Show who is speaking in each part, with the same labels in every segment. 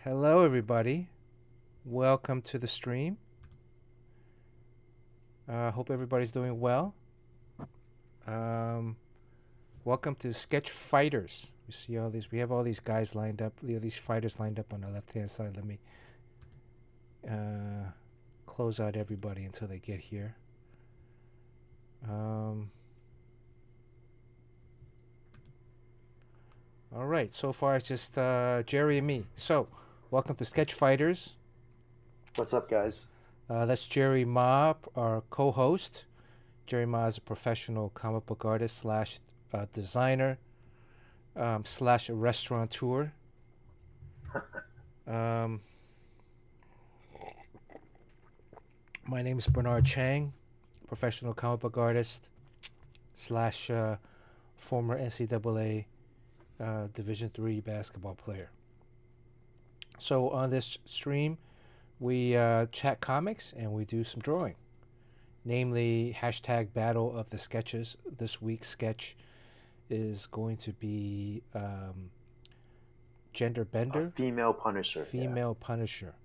Speaker 1: Hello, everybody. Welcome to the stream. Hope everybody's doing well. Um, Welcome to Sketch Fighters. We see all these. We have all these guys lined up. These fighters lined up on the left-hand side. Let me close out everybody until they get here. All right. So far, it's just Jerry and me. So, welcome to Sketch Fighters.
Speaker 2: What's up, guys?
Speaker 1: That's Jerry Ma, our co-host. Jerry Ma is a professional comic book artist slash designer slash restaurateur. My name is Bernard Chang, professional comic book artist slash former NCAA Division III basketball player. So on this stream, we chat comics and we do some drawing. Namely, hashtag Battle of the Sketches. This week's sketch is going to be Gender Bender.
Speaker 2: A female Punisher.
Speaker 1: Female Punisher.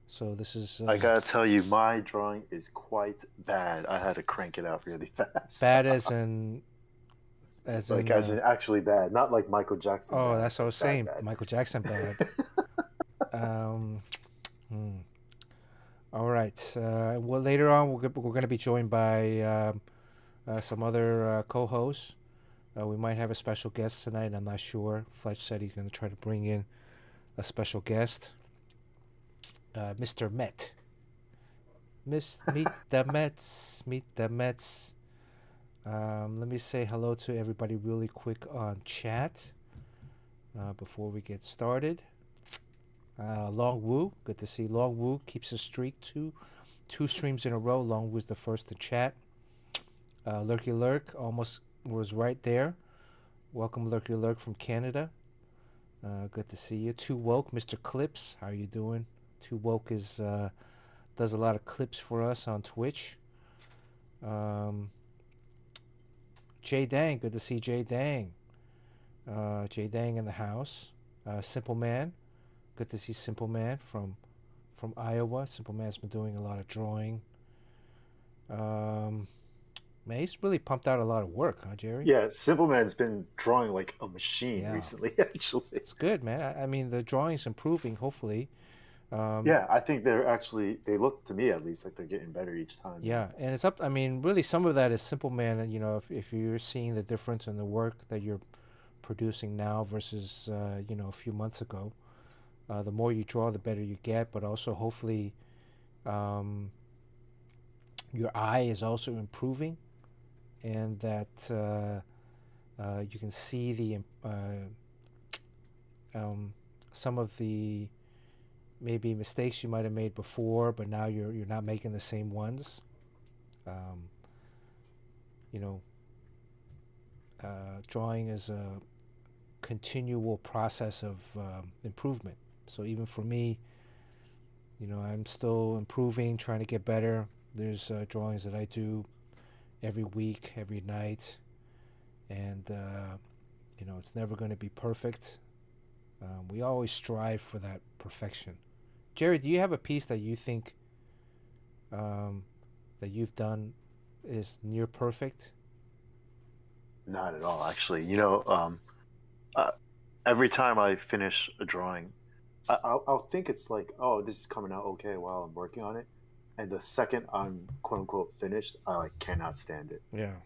Speaker 1: So this is...
Speaker 2: I gotta tell you, my drawing is quite bad. I had to crank it out really fast.
Speaker 1: Bad as in...
Speaker 2: As in actually bad. Not like Michael Jackson.
Speaker 1: Oh,
Speaker 2: bad,
Speaker 1: that's what I was saying.
Speaker 2: bad.
Speaker 1: Michael Jackson bad. All right. Well, later on, we're going to be joined by some other co-hosts. We might have a special guest tonight. I'm not sure. Fletch said he's going to try to bring in a special guest. Mr. Met. Meet the Mets. Meet the Mets. Let me say hello to everybody really quick on chat before we get started. Long Woo, good to see Long Woo keeps a streak, two streams in a row. Long Woo's the first to chat. Lurky Lurk almost was right there. Welcome Lurky Lurk from Canada. Good to see you. Too Woke, Mr. Clips, how are you doing? Too Woke is does a lot of clips for us on Twitch. Jay Dang, good to see Jay Dang. Jay Dang in the house. Simple Man. Good to see Simple Man from Iowa. Simple Man's been doing a lot of drawing. Man, he's really pumped out a lot of work, huh, Jerry?
Speaker 2: Yeah, Simple Man's been drawing like a machine recently, actually.
Speaker 1: It's good, man. I mean, the drawing's improving, hopefully.
Speaker 2: Yeah, I think they look, to me at least, like they're getting better each time.
Speaker 1: Yeah, and it's up, I mean, really some of that is Simple Man, you know, if you're seeing the difference in the work that you're producing now versus, a few months ago. The more you draw, the better you get, but also hopefully your eye is also improving, and that you can see the some of the maybe mistakes you might have made before, but now you're not making the same ones. Drawing is a continual process of improvement. So even for me, I'm still improving, trying to get better. There's drawings that I do every week, every night, and it's never going to be perfect. We always strive for that perfection. Jerry, do you have a piece that you think that you've done is near perfect?
Speaker 2: Not at all, actually. Every time I finish a drawing, I'll think it's like, oh, this is coming out okay while I'm working on it, and the second I'm quote unquote finished, I cannot stand it.
Speaker 1: Yeah.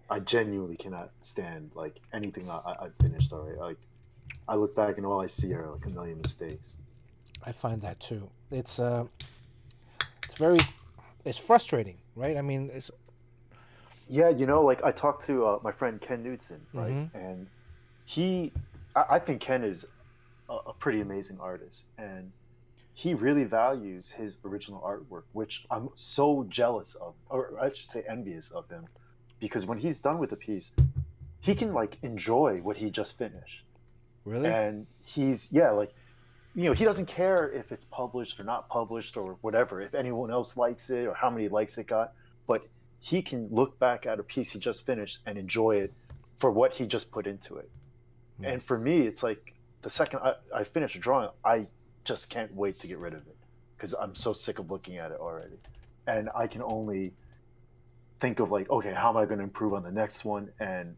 Speaker 2: I genuinely cannot stand anything I've finished already. I look back and all I see are a million mistakes.
Speaker 1: I find that too. It's frustrating, right? I mean, it's...
Speaker 2: Yeah, I talked to my friend Ken Knudsen, right?
Speaker 1: Mm-hmm.
Speaker 2: And I think Ken is a pretty amazing artist, and he really values his original artwork, which I'm so jealous of, or I should say envious of him, because when he's done with a piece, he can enjoy what he just finished.
Speaker 1: Really?
Speaker 2: And he doesn't care if it's published or not published or whatever, if anyone else likes it or how many likes it got, but he can look back at a piece he just finished and enjoy it for what he just put into it. And for me, it's the second I finish a drawing, I just can't wait to get rid of it because I'm so sick of looking at it already. And I can only think of like, okay, how am I going to improve on the next one? And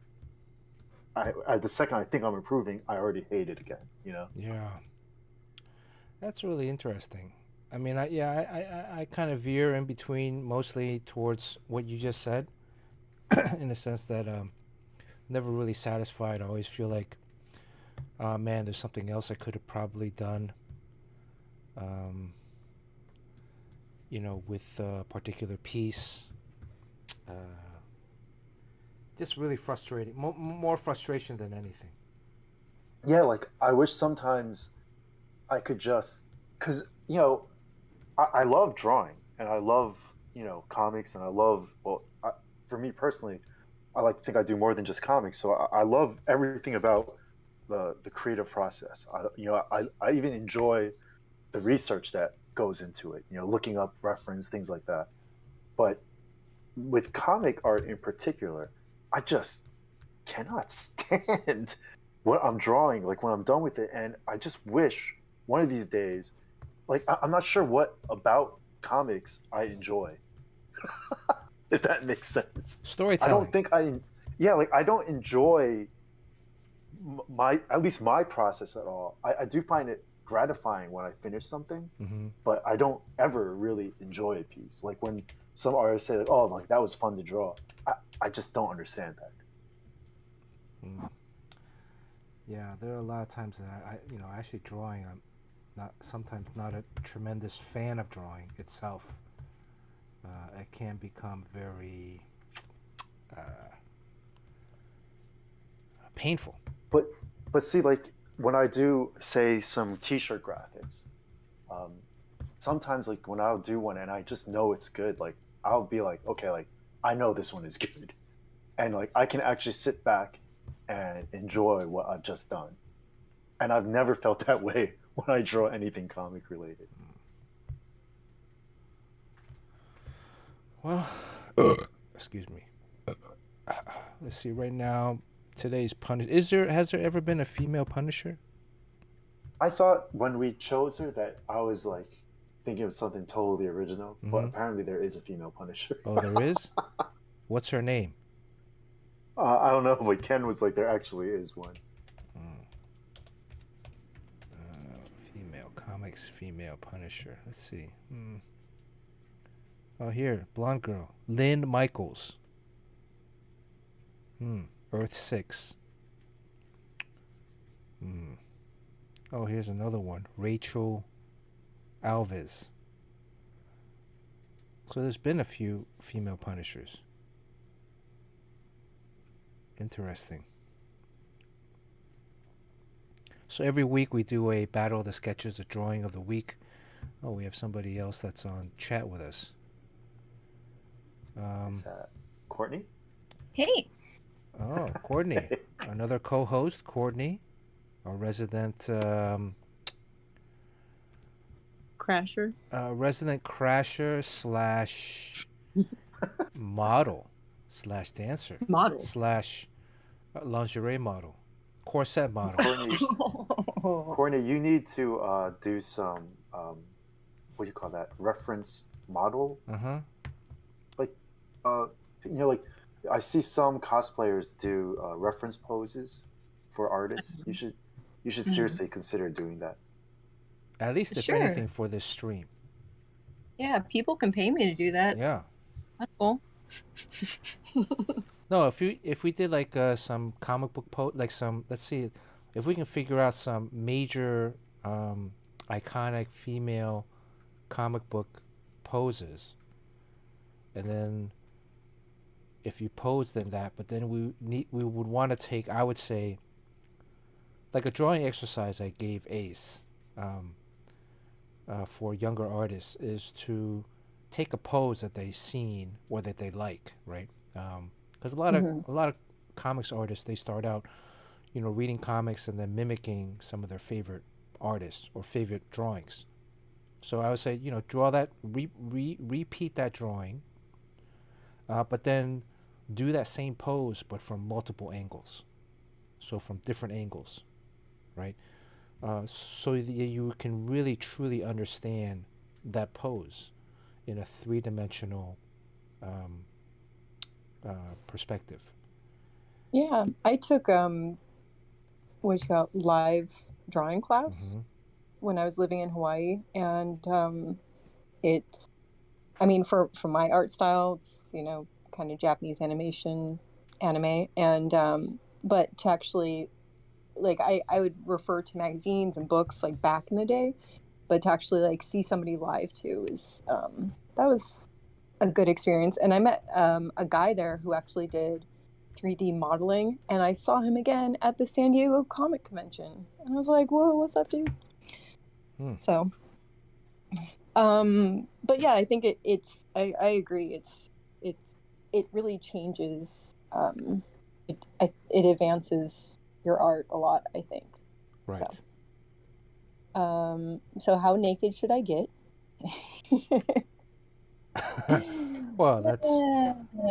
Speaker 2: the second I think I'm improving, I already hate it again. You know?
Speaker 1: Yeah, that's really interesting. I mean, I kind of veer in between, mostly towards what you just said, in the sense that never really satisfied. I always feel like, man, there's something else I could have probably done. Um, with a particular piece. Uh, just really frustrating. More frustration than anything.
Speaker 2: Yeah, like I wish sometimes I could just, because I love drawing and I love comics and I love for me personally, I like to think I do more than just comics. So I love everything about the creative process. I even enjoy the research that goes into it. Looking up reference things like that. But with comic art in particular, I just cannot stand what I'm drawing. Like when I'm done with it, and I just wish one of these days, like I'm not sure what about comics I enjoy, if that makes sense. I don't
Speaker 1: Storytelling.
Speaker 2: think yeah, like I don't enjoy my at least my process at all. I do find it gratifying when I finish something,
Speaker 1: Mm-hmm.
Speaker 2: but I don't ever really enjoy a piece. Like when some artists say like, "Oh, like that was fun to draw," I just don't understand that.
Speaker 1: Mm. Yeah, there are a lot of times that actually drawing, I'm sometimes not a tremendous fan of drawing itself. It can become very uh, painful.
Speaker 2: But see, like when I do say some T-shirt graphics, um, sometimes like when I'll do one and I just know it's good, like I'll be like, okay, like I know this one is good, and like I can actually sit back and enjoy what I've just done. And I've never felt that way when I draw anything comic related.
Speaker 1: Well, excuse me. Let's see. Right now, today's punish. Has there ever been a female Punisher?
Speaker 2: I thought when we chose her that I was like thinking of something totally original, but
Speaker 1: Mm-hmm.
Speaker 2: apparently there is a female Punisher.
Speaker 1: Oh, there is. What's her name?
Speaker 2: I don't know, but Ken was like, there actually is one.
Speaker 1: Mm. Female comics, female Punisher. Let's see. Oh, here, blonde girl, Lynn Michaels. Earth 6. Oh, here's another one, Rachel Alves. So there's been a few female Punishers. Interesting. So every week we do a battle of the sketches, a drawing of the week. Oh, we have somebody else that's on chat with us.
Speaker 2: Is that Courtney?
Speaker 3: Hey.
Speaker 1: Oh, Courtney. Another co-host, Courtney, a resident
Speaker 3: Crasher.
Speaker 1: Resident crasher slash model slash dancer
Speaker 3: Model.
Speaker 1: slash lingerie model, corset model.
Speaker 2: Courtney, you need to do some what do you call that? Reference model. Like like I see some cosplayers do reference poses for artists. You should seriously consider doing that.
Speaker 1: At least, if anything, for this stream.
Speaker 3: Yeah, people can pay me to do that.
Speaker 1: Yeah.
Speaker 3: That's cool.
Speaker 1: No, if we did like some comic book like some, let's see, if we can figure out some major iconic female comic book poses, and then if you posed in that, but then we would want to take, I would say, like a drawing exercise I gave Ace for younger artists is to take a pose that they've seen or that they like, right? Because a lot of comics artists, they start out, reading comics and then mimicking some of their favorite artists or favorite drawings. So I would say, draw that, repeat that drawing, but then do that same pose but from multiple angles. So from different angles, right? so that you can really truly understand that pose in a three-dimensional um, perspective.
Speaker 3: Yeah, I took what you call live drawing class
Speaker 1: Mm-hmm.
Speaker 3: when I was living in Hawaii, and it's, I mean, for my art style, it's, you know, kind of Japanese animation, anime, and but to actually, like, I would refer to magazines and books like back in the day, but to actually like see somebody live too is that was a good experience. And I met a guy there who actually did 3D modeling, and I saw him again at the San Diego Comic Convention, and I was like, "Whoa, what's up, dude?" So, but yeah, I think I agree. It really changes. It advances your art a lot, I think.
Speaker 1: Right.
Speaker 3: So how naked should I get?
Speaker 1: Well, that's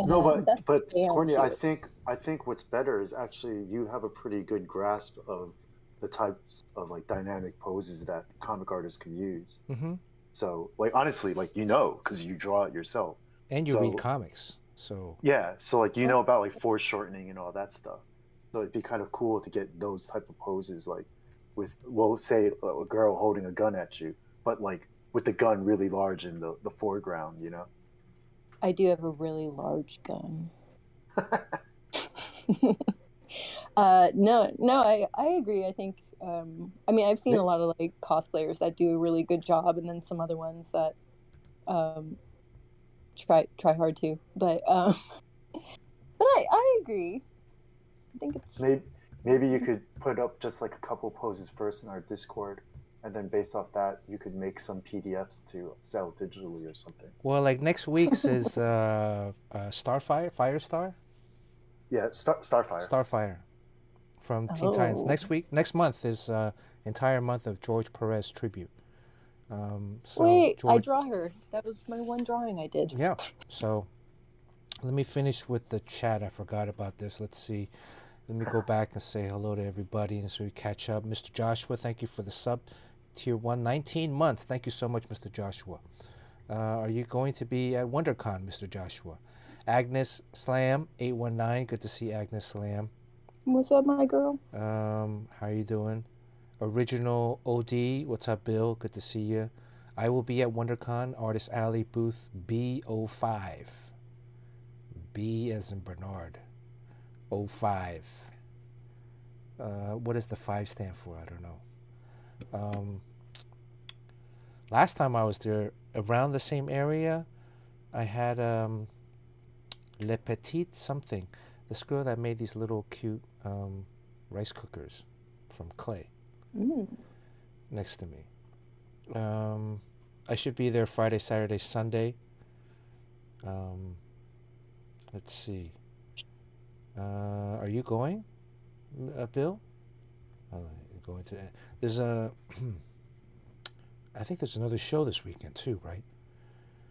Speaker 2: No,
Speaker 3: That's
Speaker 2: but
Speaker 3: damn
Speaker 2: Courtney,
Speaker 3: cute.
Speaker 2: I think what's better is actually you have a pretty good grasp of the types of like dynamic poses that comic artists can use.
Speaker 1: mm-hmm.
Speaker 2: So like honestly, like you know, because you draw it yourself.
Speaker 1: And you read
Speaker 2: So
Speaker 1: comics, so
Speaker 2: yeah, so like you know about like foreshortening and all that stuff. So it'd be kind of cool to get those type of poses, like with, well, say a girl holding a gun at you, but like with the gun really large in the foreground, you know.
Speaker 3: I do have a really large gun. No, I agree. I think, I mean, I've seen a lot of like cosplayers that do a really good job, and then some other ones that um, try hard too. But I agree. I think it's
Speaker 2: Maybe you could put up just like a couple poses first in our Discord, and then based off that, you could make some PDFs to sell digitally or something.
Speaker 1: well, like next week's is Starfire, Firestar,
Speaker 2: Yeah, Starfire.
Speaker 1: Starfire from Teen Titans.
Speaker 3: oh
Speaker 1: Next month is entire month of George Perez tribute. So
Speaker 3: wait, I
Speaker 1: George,
Speaker 3: draw her. That was my one drawing I did.
Speaker 1: yeah. So let me finish with the chat. I forgot about this. Let's see. Let me go back and say hello to everybody, and so we catch up. Mr. Joshua, thank you for the sub. Tier 1, 19 months. Thank you so much, Mr. Joshua. Are you going to be at WonderCon, Mr. Joshua? Agnes Slam, 819. Good to see Agnes Slam.
Speaker 3: What's up, my girl?
Speaker 1: How you doing? Original OD, what's up, Bill? Good to see you. I will be at WonderCon, Artist Alley, booth B05. B as in Bernard. 05. What does the 5 stand for? I don't know. Last time I was there, around the same area, I had Le Petit something. This girl that made these little cute rice cookers from clay next to me. I should be there Friday, Saturday, Sunday. Let's see. Are you going, Bill? Going to? There's a. I think there's another show this weekend too, right?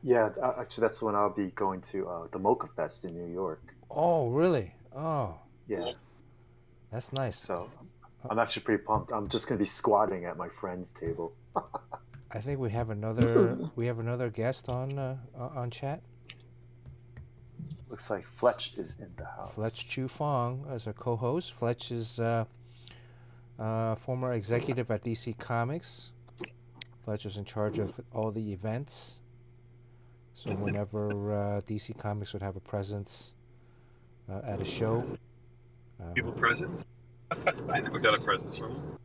Speaker 2: Yeah, actually, that's when I'll be going to the Mocha Fest in New York.
Speaker 1: Oh, really? Oh,
Speaker 2: Yeah,
Speaker 1: that's nice.
Speaker 2: so I'm actually pretty pumped. I'm just gonna be squatting at my friend's table.
Speaker 1: I think we have another guest on chat.
Speaker 2: Looks like Fletch is in the house.
Speaker 1: Fletch Chu Fong as our co-host. Fletch is former executive at DC Comics. Fletch is in charge of all the events. So whenever DC Comics would have a presence at a show,
Speaker 4: People presents? I never got a present from him.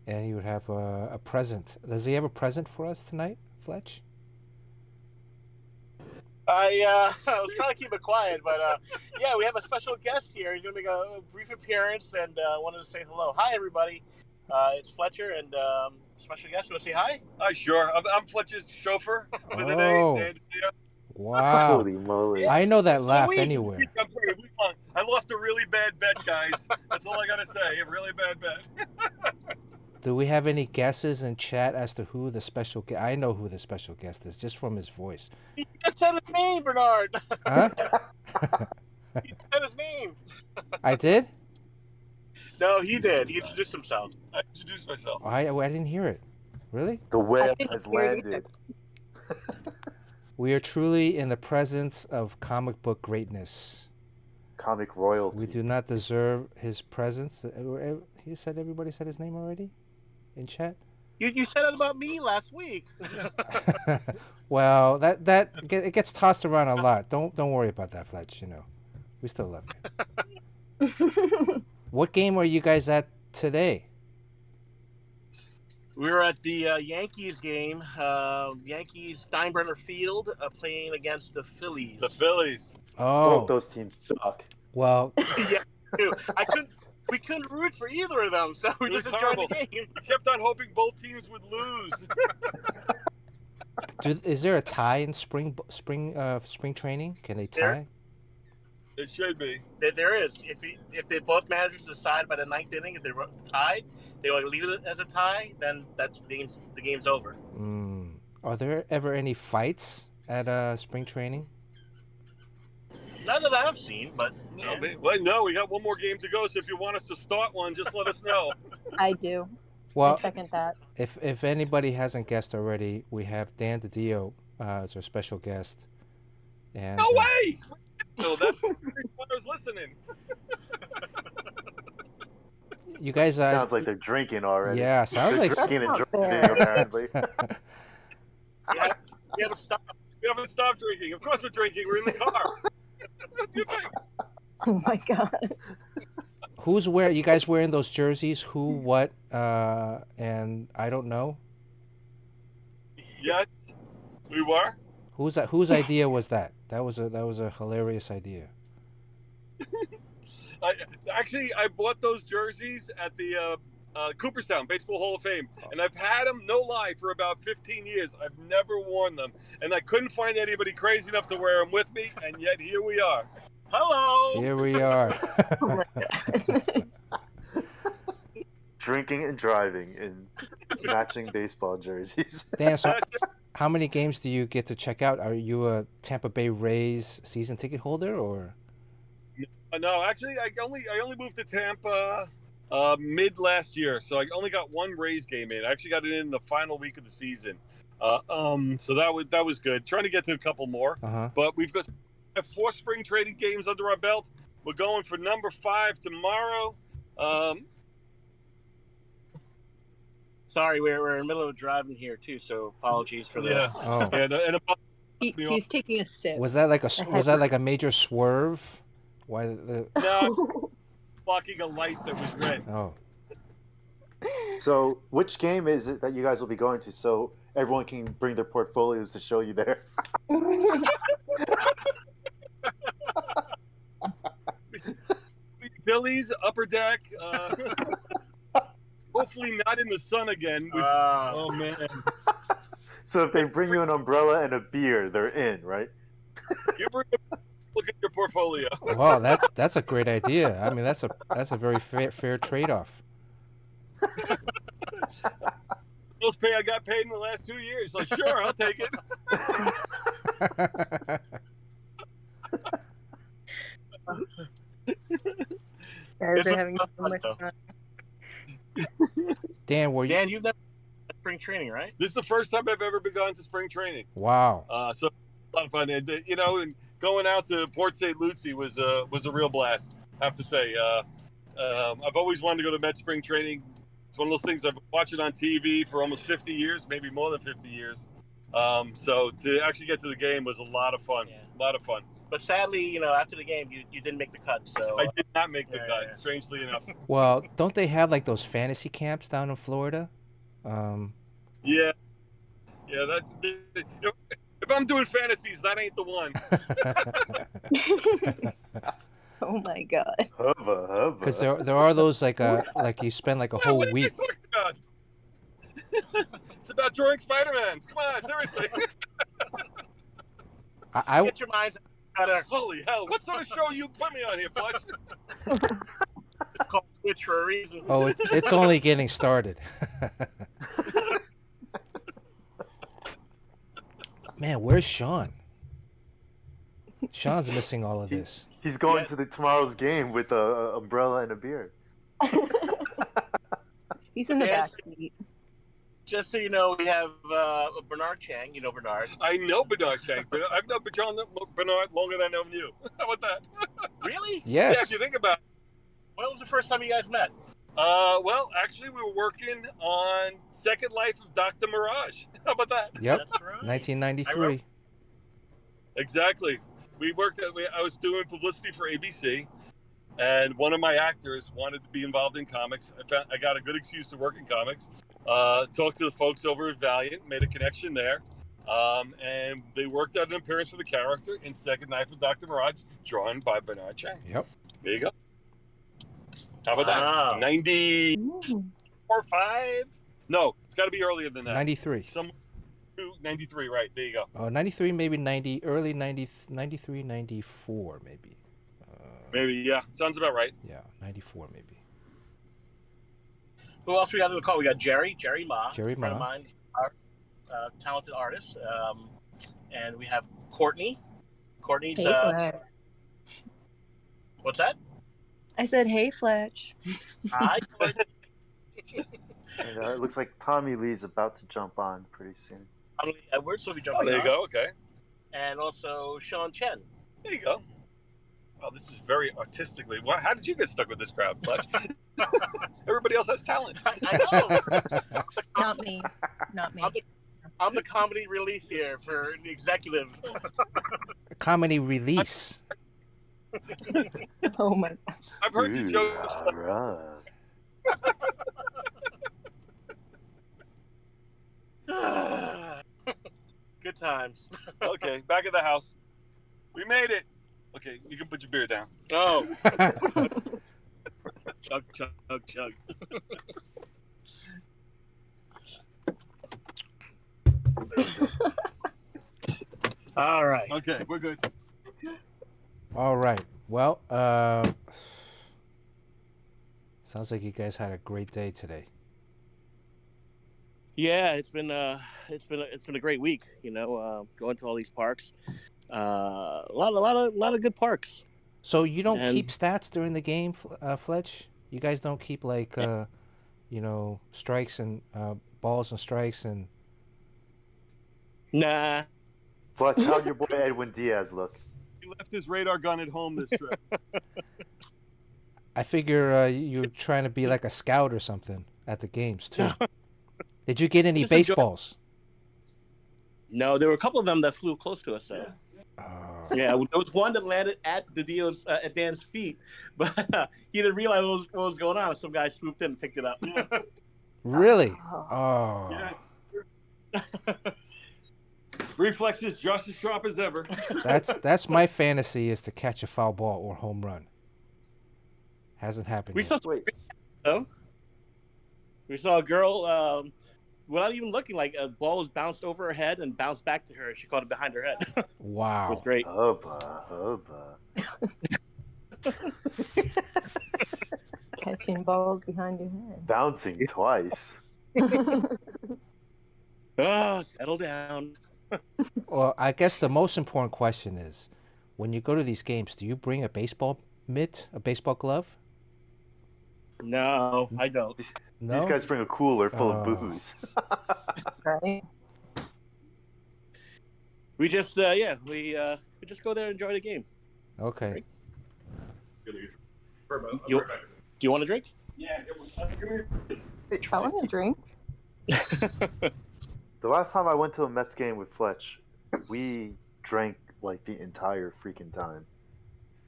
Speaker 1: and he would have a present. Does he have a present for us tonight, Fletch?
Speaker 5: I was trying to keep it quiet, but yeah, we have a special guest here. He's going to make a brief appearance, and wanted to say hello. Hi, everybody. It's Fletcher, and special guest. You want to say hi?
Speaker 4: Hi, sure. I'm Fletcher's chauffeur for the
Speaker 1: Oh.
Speaker 4: day.
Speaker 1: Wow.
Speaker 2: Holy moly!
Speaker 1: I know that laugh
Speaker 5: Sweet.
Speaker 1: anywhere.
Speaker 4: I'm sorry, I lost a really bad bet, guys. That's all I got to say. A really bad bet.
Speaker 1: Do we have any guesses in chat as to who the special guest? I know who the special guest is just from his voice.
Speaker 5: You just said his name, Bernard.
Speaker 1: Huh?
Speaker 5: You said his name.
Speaker 1: I did?
Speaker 5: No, he did. He introduced himself.
Speaker 4: I introduced myself.
Speaker 1: I didn't hear it. Really?
Speaker 2: The whale
Speaker 3: didn't
Speaker 2: has
Speaker 3: hear it either.
Speaker 2: landed.
Speaker 1: We are truly in the presence of comic book greatness.
Speaker 2: Comic royalty.
Speaker 1: We do not deserve his presence. He said everybody said his name already in chat.
Speaker 5: You said it about me last week.
Speaker 1: Well, it gets tossed around a lot. Don't worry about that, Fletch. You know, we still love you. What game are you guys at today?
Speaker 5: We were at the Yankees game. Yankees Steinbrenner Field playing against the Phillies.
Speaker 4: The Phillies.
Speaker 2: Both
Speaker 1: Oh,
Speaker 2: those teams suck.
Speaker 1: well,
Speaker 5: Yeah, too. We couldn't root for either of them, so we
Speaker 4: It was
Speaker 5: just enjoyed
Speaker 4: horrible.
Speaker 5: the game.
Speaker 4: We kept on hoping both teams would lose.
Speaker 1: is there a tie in spring training? Can they
Speaker 5: There-
Speaker 1: tie?
Speaker 4: It should be.
Speaker 5: There is. If they both managers decide by the ninth inning, if they're tied, they want to leave it as a tie, then that's the game's over.
Speaker 1: Are there ever any fights at spring training?
Speaker 5: Not that I've seen, but
Speaker 4: No, no, we got one more game to go. So if you want us to start one, just let us know.
Speaker 3: I do.
Speaker 1: Well,
Speaker 3: I second that.
Speaker 1: if anybody hasn't guessed already, we have Dan DiDio as our special guest. And
Speaker 4: No way! No, that's when I was listening.
Speaker 1: you guys
Speaker 2: Sounds like they're drinking already.
Speaker 1: yeah, sounds
Speaker 2: They're
Speaker 1: like
Speaker 2: drinking and
Speaker 3: That's not
Speaker 2: driving,
Speaker 3: fair.
Speaker 2: apparently.
Speaker 5: we haven't stopped.
Speaker 4: We haven't stopped drinking. Of course we're drinking. We're in the car. What do you think?
Speaker 3: Oh my god.
Speaker 1: who's you guys wearing those jerseys? Who, what, and I don't know.
Speaker 4: Yes, we were.
Speaker 1: Whose idea was that? That was a hilarious idea.
Speaker 4: I bought those jerseys at the Cooperstown Baseball Hall of Fame, and I've had them, no lie, for about 15 years. I've never worn them, and I couldn't find anybody crazy enough to wear them with me, and yet here we are.
Speaker 5: Hello.
Speaker 1: Here we are.
Speaker 2: Drinking and driving in matching baseball jerseys.
Speaker 1: Dan, so
Speaker 4: That's it.
Speaker 1: how many games do you get to check out? Are you a Tampa Bay Rays season ticket holder or?
Speaker 4: No, actually, I only moved to Tampa mid last year, so I only got one Rays game in. I actually got it in the final week of the season, so that was good. Trying to get to a couple more, but we have 4 spring trading games under our belt. We're going for number 5 tomorrow.
Speaker 5: Sorry, we're in the middle of driving here too, so apologies for that.
Speaker 1: Oh,
Speaker 4: And
Speaker 3: He's taking a sip.
Speaker 1: was that like a major swerve? Why the?
Speaker 4: no, blocking a light that was red.
Speaker 1: Oh,
Speaker 2: So, which game is it that you guys will be going to so everyone can bring their portfolios to show you there?
Speaker 4: Phillies upper deck. Hopefully not in the sun again. Oh man!
Speaker 2: So, if they bring you an umbrella and a beer, they're in, right?
Speaker 4: You look at your portfolio.
Speaker 1: wow, that's a great idea. I mean, that's a very fair trade-off.
Speaker 4: Most pay I got paid in the last 2 years. So sure, I'll take it.
Speaker 3: Guys are having so much fun.
Speaker 1: Dan, were you?
Speaker 5: Dan, you've never had spring training, right?
Speaker 4: This is the first time I've ever been gone to spring training.
Speaker 1: Wow.
Speaker 4: So a lot of fun. And, and going out to Port St. Lucie was a real blast. I have to say, I've always wanted to go to Met spring training. It's one of those things I've watched it on TV for almost 50 years, maybe more than 50 years. So to actually get to the game was a lot of fun.
Speaker 5: Yeah.
Speaker 4: A lot of fun.
Speaker 5: But sadly, after the game, you didn't make the cut. So
Speaker 4: I did not make the
Speaker 5: Yeah,
Speaker 4: cut,
Speaker 5: yeah.
Speaker 4: strangely enough.
Speaker 1: Well, don't they have like those fantasy camps down in Florida?
Speaker 4: Yeah. That's if I'm doing fantasies, that ain't the one.
Speaker 3: Oh my god.
Speaker 2: Hubba, hubba.
Speaker 1: Because there are those like you spend like a whole
Speaker 4: What are you
Speaker 1: week.
Speaker 4: talking about? It's about drawing Spider-Man. Come on, seriously.
Speaker 1: I
Speaker 5: get your minds out of
Speaker 4: Holy hell! What sort of show you put me on here, Fletch?
Speaker 5: called Twitch for a reason.
Speaker 1: oh, it's only getting started. Man, where's Sean? Sean's missing all of this.
Speaker 2: He's going to tomorrow's game with a umbrella and a beer.
Speaker 3: He's in the
Speaker 5: Yes.
Speaker 3: back seat.
Speaker 5: Just so you know, we have Bernard Chang. You know Bernard.
Speaker 4: I know Bernard Chang, but I've known Bernard longer than I've known you. How about that?
Speaker 5: Really?
Speaker 1: Yes.
Speaker 4: Yeah, if you think about it.
Speaker 5: When was the first time you guys met?
Speaker 4: Well, actually, we were working on Second Life of Dr. Mirage. How about that?
Speaker 1: Yep.
Speaker 5: That's right.
Speaker 1: 1993.
Speaker 4: Exactly. I was doing publicity for ABC, and one of my actors wanted to be involved in comics. I got a good excuse to work in comics. Talked to the folks over at Valiant, made a connection there, and they worked out an appearance for the character in Second Life of Dr. Mirage, drawn by Bernard Chang.
Speaker 1: Yep.
Speaker 4: There you go. How about
Speaker 5: Wow.
Speaker 4: that? 94,
Speaker 3: Ooh.
Speaker 4: 5? No, it's got to be earlier than that.
Speaker 1: 93.
Speaker 4: 93, right. There you go.
Speaker 1: Oh, 93, maybe 90, early 90, 93, 94, maybe.
Speaker 4: Maybe, yeah. Sounds about right.
Speaker 1: Yeah, 94, maybe.
Speaker 5: Who else we got in the call? We got Jerry Ma,
Speaker 1: Jerry
Speaker 5: a friend
Speaker 1: Ma.
Speaker 5: of mine, our talented artist, and we have Courtney. Courtney's
Speaker 3: Hey, Fletch.
Speaker 5: what's that?
Speaker 3: I said, hey, Fletch.
Speaker 5: Hi, Courtney.
Speaker 2: And, it looks like Tommy Lee's about to jump on pretty soon.
Speaker 5: Emily Edwards will be
Speaker 4: Oh,
Speaker 5: jumping
Speaker 4: there you
Speaker 5: on.
Speaker 4: go. Okay.
Speaker 5: And also Sean Chen.
Speaker 4: There you go. Well, this is very artistically. How did you get stuck with this crowd, Fletch? Everybody else has talent.
Speaker 5: I know.
Speaker 3: Not me. Not me.
Speaker 5: I'm the comedy relief here for the executive.
Speaker 1: Comedy release.
Speaker 3: Oh, my God.
Speaker 4: I've heard you joke.
Speaker 2: All right.
Speaker 5: Good times.
Speaker 4: Okay, back at the house. We made it. Okay, you can put your beer down.
Speaker 5: Oh, chug, chug, chug. All right.
Speaker 4: Okay, we're good.
Speaker 1: All right. Well, sounds like you guys had a great day today.
Speaker 5: Yeah, it's been a great week. You know, going to all these parks. A lot of good parks.
Speaker 1: So you don't
Speaker 5: And-
Speaker 1: keep stats during the game, Fletch? You guys don't keep like, strikes and balls and strikes and.
Speaker 5: Nah.
Speaker 2: Fletch, how'd your boy Edwin Diaz look?
Speaker 4: He left his radar gun at home this trip.
Speaker 1: I figure you're trying to be like a scout or something at the games too. Did you get any
Speaker 5: Just enjoy-
Speaker 1: baseballs?
Speaker 5: No, there were a couple of them that flew close to us. So. Yeah, there was one that landed at at Dan's feet, but he didn't realize what was going on. Some guy swooped in and picked it up.
Speaker 1: Really?
Speaker 3: Oh.
Speaker 1: Oh,
Speaker 4: Yeah. Reflexes just as sharp as ever.
Speaker 1: that's my fantasy, is to catch a foul ball or home run. Hasn't happened
Speaker 5: We
Speaker 1: yet.
Speaker 5: saw some
Speaker 2: Wait,
Speaker 5: though. We saw a girl, without even looking, like a ball was bounced over her head and bounced back to her. She caught it behind her head. It
Speaker 1: Wow.
Speaker 5: was great.
Speaker 2: hubba.
Speaker 3: Catching balls behind your head.
Speaker 2: Bouncing twice.
Speaker 5: Oh, settle down.
Speaker 1: Well, I guess the most important question is, when you go to these games, do you bring a baseball mitt, a baseball glove?
Speaker 5: No, I don't.
Speaker 1: No.
Speaker 2: These guys bring a cooler full of
Speaker 1: Oh.
Speaker 2: booze.
Speaker 3: Right?
Speaker 5: We just, we just go there and enjoy the game.
Speaker 1: Okay.
Speaker 5: Do you want a drink?
Speaker 4: Yeah, come here.
Speaker 3: I want a drink.
Speaker 2: The last time I went to a Mets game with Fletch, we drank like the entire freaking time.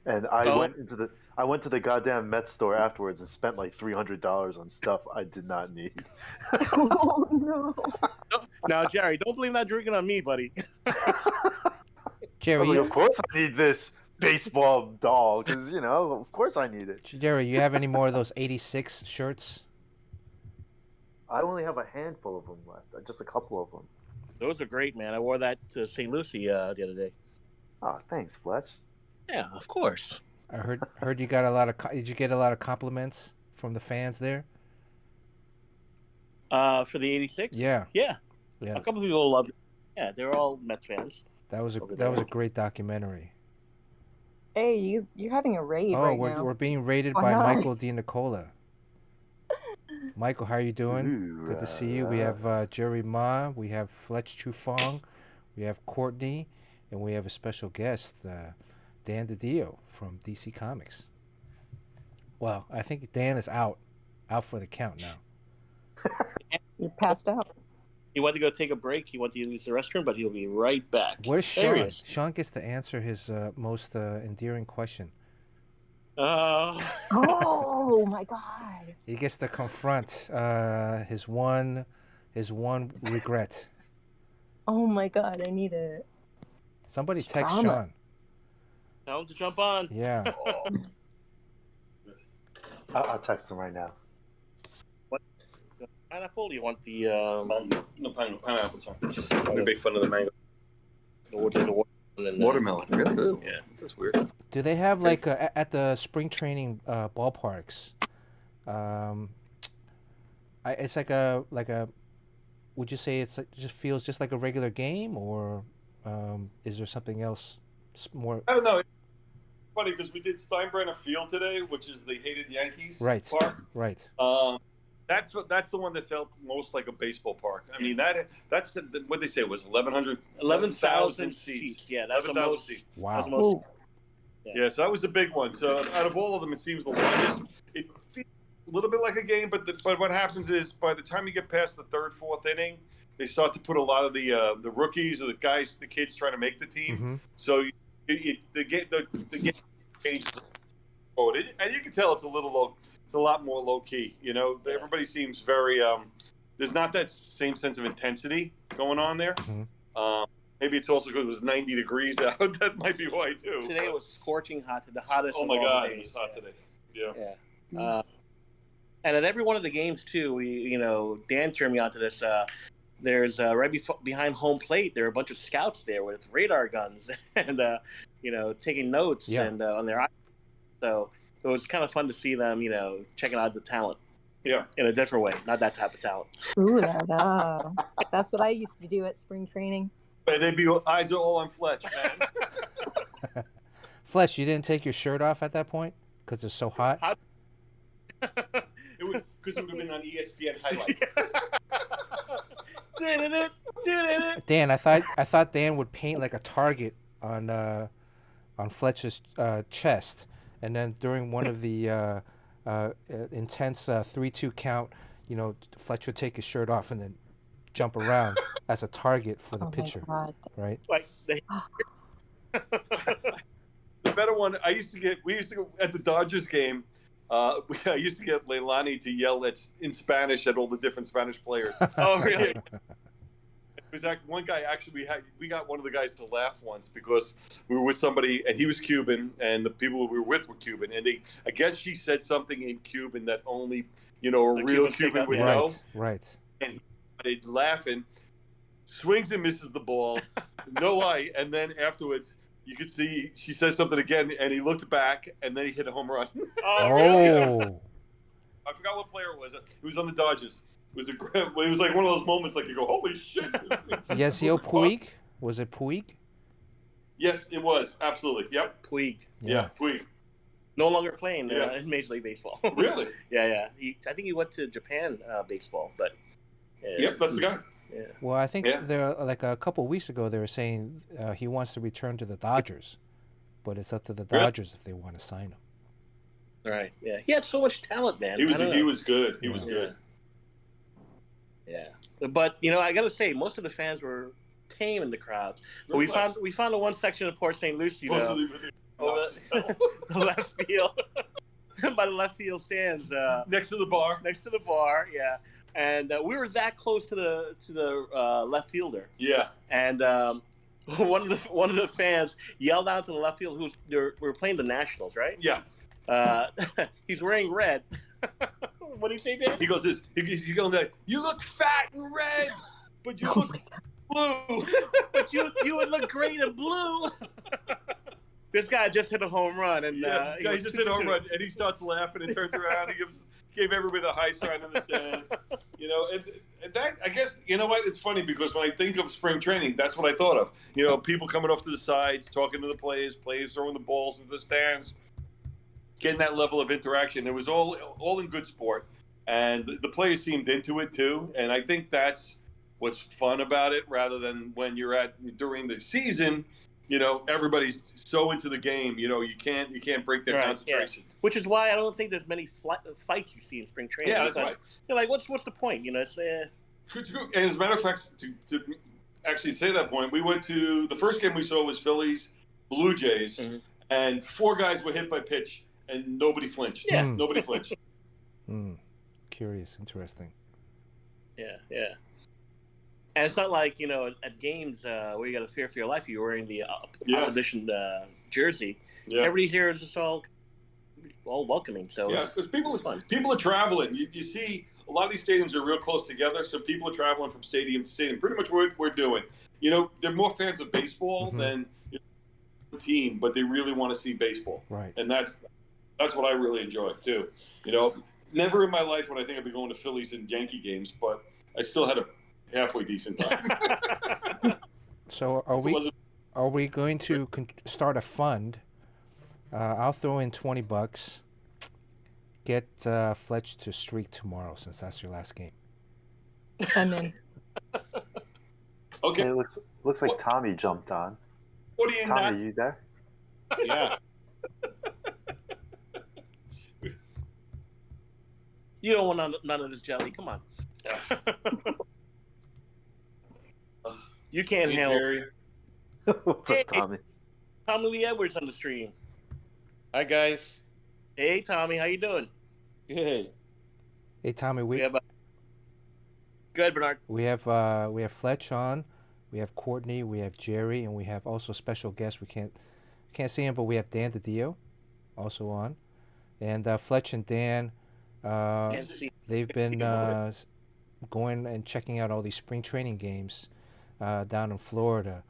Speaker 2: And I
Speaker 5: Oh.
Speaker 2: went to the goddamn Mets store afterwards and spent like $300 on stuff I did not need.
Speaker 3: Oh, no.
Speaker 5: Now, Jerry, don't blame that drinking on me, buddy.
Speaker 1: Jerry,
Speaker 2: I'm like,
Speaker 1: you,
Speaker 2: of course I need this baseball doll because of course I need it.
Speaker 1: Jerry, you have any more of those 86 shirts?
Speaker 2: I only have a handful of them left, just a couple of them.
Speaker 5: Those are great, man. I wore that to St. Lucie the other day.
Speaker 2: Oh, thanks, Fletch.
Speaker 5: Yeah, of course.
Speaker 1: I heard you got a lot of. Did you get a lot of compliments from the fans there?
Speaker 5: For the 86?
Speaker 1: Yeah.
Speaker 5: Yeah.
Speaker 1: Yeah.
Speaker 5: A couple people loved it. Yeah, they're all Mets fans.
Speaker 1: That was
Speaker 5: Over
Speaker 1: a
Speaker 5: there.
Speaker 1: great documentary.
Speaker 3: Hey, you're having a raid
Speaker 1: Oh,
Speaker 3: right
Speaker 1: we're
Speaker 3: now.
Speaker 1: being raided
Speaker 3: Why
Speaker 1: by
Speaker 3: not?
Speaker 1: Michael D. Nicola. Michael, how are you doing? Good to see you. We have Jerry Ma, we have FLETCH CHU FONG, we have Courtney, and we have a special guest, Dan DiDio from DC Comics. Well, I think Dan is out for the count now.
Speaker 3: You passed out.
Speaker 5: He went to go take a break. He went to use the restroom, but he'll be right back.
Speaker 1: Where's
Speaker 5: There he
Speaker 1: Sean?
Speaker 5: is.
Speaker 1: Sean gets to answer his most endearing question.
Speaker 3: Oh my God!
Speaker 1: He gets to confront his one regret.
Speaker 3: Oh my God! I need it.
Speaker 1: Somebody
Speaker 3: It's
Speaker 1: text
Speaker 3: drama.
Speaker 1: Sean.
Speaker 5: Tell him to jump on.
Speaker 1: Yeah.
Speaker 2: I'll text him right now.
Speaker 5: Pineapple? You want the
Speaker 4: No pineapple. Sorry. I'm a big fan of the mango.
Speaker 5: the watermelon?
Speaker 4: Watermelon. Really? Ooh.
Speaker 5: Yeah.
Speaker 4: That's weird.
Speaker 1: Do they have like at the spring training ballparks? It's like a. Would you say it's like, just feels just like a regular game, or is there something else more?
Speaker 4: I don't know. It's funny because we did Steinbrenner Field today, which is the hated Yankees park.
Speaker 1: Right.
Speaker 4: That's the one that felt most like a baseball park. I mean, that's what they say it was
Speaker 5: 11,000 seats. Yeah, that's the
Speaker 4: 11,000
Speaker 5: most.
Speaker 4: seats.
Speaker 1: Wow.
Speaker 5: That's the most.
Speaker 4: Yeah, so that was the big one. So out of all of them, it seems the largest. It feels a little bit like a game, but what happens is by the time you get past the third, fourth inning, they start to put a lot of the rookies or the kids trying to make the team.
Speaker 1: Mm-hmm.
Speaker 4: So the game changes forward, and you can tell it's a little low. It's a lot more low key. You know, everybody seems very. There's not that same sense of intensity going on there.
Speaker 1: Mm-hmm.
Speaker 4: Maybe it's also because it was 90 degrees out. That might be why too.
Speaker 5: Today was scorching hot, the hottest.
Speaker 4: Oh my
Speaker 5: of all
Speaker 4: God,
Speaker 5: the
Speaker 4: it
Speaker 5: days.
Speaker 4: was hot today. Yeah.
Speaker 5: Yeah. And at every one of the games too, Dan turned me onto this. There's behind home plate, there are a bunch of scouts there with radar guns and taking notes and on their iPhones. So it was kind of fun to see them, checking out the talent.
Speaker 1: Yeah.
Speaker 5: In a different way, not that type of talent.
Speaker 3: Ooh la la. That's what I used to do at spring training.
Speaker 4: And they'd be eyes are all on Fletch, man.
Speaker 1: Fletch, you didn't take your shirt off at that point because it's so hot.
Speaker 4: It would because it would have been on ESPN highlights.
Speaker 1: Dan, I thought Dan would paint like a target on Fletch's chest, and then during one of the intense 3-2 count, Fletch would take his shirt off and then jump around as a target for the pitcher, right?
Speaker 5: Like
Speaker 4: the better one, we used to go at the Dodgers game. I used to get Leilani to yell in Spanish at all the different Spanish players.
Speaker 5: Oh, really?
Speaker 4: It was that one guy actually we got one of the guys to laugh once because we were with somebody and he was Cuban and the people we were with were Cuban and I guess she said something in Cuban that only a real Cuban would know.
Speaker 1: Right.
Speaker 4: And he started laughing, swings and misses the ball, no lie, and then afterwards you could see she says something again, and he looked back, and then he hit a home run.
Speaker 5: Oh, really?
Speaker 4: I forgot what player it was. It was on the Dodgers. It was like one of those moments, like you go, "Holy shit!"
Speaker 1: Yasiel Puig? Was it Puig?
Speaker 4: Yes, it was absolutely. Yep,
Speaker 5: Puig.
Speaker 4: Yeah, Puig.
Speaker 5: No longer playing in Major League Baseball.
Speaker 4: Really?
Speaker 5: Yeah. I think he went to Japan baseball, but.
Speaker 4: Yep, that's the guy.
Speaker 5: Yeah.
Speaker 1: Well, I think there like a couple of weeks ago they were saying he wants to return to the Dodgers, but it's up to the Dodgers if they want to sign him.
Speaker 5: Right. Yeah. He had so much talent, man.
Speaker 4: He was good. He was good.
Speaker 5: Yeah. But I got to say, most of the fans were tame in the crowds. But we found the one section of Port St. Lucie, the left field, by the left field stands,
Speaker 4: next to the bar.
Speaker 5: Yeah. And we were that close to the left fielder.
Speaker 4: Yeah.
Speaker 5: And one of the fans yelled out to the left field we were playing the Nationals, right?
Speaker 4: Yeah.
Speaker 5: He's wearing red. What do you say to him?
Speaker 4: He goes this. He's going like, "You look fat and red, but you look blue.
Speaker 5: But you would look great in blue." This guy just hit a home run, and
Speaker 4: he just hit a home run, and he starts laughing and turns around. He gave everybody the high sign in the stands. And that, I guess, you know what? It's funny because when I think of spring training, that's what I thought of. People coming off to the sides, talking to the players throwing the balls into the stands, getting that level of interaction. It was all in good sport. and the players seemed into it too. And I think that's what's fun about it, rather than when you're during the season. Everybody's so into the game. You can't break their concentration.
Speaker 5: Yeah. Which is why I don't think there's many fights you see in spring training.
Speaker 4: Yeah, that's right.
Speaker 5: You're like, what's the point? It's.
Speaker 4: And as a matter of fact, to actually say that point, we went to the first game we saw was Phillies Blue Jays, and 4 guys were hit by pitch, and nobody flinched.
Speaker 5: Yeah,
Speaker 4: nobody flinched.
Speaker 1: Curious, interesting.
Speaker 5: Yeah. And it's not like, at games where you got to fear for your life, you're wearing the opposition jersey. Yeah. Everybody here is just all welcoming. So
Speaker 4: yeah, because people are traveling. You see, a lot of these stadiums are real close together, so people are traveling from stadium to stadium. Pretty much what we're doing. They're more fans of baseball than team, but they really want to see baseball.
Speaker 1: Right.
Speaker 4: And that's what I really enjoy too. Never in my life would I think I'd be going to Phillies and Yankee games, but I still had a halfway decent time.
Speaker 1: So are we going to start a fund? I'll throw in $20. Get Fletch to streak tomorrow, since that's your last game.
Speaker 3: I'm in.
Speaker 2: Okay. It looks like Tommy jumped on.
Speaker 4: What are you
Speaker 2: Tommy, are you there?
Speaker 4: Yeah.
Speaker 5: You don't want none of this jelly. Come on. You can't handle.
Speaker 2: What's up, Tommy?
Speaker 5: Tommy Lee Edwards on the stream.
Speaker 6: Hi guys.
Speaker 5: Hey Tommy, how you doing?
Speaker 6: Good.
Speaker 1: Hey Tommy,
Speaker 5: Good, Bernard.
Speaker 1: We have Fletch on, we have Courtney, we have Jerry, and we have also special guests. We can't see him, but we have Dan DiDio also on, and Fletch and Dan. They've been going and checking out all these spring training games down in Florida.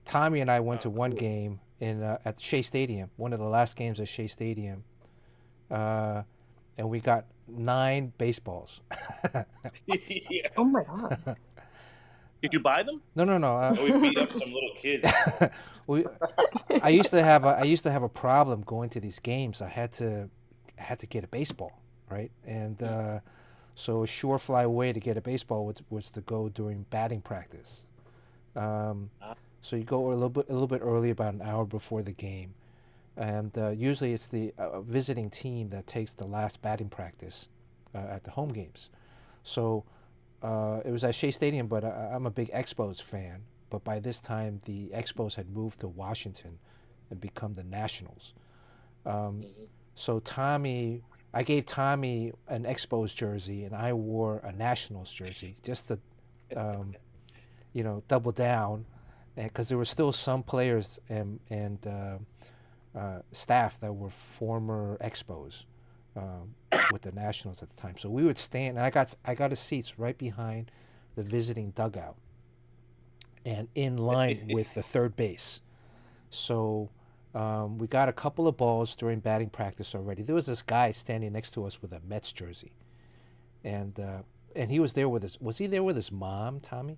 Speaker 1: Tommy and I went to one game at Shea Stadium, one of the last games at Shea Stadium, and we got 9 baseballs.
Speaker 5: Yeah.
Speaker 3: Oh my god!
Speaker 5: Did you buy them?
Speaker 1: No.
Speaker 6: We beat up some little kids.
Speaker 1: I used to have a problem going to these games. I had to get a baseball, right? And so a surefly way to get a baseball was to go during batting practice. So you go a little bit early, about an hour before the game, and usually it's the visiting team that takes the last batting practice at the home games. So it was at Shea Stadium, but I'm a big Expos fan. But by this time, the Expos had moved to Washington and become the Nationals. So I gave Tommy an Expos jersey, and I wore a Nationals jersey just to, double down, because there were still some players and staff that were former Expos with the Nationals at the time. So we would stand, and I got his seats right behind the visiting dugout, and in line with the third base. So we got a couple of balls during batting practice already. There was this guy standing next to us with a Mets jersey, and he was there with his mom, Tommy?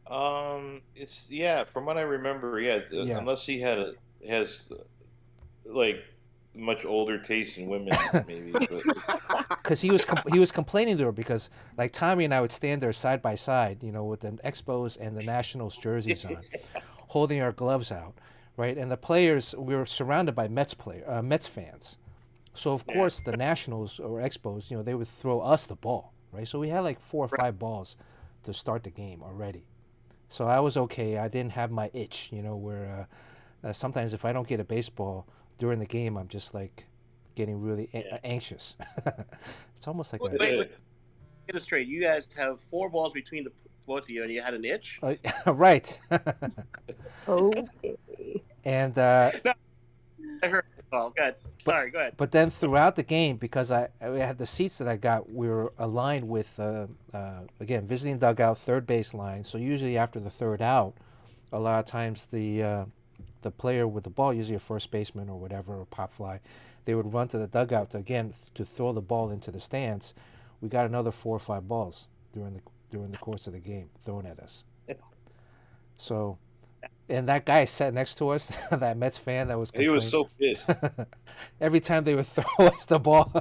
Speaker 6: From what I remember, unless he has much older taste in women, maybe.
Speaker 1: Because he was complaining to her, because like Tommy and I would stand there side by side, with the Expos and the Nationals jerseys on, holding our gloves out, right? And the players, we were surrounded by Mets fans, so of course the Nationals or Expos, they would throw us the ball, right? So we had like 4 or 5 balls to start the game already. So I was okay. I didn't have my itch, where sometimes if I don't get a baseball during the game, I'm just like getting really anxious. It's almost like
Speaker 5: wait, get it straight. You guys have 4 balls between the both of you, and you had an itch?
Speaker 1: Right.
Speaker 3: Okay.
Speaker 1: And
Speaker 5: no, I heard. Oh, good. Sorry, go ahead.
Speaker 1: But then throughout the game, because I had the seats that I got, we were aligned with again, visiting dugout, third base line. So usually after the third out, a lot of times the player with the ball, usually a first baseman or whatever, or pop fly, they would run to the dugout to throw the ball into the stands. We got another 4 or 5 balls during the course of the game thrown at us. So And that guy sat next to us, that Mets fan that was
Speaker 6: He was
Speaker 1: complaining.
Speaker 6: so pissed.
Speaker 1: Every time they would throw us the ball,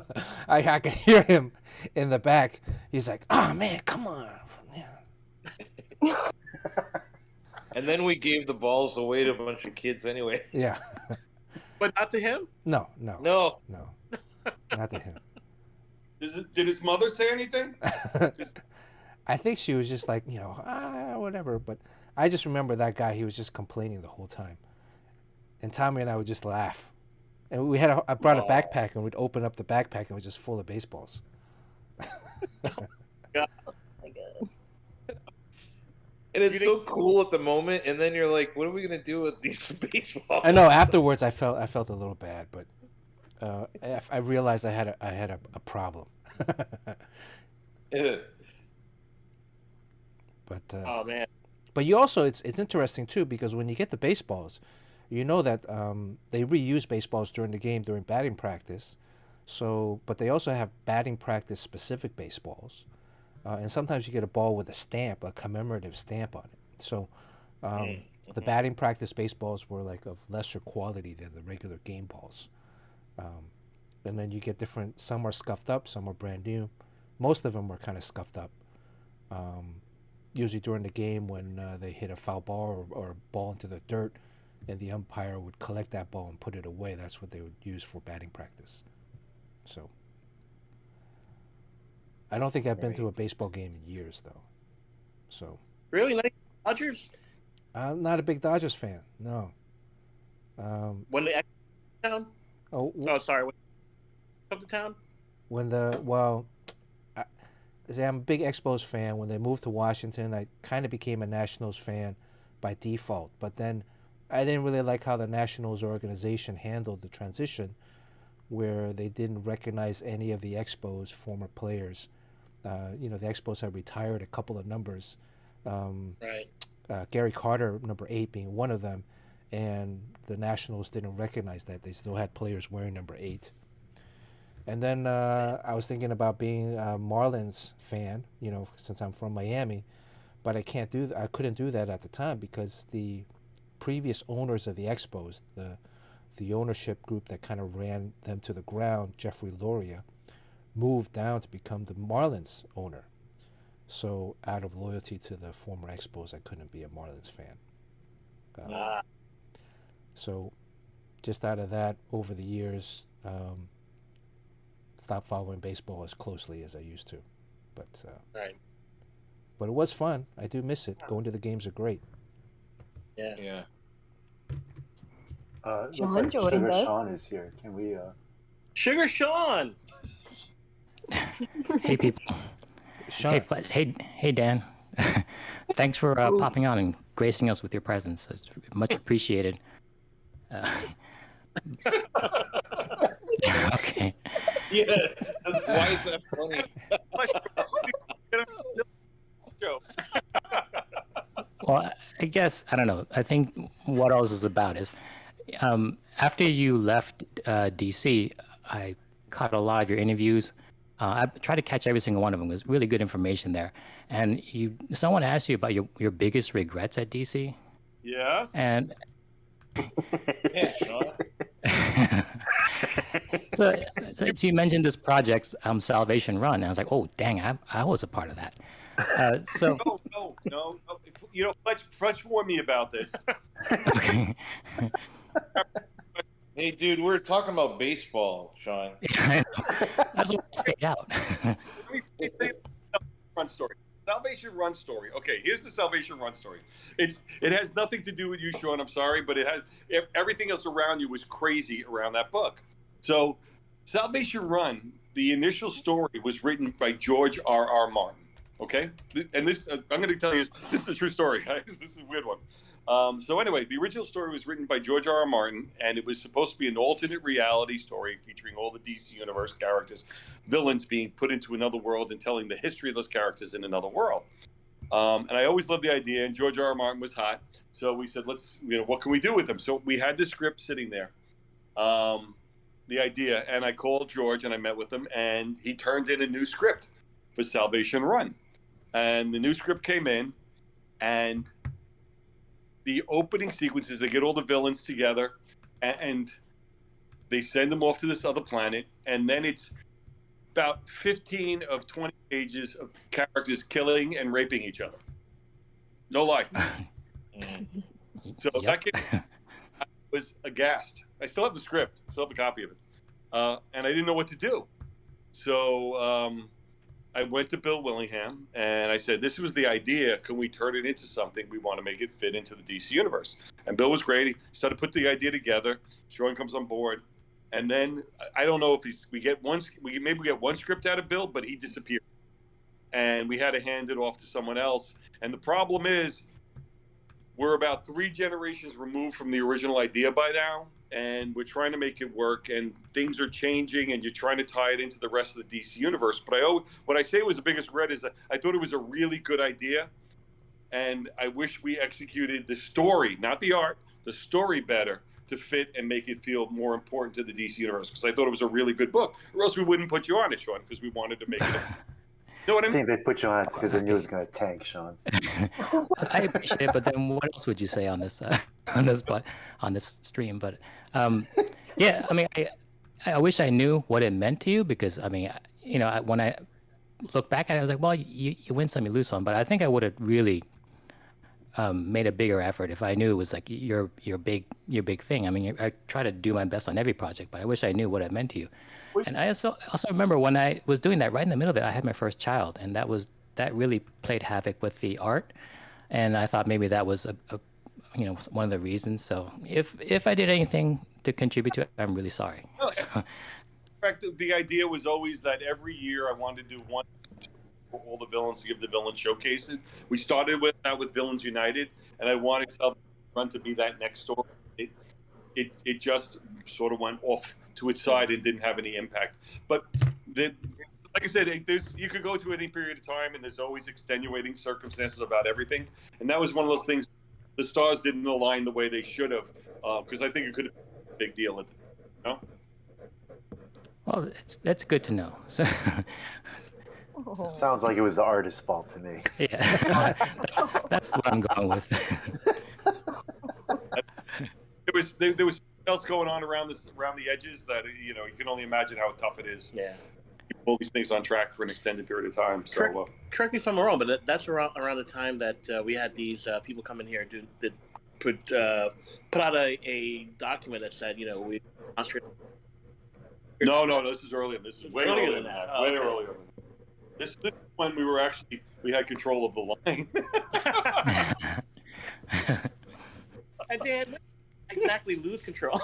Speaker 1: I could hear him in the back. He's like, "Oh man, come on!"
Speaker 6: And then we gave the balls away to a bunch of kids anyway.
Speaker 1: Yeah.
Speaker 5: But not to him?
Speaker 1: No,
Speaker 6: No.
Speaker 1: not to him.
Speaker 4: Did his mother say anything?
Speaker 1: I think she was just like, whatever. But I just remember that guy. He was just complaining the whole time, and Tommy and I would just laugh. And I brought a backpack, and we'd open up the backpack, and it was just full of baseballs.
Speaker 5: Yeah.
Speaker 3: Oh my God.
Speaker 6: And it's so cool at the moment, and then you're like, "What are we gonna do with these baseballs?"
Speaker 1: I know. Afterwards, I felt a little bad, but I realized I had a problem.
Speaker 6: Yeah.
Speaker 1: But
Speaker 5: Oh man.
Speaker 1: but you also it's interesting too, because when you get the baseballs, you know that they reuse baseballs during the game during batting practice. So, but they also have batting practice specific baseballs, and sometimes you get a ball with a stamp, a commemorative stamp on it. So, the batting practice baseballs were like of lesser quality than the regular game balls. And then you get different. Some are scuffed up, some are brand new. Most of them were kind of scuffed up. Usually during the game when they hit a foul ball or a ball into the dirt, and the umpire would collect that ball and put it away. That's what they would use for batting practice. So I don't think I've been to a baseball game in years, though. So
Speaker 5: Really? Like Dodgers?
Speaker 1: I'm not a big Dodgers fan. No.
Speaker 5: When they town?
Speaker 1: Oh,
Speaker 5: Oh, sorry. When come to town?
Speaker 1: when I'm a big Expos fan. When they moved to Washington, I kind of became a Nationals fan by default. But then I didn't really like how the Nationals organization handled the transition, where they didn't recognize any of the Expos' former players. The Expos had retired a couple of numbers.
Speaker 5: Right.
Speaker 1: Gary Carter, number 8, being one of them, and the Nationals didn't recognize that. They still had players wearing number 8. And then I was thinking about being a Marlins fan, since I'm from Miami, but I couldn't do that at the time because the previous owners of the Expos, the ownership group that kind of ran them to the ground, Jeffrey Loria, moved down to become the Marlins owner. So out of loyalty to the former Expos, I couldn't be a Marlins fan. So just out of that, over the years, stopped following baseball as closely as I used to. But
Speaker 5: Right.
Speaker 1: but it was fun. I do miss it. Going to the games are great.
Speaker 5: Yeah.
Speaker 6: Yeah.
Speaker 2: Looks
Speaker 3: Sean
Speaker 2: like
Speaker 3: joined
Speaker 2: Sugar
Speaker 3: us.
Speaker 2: Sean is here. Can we?
Speaker 5: Sugar Sean.
Speaker 7: Hey people.
Speaker 1: Sean,
Speaker 7: Hey Dan. Thanks for popping on and gracing us with your presence. It's much appreciated. Okay.
Speaker 6: Yeah. Why is that funny?
Speaker 7: Well, I guess I don't know. I think what all this is about is after you left DC, I caught a lot of your interviews. I tried to catch every single one of them. There's really good information there. And someone asked you about your biggest regrets at DC.
Speaker 4: Yes.
Speaker 7: And
Speaker 6: Yeah, Sean.
Speaker 7: so you mentioned this project, Salvation Run, and I was like, oh, dang, I was a part of that. So
Speaker 4: No. Fletch warned me about this.
Speaker 7: okay.
Speaker 6: Hey, dude, we're talking about baseball, Sean.
Speaker 7: That's why I stayed out.
Speaker 4: Let me tell you the run story. Salvation Run story. Okay, here's the Salvation Run story. It has nothing to do with you, Sean. I'm sorry, but it has everything else around you was crazy around that book. So, Salvation Run, the initial story was written by George R.R. Martin. Okay, and this I'm going to tell you this is a true story. This is a weird one. So anyway, the original story was written by George R.R. Martin, and it was supposed to be an alternate reality story featuring all the DC Universe characters, villains being put into another world and telling the history of those characters in another world. And I always loved the idea, and George R.R. Martin was hot. So we said, what can we do with them? So we had the script sitting there, the idea, and I called George and I met with him, and he turned in a new script for Salvation Run. And the new script came in, and the opening sequences. They get all the villains together, and they send them off to this other planet, and then it's about 15 of 20 pages of characters killing and raping each other. No lie. So that kid was aghast. I still have the script, still have a copy of it, and I didn't know what to do. So I went to Bill Willingham and I said, "This was the idea. Can we turn it into something? We want to make it fit into the DC universe." And Bill was great. He started to put the idea together. Sean comes on board, and then I don't know if we get one script out of Bill, but he disappeared, and we had to hand it off to someone else. And the problem is, we're about 3 generations removed from the original idea by now, and we're trying to make it work, and things are changing, and you're trying to tie it into the rest of the DC universe. But what I say was the biggest regret is that I thought it was a really good idea, and I wish we executed the story, not the art, the story better to fit and make it feel more important to the DC universe, because I thought it was a really good book, or else we wouldn't put you on it, Sean, because we wanted to make it. You know what I
Speaker 2: I
Speaker 4: mean?
Speaker 2: think they put you on it because they knew it was going to tank, Sean.
Speaker 7: I appreciate it, but then what else would you say on this on this stream? But yeah, I mean, I wish I knew what it meant to you, because I mean, you know, when I look back at it, I was like, well, you win some, you lose some. But I think I would have really made a bigger effort if I knew it was like your big thing. I mean, I try to do my best on every project, but I wish I knew what it meant to you. And I also remember when I was doing that, right in the middle of it, I had my first child, and that really played havoc with the art. And I thought maybe that was a you know, one of the reasons. So if I did anything to contribute to it, I'm really sorry.
Speaker 4: No, in fact, the idea was always that every year I wanted to do one for all the villains, to give the villain showcases. We started with that with Villains United, and I wanted Self Run to be that next story. It just sort of went off to its side and didn't have any impact. But like I said, you could go through any period of time, and there's always extenuating circumstances about everything. And that was one of those things. The stars didn't align the way they should have, because I think it could have been a big deal at the time, you know?
Speaker 7: Well, that's good to know. So,
Speaker 2: Sounds like it was the artist's fault to me.
Speaker 7: yeah, that's what I'm going with.
Speaker 4: There was something else going on around the edges that, you know, you can only imagine how tough it is.
Speaker 5: Yeah.
Speaker 4: Keep all these things on track for an extended period of time. So
Speaker 5: correct me if I'm wrong, but that's around the time that we had these people come in here that put out a document that said, you know, we.
Speaker 4: No, this is earlier. This is way earlier than that. Way
Speaker 5: okay.
Speaker 4: earlier. This is when we had control of the line.
Speaker 5: And Dan, exactly lose control.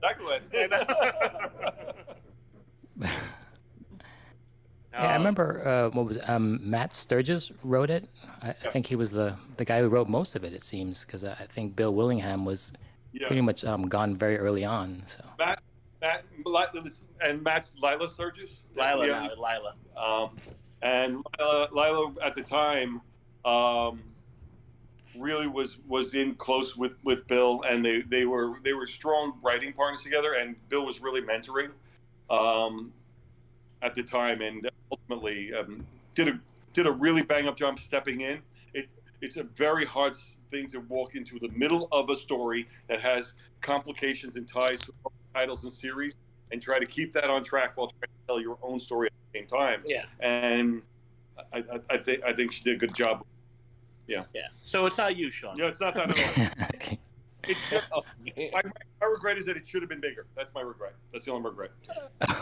Speaker 4: Exactly what.
Speaker 7: Yeah, I remember what was Matt Sturges wrote it. I think he was the guy who wrote most of it. It seems, because I think Bill Willingham was pretty much gone very early on. So
Speaker 4: Matt and Matt's Lila Sturgis.
Speaker 5: Lila.
Speaker 4: And Lila at the time really was in close with Bill, and they were strong writing partners together, and Bill was really mentoring at the time, and ultimately did a really bang up job stepping in. It's a very hard thing to walk into the middle of a story that has complications and ties to titles and series, and try to keep that on track while trying to tell your own story at the same time.
Speaker 5: Yeah.
Speaker 4: And I think she did a good job. Yeah.
Speaker 5: So it's not you, Sean.
Speaker 4: Yeah, it's not that at all. It's just, my regret is that it should have been bigger. That's my regret. That's the only regret.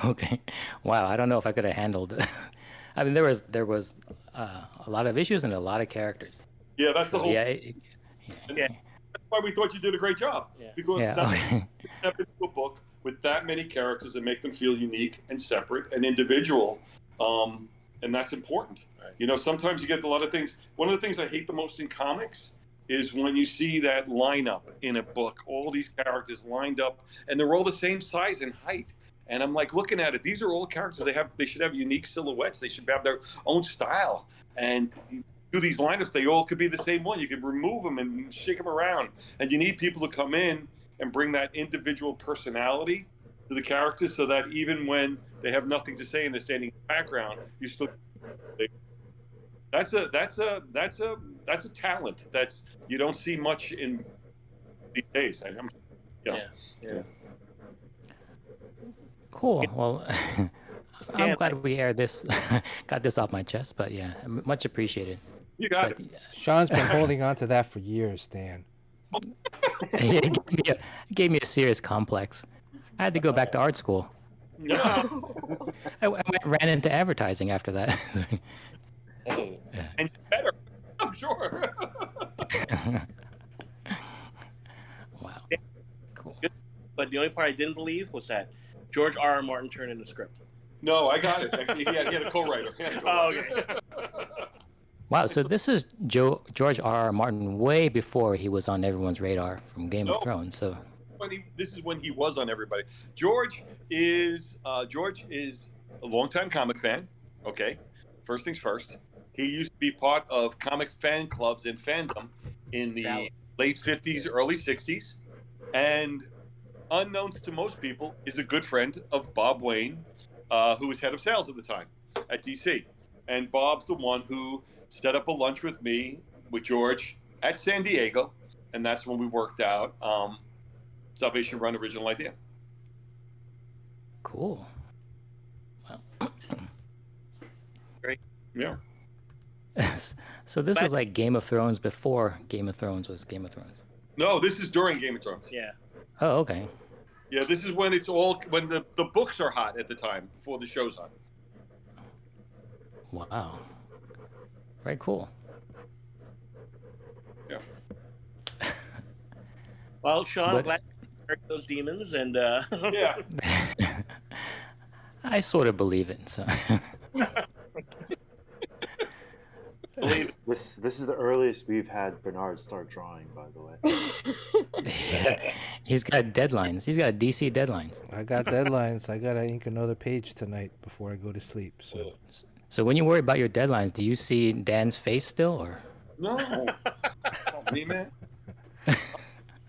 Speaker 7: Okay. Wow. I don't know if I could have handled it. I mean, there was a lot of issues and a lot of characters.
Speaker 4: Yeah, that's the whole.
Speaker 7: Yeah.
Speaker 4: That's why we thought you did a great job.
Speaker 5: Yeah.
Speaker 4: Because
Speaker 7: okay.
Speaker 4: step into a book with that many characters and make them feel unique and separate and individual, and that's important.
Speaker 5: Right.
Speaker 4: You know, sometimes you get a lot of things. One of the things I hate the most in comics is when you see that lineup in a book, all these characters lined up, and they're all the same size and height. And I'm like looking at it. These are all characters. They should have unique silhouettes. They should have their own style. And you do these lineups, they all could be the same one. You can remove them and shake them around. And you need people to come in and bring that individual personality to the characters, so that even when they have nothing to say and they're standing in the background, you still. That's a that's a talent that's you don't see much in these days.
Speaker 5: Yeah.
Speaker 7: Cool. Well, I'm
Speaker 5: Dan,
Speaker 7: glad we aired this, got this off my chest. But yeah, much appreciated.
Speaker 4: You got
Speaker 7: But
Speaker 4: it.
Speaker 1: Sean's been holding on to that for years, Dan.
Speaker 7: it gave me a serious complex. I had to go back to art school.
Speaker 4: Yeah.
Speaker 7: Ran into advertising after that.
Speaker 6: Hey,
Speaker 4: And better, I'm sure.
Speaker 7: Wow. Cool.
Speaker 5: but the only part I didn't believe was that George R. R. Martin turned in the script.
Speaker 4: No, I got it. Actually, he had a co-writer.
Speaker 5: Oh, okay.
Speaker 7: Wow. So this is George R. R. Martin way before he was on everyone's radar from Game of Thrones. So
Speaker 4: This is when he was on everybody. George is a longtime comic fan. Okay, first things first. He used to be part of comic fan clubs and fandom in the late 50s, early 60s, and unknowns to most people, is a good friend of Bob Wayne, who was head of sales at the time at DC. And Bob's the one who set up a lunch with me, with George, at San Diego, and that's when we worked out Salvation Run original idea.
Speaker 7: cool. Wow.
Speaker 5: Great.
Speaker 4: Yeah.
Speaker 7: So this was like Game of Thrones before Game of Thrones was Game of Thrones.
Speaker 4: No, this is during Game of Thrones.
Speaker 5: Yeah.
Speaker 7: Oh, okay.
Speaker 4: Yeah, this is when when the books are hot at the time, before the show's on.
Speaker 7: Wow. Very cool.
Speaker 4: Yeah.
Speaker 5: Well, Sean,
Speaker 7: But-
Speaker 5: I'm glad you heard those demons, and
Speaker 4: Yeah.
Speaker 7: I sort of believe it. So
Speaker 5: believe it.
Speaker 2: This is the earliest we've had Bernard start drawing, by the way.
Speaker 7: he's got deadlines. He's got DC deadlines.
Speaker 1: I got deadlines. I gotta ink another page tonight before I go to sleep. So
Speaker 7: So when you worry about your deadlines, do you see Dan's face still, or?
Speaker 4: No. Not me, man.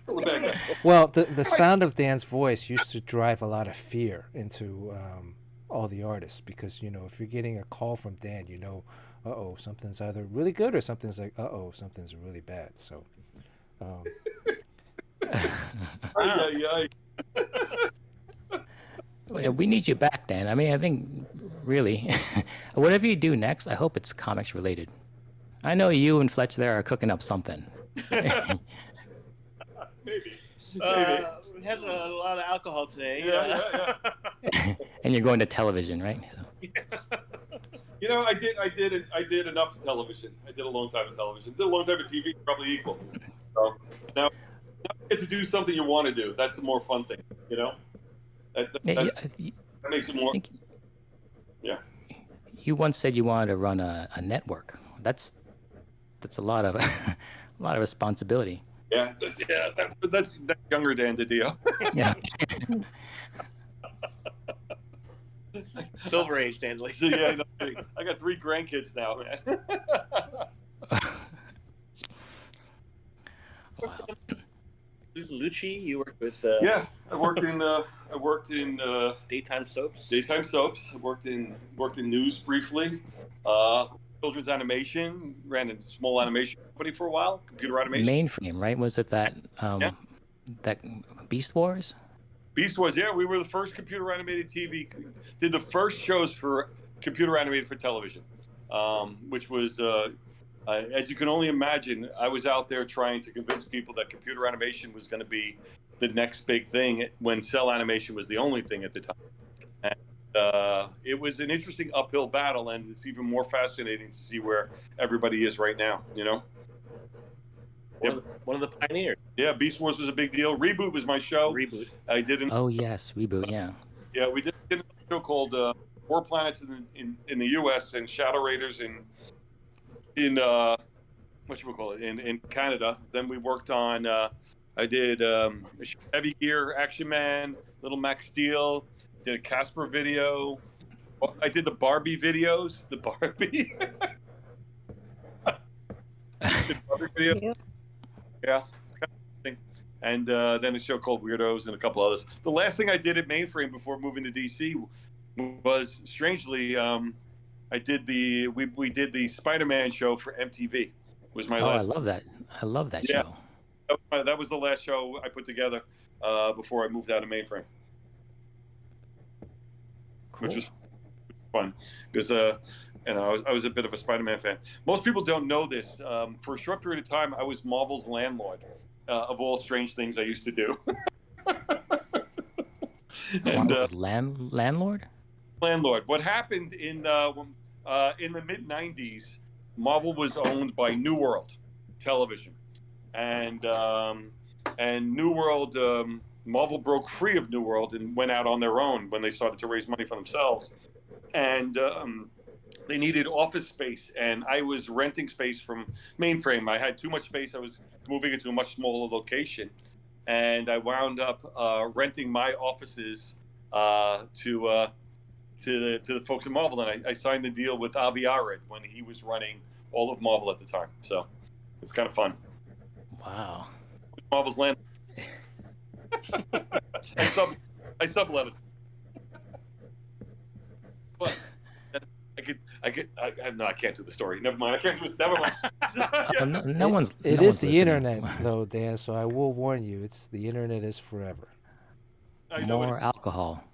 Speaker 4: Pull it back up.
Speaker 1: well, the sound of Dan's voice used to drive a lot of fear into all the artists, because if you're getting a call from Dan, something's either really good or something's like something's really bad. So
Speaker 4: Ay.
Speaker 7: Yeah, we need you back, Dan. I mean, I think really, whatever you do next, I hope it's comics related. I know you and Fletch there are cooking up something.
Speaker 4: Maybe.
Speaker 5: We had a lot of alcohol today.
Speaker 4: Yeah.
Speaker 7: And you're going to television, right? So,
Speaker 4: I did enough television. I did a long time of television. Did a long time of TV, probably equal. So now you get to do something you want to do. That's the more fun thing, That makes it more. Yeah.
Speaker 7: You once said you wanted to run a network. That's a lot of a lot of responsibility.
Speaker 4: Yeah, that's younger Dan DiDio.
Speaker 7: Yeah.
Speaker 5: Silver Age, Danley.
Speaker 4: Yeah, I got 3 grandkids now, man.
Speaker 7: Wow.
Speaker 5: Susan Lucci, you worked with
Speaker 4: Yeah, I worked in
Speaker 5: daytime soaps.
Speaker 4: daytime soaps. I worked in news briefly. Children's animation, ran a small animation company for a while, computer animation.
Speaker 7: Mainframe, right? Was it that that Beast Wars?
Speaker 4: Beast Wars, yeah, we were the first computer animated TV, did the first shows for computer animated for television, which was, as you can only imagine, I was out there trying to convince people that computer animation was going to be the next big thing when cell animation was the only thing at the time. And it was an interesting uphill battle, and it's even more fascinating to see where everybody is right now,
Speaker 5: One of the pioneers.
Speaker 4: Yeah, Beast Wars was a big deal. Reboot was my show.
Speaker 5: Reboot.
Speaker 4: I did an
Speaker 7: Oh yes, reboot. Yeah.
Speaker 4: Yeah, we did a show called War Planets in the U.S. and Shadow Raiders in in Canada. Then we worked on. I did Heavy Gear, Action Man, Little Max Steel. Did a Casper video. I did the Barbie videos. The Barbie. The Barbie video. Yeah. And then a show called Weirdos and a couple others. The last thing I did at Mainframe before moving to DC was, strangely, I did we did the Spider-Man show for MTV, Was my
Speaker 7: Oh, I
Speaker 4: last.
Speaker 7: love that. I love that
Speaker 4: Yeah.
Speaker 7: show.
Speaker 4: That was the last show I put together before I moved out of mainframe,
Speaker 7: Cool.
Speaker 4: which was fun because I was a bit of a Spider-Man fan. Most people don't know this. For a short period of time, I was Marvel's landlord of all strange things I used to do. And
Speaker 7: Marvel's landlord.
Speaker 4: landlord. What happened in the mid '90s? Marvel was owned by New World Television, and New World. Marvel broke free of New World and went out on their own when they started to raise money for themselves, and they needed office space, and I was renting space from mainframe. I had too much space. I was moving it to a much smaller location, and I wound up renting my offices to the folks at Marvel, and I signed a deal with Avi Arad when he was running all of Marvel at the time. So it's kind of fun.
Speaker 7: Wow.
Speaker 4: Marvel's land. I sublet it. But I can't do the story. Never mind. I can't do it. Never mind.
Speaker 7: No one's.
Speaker 1: It
Speaker 7: no
Speaker 1: is
Speaker 7: one's
Speaker 1: the
Speaker 7: listening.
Speaker 1: internet, though, Dan. So I will warn you. It's the internet is forever.
Speaker 4: I know
Speaker 7: More alcohol.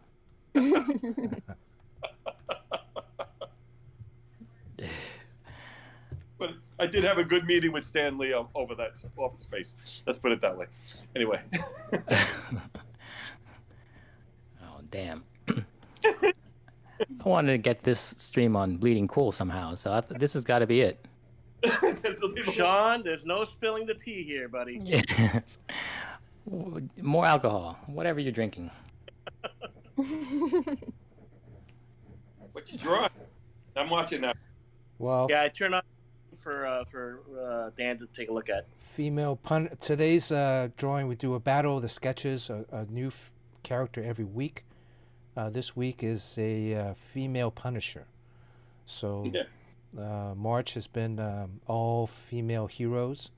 Speaker 4: But I did have a good meeting with Stan Lee over that office space. Let's put it that way. Anyway.
Speaker 7: Oh, damn. I wanted to get this stream on Bleeding Cool somehow, so this has got to be it.
Speaker 5: Sean, there's no spilling the tea here, buddy.
Speaker 7: Yes. More alcohol, whatever you're drinking.
Speaker 4: What you drawing? I'm watching now.
Speaker 1: Well,
Speaker 5: Yeah, I turned on for Dan to take a look at.
Speaker 1: female pun. Today's drawing, we do a battle of the sketches, a new character every week. This week is a female Punisher. So
Speaker 4: Yeah.
Speaker 1: March has been all female heroes,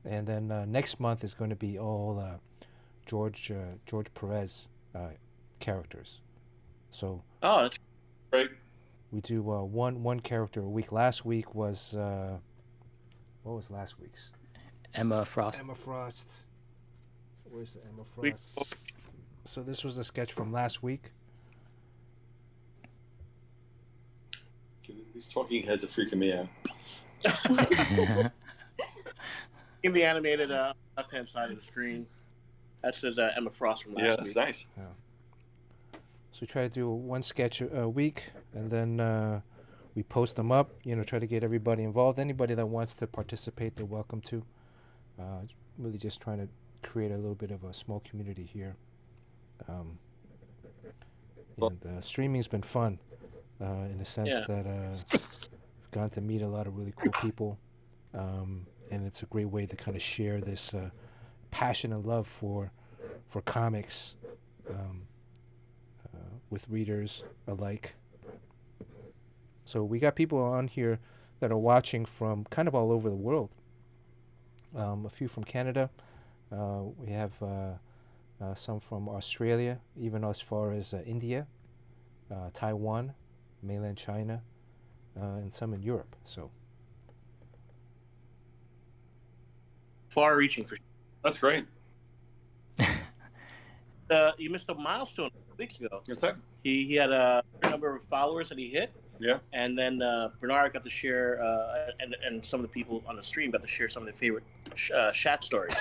Speaker 1: and then next month is going to be all George Perez characters. So
Speaker 5: Oh, that's
Speaker 4: Right.
Speaker 1: we do one character a week. Last week was what was last week's?
Speaker 7: Emma Frost.
Speaker 1: Emma Frost. Where's the Emma
Speaker 5: We-
Speaker 1: Frost? So this was a sketch from last week.
Speaker 4: These talking heads are freaking me out.
Speaker 5: in the animated left-hand side of the screen. That says Emma Frost from last
Speaker 4: Yeah,
Speaker 5: week.
Speaker 4: that's nice.
Speaker 1: So we try to do one sketch a week, and then we post them up. Try to get everybody involved. Anybody that wants to participate, they're welcome to. It's really just trying to create a little bit of a small community here. And streaming's been fun, in the sense
Speaker 5: Yeah.
Speaker 1: that I've gotten to meet a lot of really cool people, and it's a great way to kind of share this passion and love for comics. With readers alike. So we got people on here that are watching from kind of all over the world. A few from Canada. We have some from Australia, even as far as India, Taiwan, mainland China, and some in Europe. So
Speaker 5: Far-reaching for sure.
Speaker 4: That's great.
Speaker 5: You missed a milestone weeks ago.
Speaker 4: What's that?
Speaker 5: He had a number of followers that he hit.
Speaker 4: Yeah.
Speaker 5: And then Bernard got to share, and some of the people on the stream got to share some of their favorite chat stories.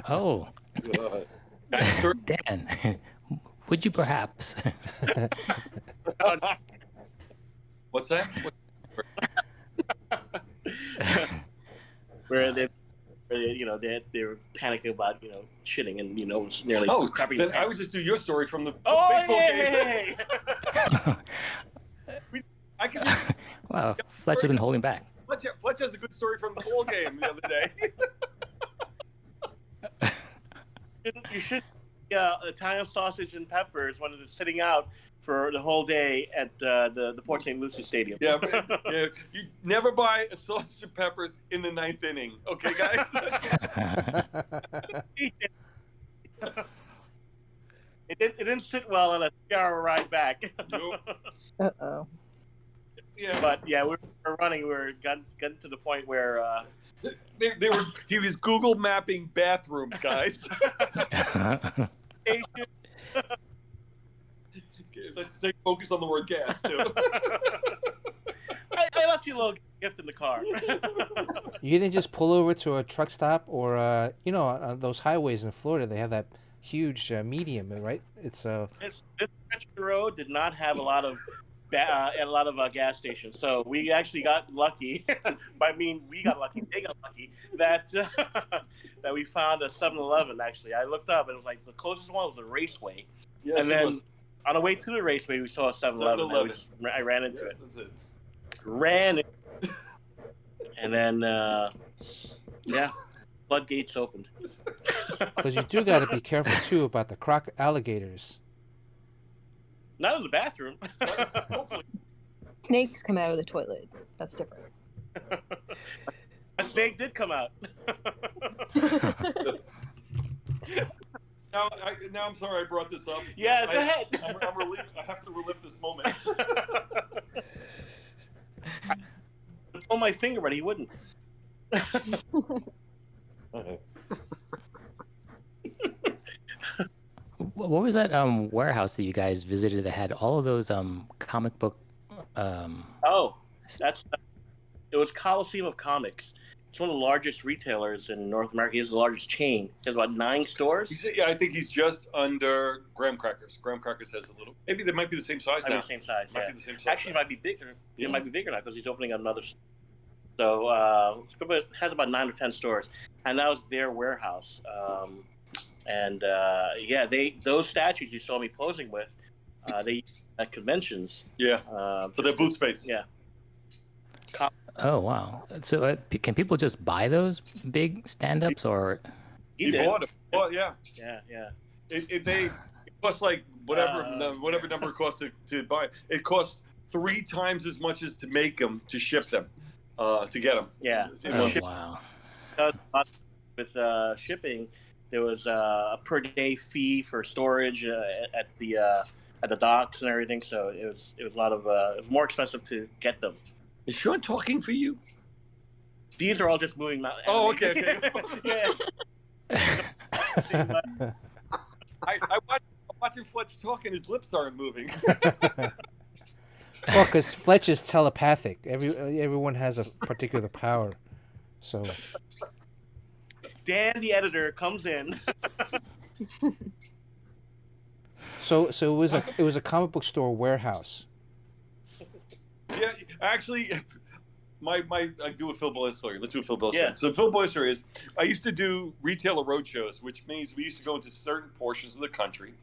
Speaker 7: Oh, Dan, would you perhaps?
Speaker 4: What's that?
Speaker 5: Where they were panicking about shitting and it was nearly crapping.
Speaker 4: Then I would just do your story from the
Speaker 5: Oh,
Speaker 4: baseball
Speaker 5: yay!
Speaker 4: game. I can.
Speaker 7: Wow, Fletch has been holding back.
Speaker 4: Fletch has a good story from the ball game the other day.
Speaker 5: You should. Italian sausage and peppers when it was sitting out for the whole day at the Port St. Lucie Stadium.
Speaker 4: Yeah, yeah. You never buy a sausage and peppers in the 9th inning, okay, guys?
Speaker 5: It didn't sit well on a 3-hour ride back.
Speaker 4: Nope.
Speaker 3: Uh-oh.
Speaker 4: Yeah.
Speaker 5: But yeah, we were running. We were getting to the point where
Speaker 4: he was Google mapping bathrooms, guys. Let's stay focused on the word gas too.
Speaker 5: I left you a little gift in the car.
Speaker 1: You didn't just pull over to a truck stop, or you know, on those highways in Florida, they have that huge medium, right?
Speaker 5: This stretch of the road did not have a lot of gas stations, so we actually got lucky. I mean, we got lucky. They got lucky that that we found a 7-Eleven. Actually, I looked up and it was like the closest one was a Raceway.
Speaker 4: Yes,
Speaker 5: and then on the way to the Raceway, we saw a 7-Eleven. I ran into it.
Speaker 4: That's it.
Speaker 5: Ran it, and then floodgates opened.
Speaker 1: Because you do got to be careful too about the alligators.
Speaker 5: Not in the bathroom.
Speaker 4: Hopefully.
Speaker 3: Snakes come out of the toilet. That's different.
Speaker 5: A snake did come out.
Speaker 4: Now I'm sorry I brought this up.
Speaker 5: Yeah, go ahead.
Speaker 4: I have to relive this moment.
Speaker 5: I pulled my finger, but he wouldn't.
Speaker 7: What was that warehouse that you guys visited that had all of those comic book?
Speaker 5: It was Coliseum of Comics. It's one of the largest retailers in North America. It's the largest chain. It has about 9 stores.
Speaker 4: I think he's just under Graham Crackers. Graham Crackers has a little. Maybe they might be the same size now.
Speaker 5: The same size.
Speaker 4: Might be the same size.
Speaker 5: Actually, it might be bigger. It might be bigger now because he's opening another store. So it has about 9 or 10 stores, and that was their warehouse. Those statues you saw me posing with, they use at conventions.
Speaker 4: Yeah. For their boot space.
Speaker 5: Yeah.
Speaker 7: Oh wow! So can people just buy those big stand-ups, or
Speaker 4: He bought it. Oh, yeah.
Speaker 5: Yeah.
Speaker 4: It cost like whatever number it cost to buy. It cost 3 times as much as to make them, to ship them, to get them.
Speaker 5: Yeah.
Speaker 7: Wow!
Speaker 5: With shipping, there was a per day fee for storage at the docks and everything. So it was a lot of it was more expensive to get them.
Speaker 4: Is Sean talking for you?
Speaker 5: These are all just moving.
Speaker 4: Oh, okay.
Speaker 5: Yeah.
Speaker 4: I'm watching Fletch talk and his lips aren't moving.
Speaker 1: Well, because Fletch is telepathic. Everyone has a particular power. So
Speaker 5: Dan, the editor, comes in.
Speaker 1: So it was a comic book store warehouse.
Speaker 4: Yeah, actually, I do a Phil Boyle story. Let's do a Phil Boyle story.
Speaker 5: Yeah.
Speaker 4: So Phil Boyle story is, I used to do retailer road shows, which means we used to go into certain portions of the country.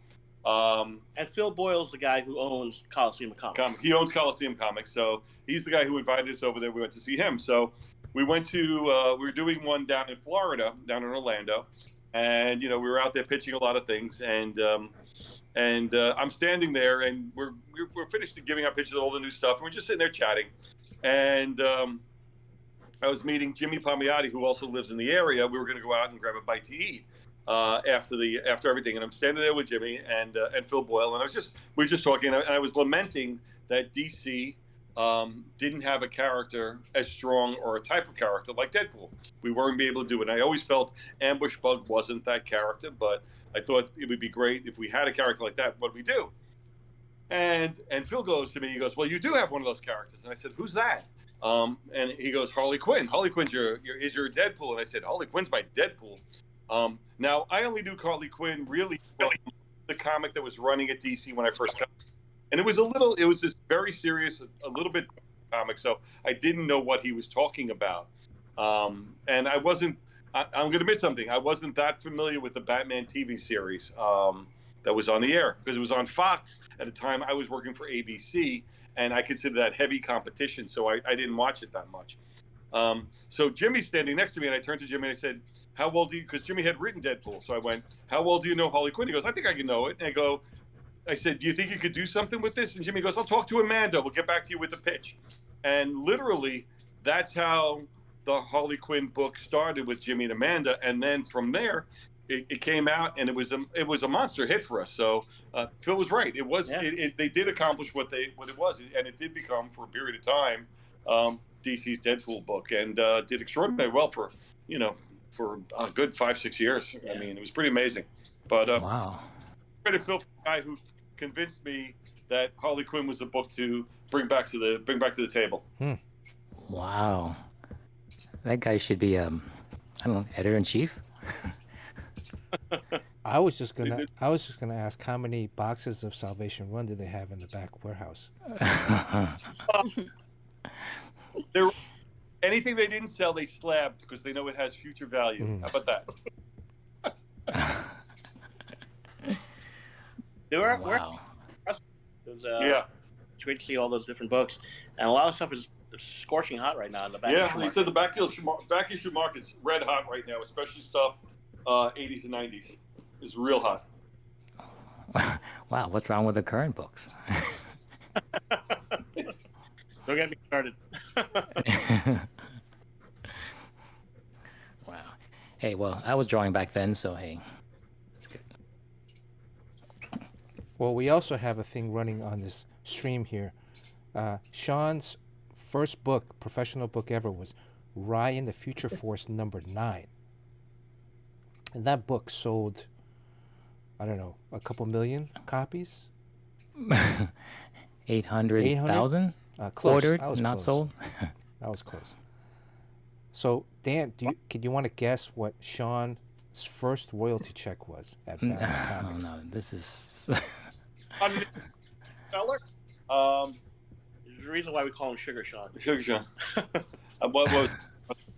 Speaker 5: And Phil Boyle's the guy who owns Coliseum of Comics.
Speaker 4: He owns Coliseum Comics, so he's the guy who invited us over there. We went to see him. So we went to we were doing one down in Florida, down in Orlando, and we were out there pitching a lot of things, and I'm standing there, and we're finished giving out pictures of all the new stuff, and we're just sitting there chatting, and I was meeting Jimmy Palmiotti, who also lives in the area. We were going to go out and grab a bite to eat after everything, and I'm standing there with Jimmy and Phil Boyle, and we were just talking, and I was lamenting that DC didn't have a character as strong, or a type of character like Deadpool. We weren't be able to do it. And I always felt Ambush Bug wasn't that character, but I thought it would be great if we had a character like that. What we do? And Phil goes to me. He goes, "Well, you do have one of those characters." And I said, "Who's that?" And he goes, "Harley Quinn. Harley Quinn's your Deadpool." And I said, "Harley Quinn's my Deadpool." Now I only knew Harley Quinn really from the comic that was running at DC when I first got. And it was this very serious, a little bit comic, so I didn't know what he was talking about. And I wasn't, I'm going to miss something. I wasn't that familiar with the Batman TV series that was on the air, because it was on Fox at the time. I was working for ABC, and I considered that heavy competition, so I didn't watch it that much. So Jimmy's standing next to me, and I turned to Jimmy and I said, "How well do you," because Jimmy had written Deadpool, so I went, "How well do you know Harley Quinn?" He goes, "I think I can know it." And I said, "Do you think you could do something with this?" And Jimmy goes, "I'll talk to Amanda. We'll get back to you with the pitch." And literally, that's how the Harley Quinn book started, with Jimmy and Amanda. And then from there, it came out, and it was a monster hit for us. So Phil was right. It was they did accomplish what it was, and it did become for a period of time DC's Deadpool book, and did extraordinarily well for a good 5-6 years. I mean, it was pretty amazing. But
Speaker 7: Wow.
Speaker 4: credit Phil for the guy who convinced me that Harley Quinn was a book to bring back to the table.
Speaker 7: Wow. That guy should be I don't know, editor-in-chief.
Speaker 1: I was just gonna ask how many boxes of Salvation Run do they have in the back warehouse?
Speaker 4: Anything they didn't sell, they slabbed because they know it has future value. How about that?
Speaker 7: Wow.
Speaker 5: It's great to see all those different books, and a lot of stuff is scorching hot right now in the back.
Speaker 4: Yeah, they said the back issue market's red hot right now, especially stuff 80s and 90s is real hot.
Speaker 7: Wow, what's wrong with the current books?
Speaker 5: Don't get me started.
Speaker 7: Wow. Hey, well, I was drawing back then, so hey, that's good.
Speaker 1: Well, we also have a thing running on this stream here. Sean's first book, professional book ever, was Ryan the Future Force #9. And that book sold, I don't know, a couple million copies?
Speaker 7: 800,000?
Speaker 1: Close.
Speaker 7: Ordered,
Speaker 1: I was
Speaker 7: not
Speaker 1: close.
Speaker 7: sold?
Speaker 1: That was close. So, Dan, do you want to guess what Sean's first royalty check was at Valiant Comics?
Speaker 7: Oh, no, this is...
Speaker 4: Seller?
Speaker 5: There's a reason why we call him Sugar Sean.
Speaker 4: Sugar Sean. What was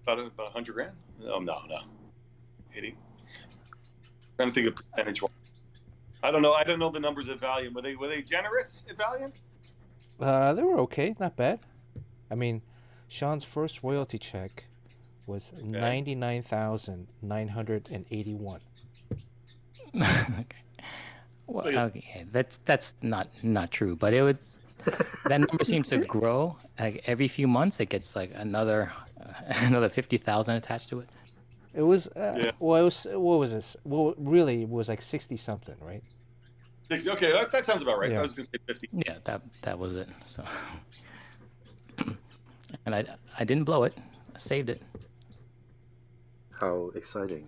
Speaker 4: about 100 grand? Oh, no. 80. Trying to think of percentage. I don't know. I don't know the numbers at Valiant. Were they generous at Valiant?
Speaker 1: They were okay, not bad. I mean, Sean's first royalty check was $99,981.
Speaker 7: Okay. Well, okay, that's not true, but it would. That number seems to grow. Like every few months, it gets like another 50,000 attached to it.
Speaker 1: It was well, it was what was this? Well, really, it was like 60 something, right?
Speaker 4: 60. Okay, that sounds about right.
Speaker 1: Yeah.
Speaker 4: I was going to say 50.
Speaker 7: Yeah, that was it. So, and I didn't blow it. I saved it.
Speaker 2: How exciting!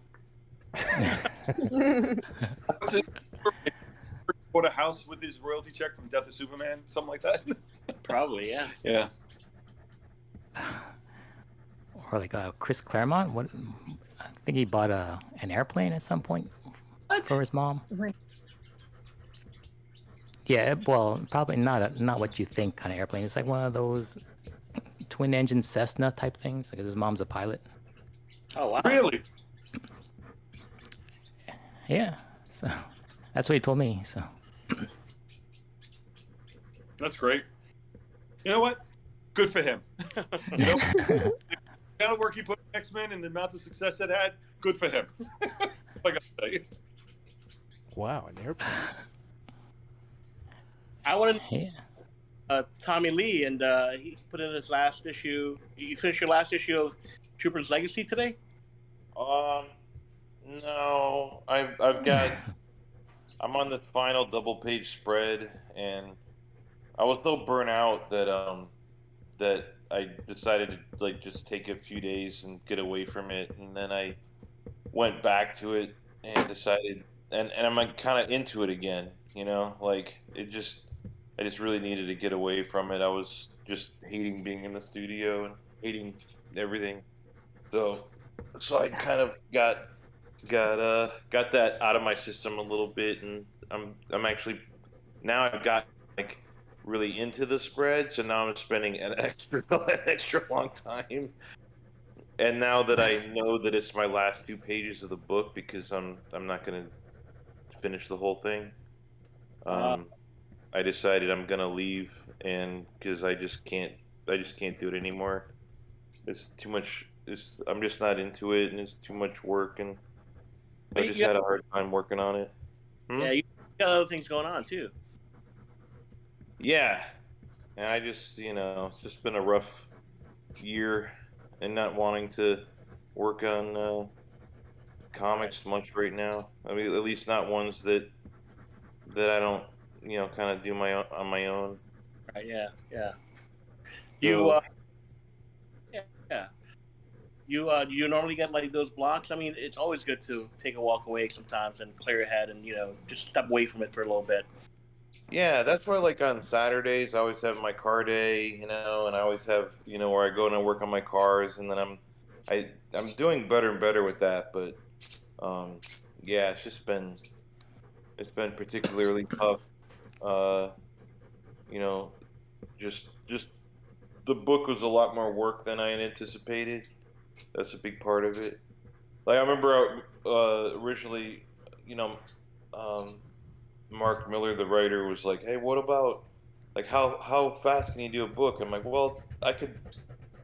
Speaker 4: Bought a house with his royalty check from Death of Superman, something like that.
Speaker 5: Probably, yeah.
Speaker 4: Yeah.
Speaker 7: Or like Chris Claremont. What? I think he bought an airplane at some point for his mom. Yeah, well, probably not what you think kind of airplane. It's like one of those twin engine Cessna type things. Like his mom's a pilot.
Speaker 5: Oh wow!
Speaker 4: Really?
Speaker 7: Yeah. So that's what he told me. So
Speaker 4: That's great. You know what? Good for him. You know, the kind of work he put in X-Men and the amount of success it had, good for him. I gotta say.
Speaker 1: Wow, an airplane.
Speaker 5: I want to
Speaker 7: yeah.
Speaker 5: Tommy Lee, and he put in his last issue. You finished your last issue of Trooper's Legacy today?
Speaker 6: No, I've got. I'm on the final double-page spread, and I was so burnt out that that I decided to just take a few days and get away from it, and then I went back to it and decided, and I'm kind of into it again. You know, I just really needed to get away from it. I was just hating being in the studio and hating everything. So I kind of got that out of my system a little bit, and I'm actually now I've got really into the spread, so now I'm spending an extra long time. And now that I know that it's my last 2 pages of the book, because I'm not gonna finish the whole thing, I decided I'm gonna leave, and because I just can't do it anymore. It's too much. I'm just not into it, and it's too much work, and I just had a hard time working on it.
Speaker 5: Yeah, you got other things going on too.
Speaker 6: Yeah, and I just, it's just been a rough year, and not wanting to work on comics much right now. I mean, at least not ones that I don't, kind of do on my own.
Speaker 5: Right. Yeah. Yeah.
Speaker 6: So,
Speaker 5: You. Yeah. Do you normally get like those blocks? I mean, it's always good to take a walk away sometimes and clear your head and just step away from it for a little bit.
Speaker 6: yeah, that's why like on Saturdays I always have my car day, and I always have where I go and I work on my cars, and then I'm doing better and better with that. But yeah, it's been particularly tough. Uh, you know, just the book was a lot more work than I had anticipated. That's a big part of it. Like I remember originally, you know, um, Mark Miller, the writer, was like, "Hey, what about like how fast can you do a book?" I'm like, "Well, I could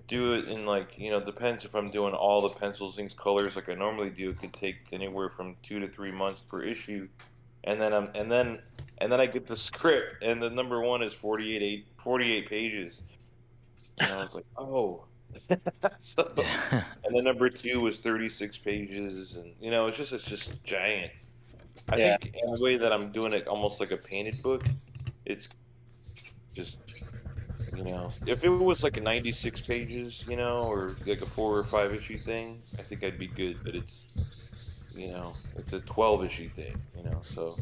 Speaker 6: do it in like depends if I'm doing all the pencils, inks, colors like I normally do. It could take anywhere from 2 to 3 months per issue, and then I get the script, and the number one is 48 pages, and I was like, oh." So, and then number two was 36 pages, and it's just giant. I
Speaker 5: Yeah.
Speaker 6: think in the way that I'm doing it, almost like a painted book, it's just if it was like a 96 pages, or like a 4 or 5 issue thing, I think I'd be good. But it's a 12 issue thing, so.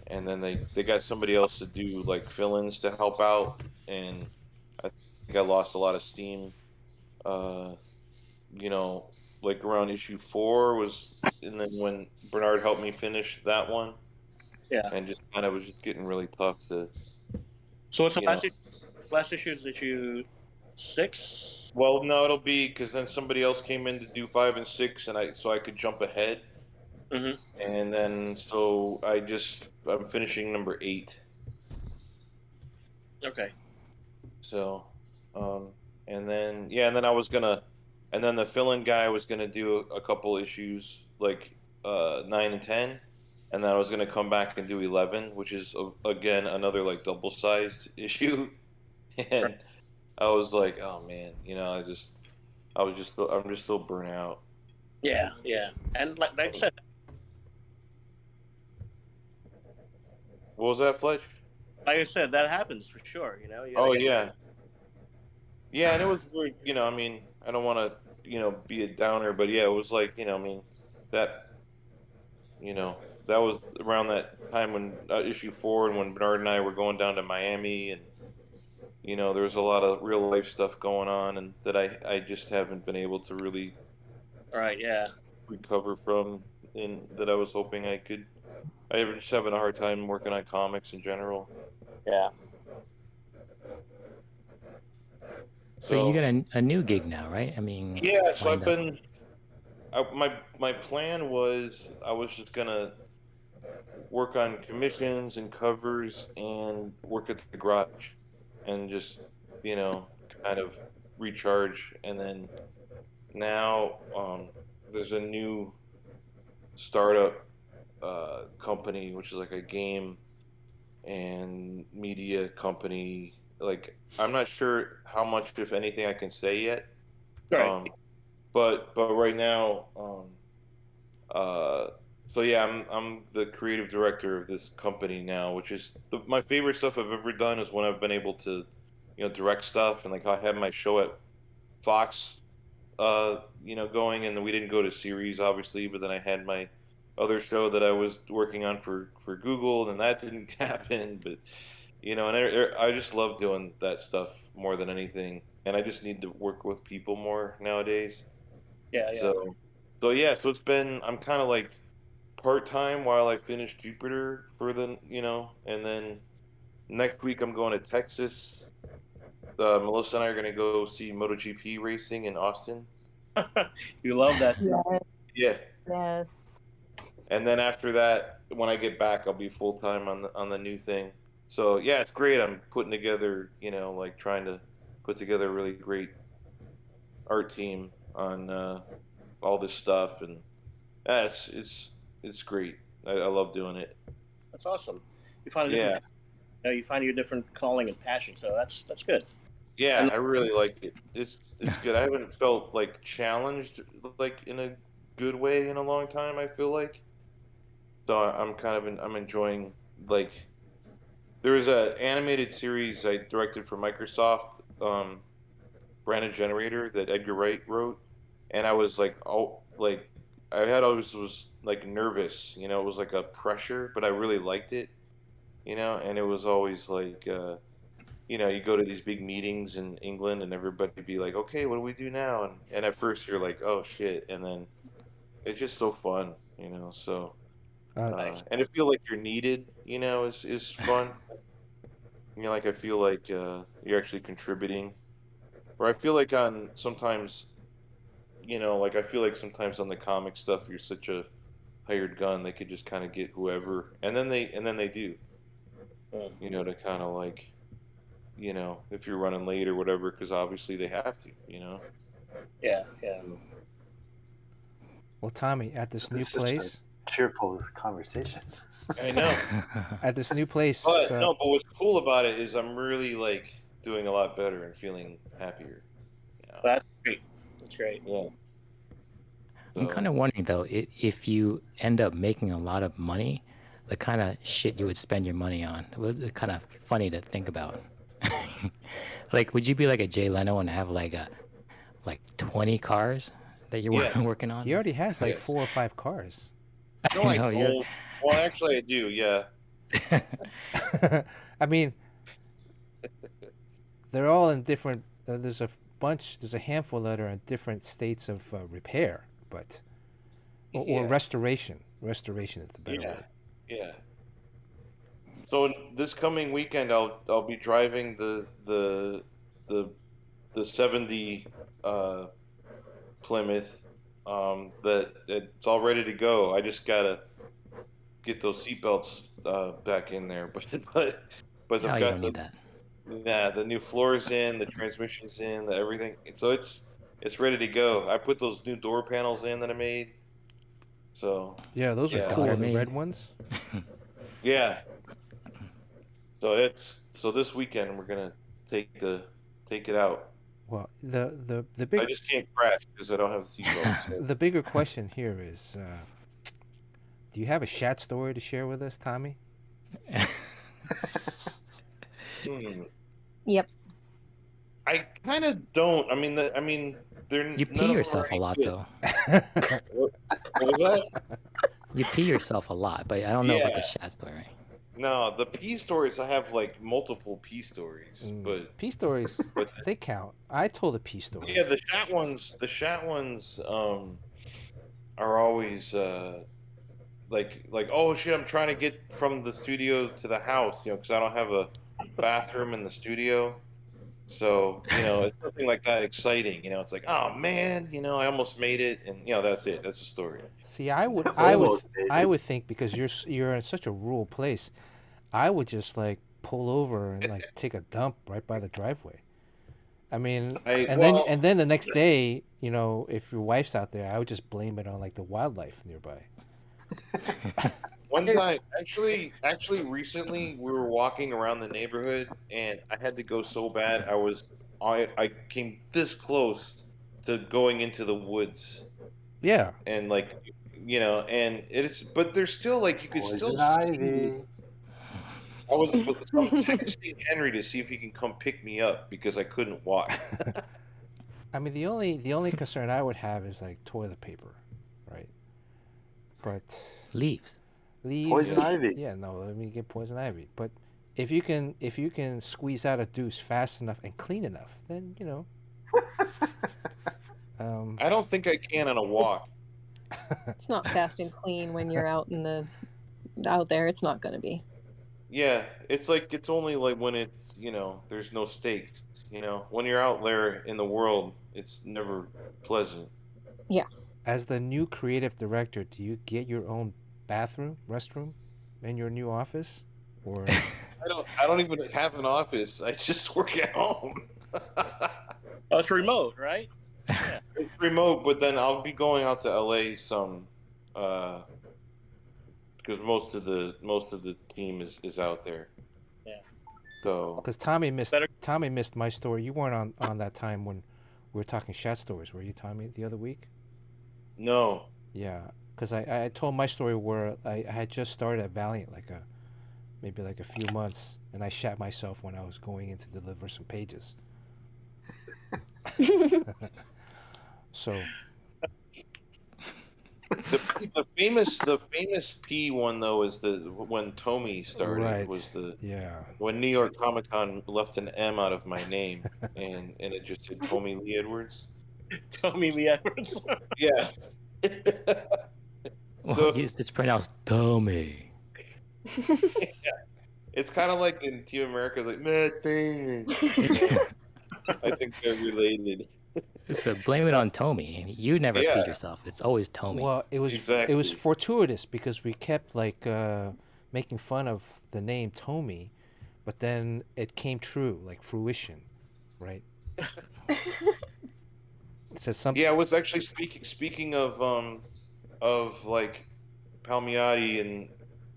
Speaker 6: And then they got somebody else to do like fill-ins to help out, and I think I lost a lot of steam. Uh, like around issue 4 was, and then when Bernard helped me finish that one,
Speaker 5: Yeah.
Speaker 6: and just kind of was just getting really tough to.
Speaker 5: So what's the last issue? Last issue is issue 6.
Speaker 6: Well, no, it'll be because then somebody else came in to do 5 and 6, and I could jump ahead.
Speaker 5: Mm-hmm.
Speaker 6: And then so I'm finishing number 8.
Speaker 5: Okay.
Speaker 6: So, and then I was gonna, and then the fill-in guy was gonna do a couple issues like 9 and 10, and then I was gonna come back and do 11, which is again another like double-sized issue, and I was like, oh man, I'm just so burnt out.
Speaker 5: Yeah, yeah, and like I said.
Speaker 6: What was that, Fletch?
Speaker 5: Like I said, that happens for sure.
Speaker 6: Oh yeah. Yeah, and it was very, I mean, I don't want to, be a downer, but yeah, it was like, I mean, that, that was around that time when issue 4 and when Bernard and I were going down to Miami, and, there was a lot of real life stuff going on, and that I just haven't been able to really recover from, and that I was hoping I could. I'm just having a hard time working on comics in general.
Speaker 5: Yeah.
Speaker 7: So you got a new gig now, right? I mean.
Speaker 6: Yeah. So I've been. My plan was I was just gonna work on commissions and covers and work at the garage, and just kind of recharge, and then now there's a new startup company, which is like a game and media company. Like, I'm not sure how much, if anything, I can say yet.
Speaker 5: Right.
Speaker 6: But right now, so yeah, I'm the creative director of this company now, which is my favorite stuff I've ever done is when I've been able to, direct stuff, and like I had my show at Fox, going, and then we didn't go to series obviously, but then I had my other show that I was working on for Google, and that didn't happen. But and I just love doing that stuff more than anything, and I just need to work with people more nowadays.
Speaker 5: Yeah.
Speaker 6: So it's been, I'm kind of like part-time while I finish Jupiter for the and then next week I'm going to Texas. Melissa and I are going to go see MotoGP racing in Austin.
Speaker 5: You love that.
Speaker 6: Yeah.
Speaker 3: Yes.
Speaker 6: And then after that, when I get back, I'll be full time on the new thing. So yeah, it's great. I'm putting together, like trying to put together a really great art team on all this stuff, and it's great. I love doing it.
Speaker 5: That's awesome. You find you find your different calling and passion, so that's good.
Speaker 6: Yeah,
Speaker 5: And
Speaker 6: I really like it. It's good. I haven't felt like challenged like in a good way in a long time. I feel like. So I'm kind of I'm enjoying like there was a animated series I directed for Microsoft, Brandon Generator that Edgar Wright wrote, and I was like, oh, like I had always was like nervous, you know, it was like a pressure, but I really liked it, you know, and it was always like, you know, you go to these big meetings in England and everybody be like, okay, what do we do now? And at first you're like, oh shit, and then it's just so fun, you know, so. And to feel like you're needed, you know, is fun. You know, like I feel like you're actually contributing, or I feel like on sometimes, you know, like I feel like sometimes on the comic stuff, you're such a hired gun. They could just kind of get whoever, and then they do, you know, to kind of like, you know, if you're running late or whatever, because obviously they have to, you know.
Speaker 5: Yeah.
Speaker 1: Well, Tommy, at this new place,
Speaker 2: cheerful conversation.
Speaker 6: I know.
Speaker 1: at this new place,
Speaker 6: But no, but what's cool about it is I'm really like doing a lot better and feeling happier. You know?
Speaker 5: That's great. That's great.
Speaker 6: Yeah.
Speaker 7: I'm kind of wondering though, if you end up making a lot of money, the kind of shit you would spend your money on. It was kind of funny to think about. Like, would you be like a Jay Leno and have like 20 cars that you're working on?
Speaker 1: he already has like 4 or 5 cars.
Speaker 6: No, I don't. Well, actually, I do. Yeah.
Speaker 1: I mean, they're all in different. There's a handful that are in different states of repair, but or restoration. Restoration is the better word.
Speaker 6: Yeah. So this coming weekend, I'll be driving the 70 Plymouth. That it's all ready to go. I just gotta get those seatbelts back in there, but I've got
Speaker 7: need that.
Speaker 6: Yeah, the new floor's in, the transmission's in, everything. So it's ready to go. I put those new door panels in that I made. So
Speaker 1: yeah, those are cool. The red ones.
Speaker 6: Yeah. So this weekend we're gonna take it out.
Speaker 1: Well, the big.
Speaker 6: I just can't crash because I don't have seatbelts. So.
Speaker 1: The bigger question here is, do you have a Shat story to share with us, Tommy?
Speaker 3: Yep.
Speaker 6: I kind of don't. I mean, they're.
Speaker 7: You pee yourself a lot, though.
Speaker 6: What was that?
Speaker 7: You pee yourself a lot, but I don't know about the Shat story.
Speaker 6: No, the pee stories, I have like multiple pee stories, but
Speaker 1: pee stories they count. I told a pee story.
Speaker 6: Yeah, the Shat ones are always like oh shit, I'm trying to get from the studio to the house, you know, because I don't have a bathroom in the studio. So, you know, it's something like that exciting, you know, it's like, oh man, you know, I almost made it, and you know, that's it. That's the story.
Speaker 1: See, I would think because you're in such a rural place, I would just like pull over and like take a dump right by the driveway. I mean, and then the next day, you know, if your wife's out there, I would just blame it on like the wildlife nearby.
Speaker 6: One time, actually, recently, we were walking around the neighborhood, and I had to go so bad. I came this close to going into the woods.
Speaker 1: Yeah.
Speaker 6: And like, you know, and it's, but there's still like you could still see. I was texting Henry to see if he can come pick me up because I couldn't walk.
Speaker 1: I mean, the only concern I would have is like toilet paper, right? But
Speaker 7: leaves.
Speaker 2: Poison ivy.
Speaker 1: Yeah, no, let me get poison ivy. But if you can squeeze out a deuce fast enough and clean enough, then you know.
Speaker 6: I don't think I can on a walk.
Speaker 3: It's not fast and clean when you're out there. It's not going to be.
Speaker 6: Yeah, it's like it's only like when it's, you know, there's no stakes. You know, when you're out there in the world, it's never pleasant.
Speaker 3: Yeah.
Speaker 1: As the new creative director, do you get your own restroom in your new office, or?
Speaker 6: I don't even have an office. I just work at home.
Speaker 5: Oh, it's remote, right?
Speaker 6: Yeah. It's remote, but then I'll be going out to LA some, because most of the team is out there.
Speaker 5: Yeah.
Speaker 6: So.
Speaker 1: Because Tommy missed my story. You weren't on that time when we were talking Shat stories, were you, Tommy, the other week?
Speaker 6: No.
Speaker 1: Yeah, because I told my story where I had just started at Valiant maybe like a few months, and I shat myself when I was going in to deliver some pages. So
Speaker 6: The famous P one though is the when Tommy started was
Speaker 1: right,
Speaker 6: the
Speaker 1: yeah.
Speaker 6: when New York Comic Con left an M out of my name and it just said Tommy Lee Edwards.
Speaker 5: Tommy Lee Edwards.
Speaker 6: Yeah.
Speaker 7: Well,
Speaker 6: So
Speaker 7: it's pronounced Tommy.
Speaker 6: it's kind of like in Team America, like Matt Damon. Yeah, I think they're related.
Speaker 7: So blame it on Tommy. You never
Speaker 6: Yeah,
Speaker 7: peed yourself. It's always Tommy.
Speaker 1: Well, it was
Speaker 6: exactly.
Speaker 1: fortuitous because we kept like making fun of the name Tommy, but then it came true, like fruition, right? It says something.
Speaker 6: Yeah, I was actually speaking of like Palmiotti and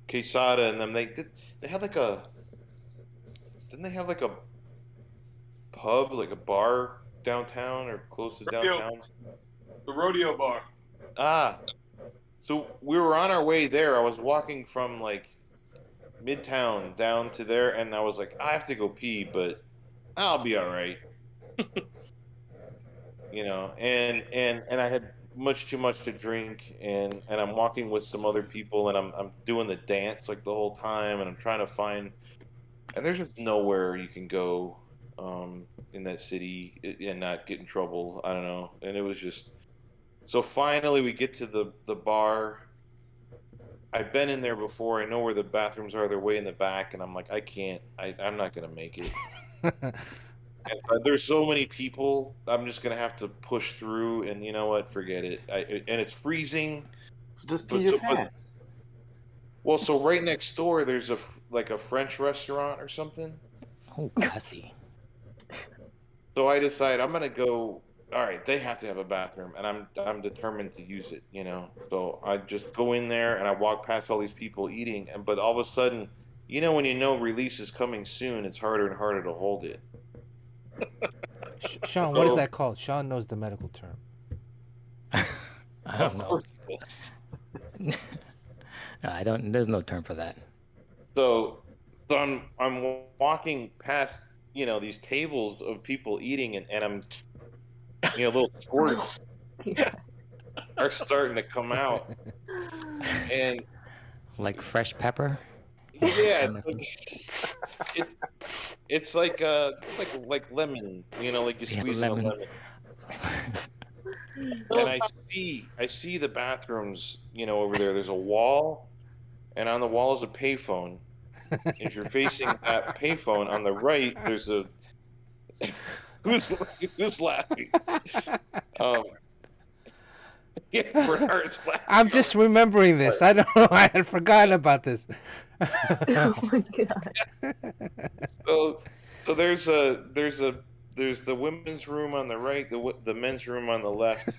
Speaker 6: Quesada and them. They had like a didn't they have like a pub, like a bar downtown or close to
Speaker 4: Rodeo.
Speaker 6: downtown?
Speaker 4: The rodeo bar.
Speaker 6: Ah, so we were on our way there. I was walking from like Midtown down to there, and I was like, I have to go pee, but I'll be all right. And I had much too much to drink, and I'm walking with some other people, and I'm doing the dance like the whole time, and I'm trying to find, and there's just nowhere you can go in that city and not get in trouble. I don't know, and it was just so finally we get to the bar. I've been in there before. I know where the bathrooms are. They're way in the back, and I'm like, I can't. I'm not gonna make it. And there's so many people. I'm just gonna have to push through, and you know what? Forget it. And it's freezing.
Speaker 2: So just pee your pants.
Speaker 6: Well, so right next door, there's a French restaurant or something.
Speaker 7: Oh, cussy.
Speaker 6: So I decide I'm gonna go. All right, they have to have a bathroom, and I'm determined to use it. So I just go in there, and I walk past all these people eating, but all of a sudden, when release is coming soon, it's harder and harder to hold it.
Speaker 1: Sean, what is that called? Sean knows the medical term.
Speaker 7: I don't know. No, I don't. There's no term for that.
Speaker 6: So I'm walking past these tables of people eating, and I'm little squirts are starting to come out, and
Speaker 7: like fresh pepper.
Speaker 6: Yeah, it's like lemon, like you squeeze a lemon. And I see the bathrooms, over there. There's a wall, and on the wall is a payphone. If you're facing that payphone on the right, there's a who's laughing? Yeah, Bernard's laughing.
Speaker 1: I'm just remembering this. I don't know. I had forgotten about this.
Speaker 3: Oh my god.
Speaker 6: So there's the women's room on the right, the men's room on the left.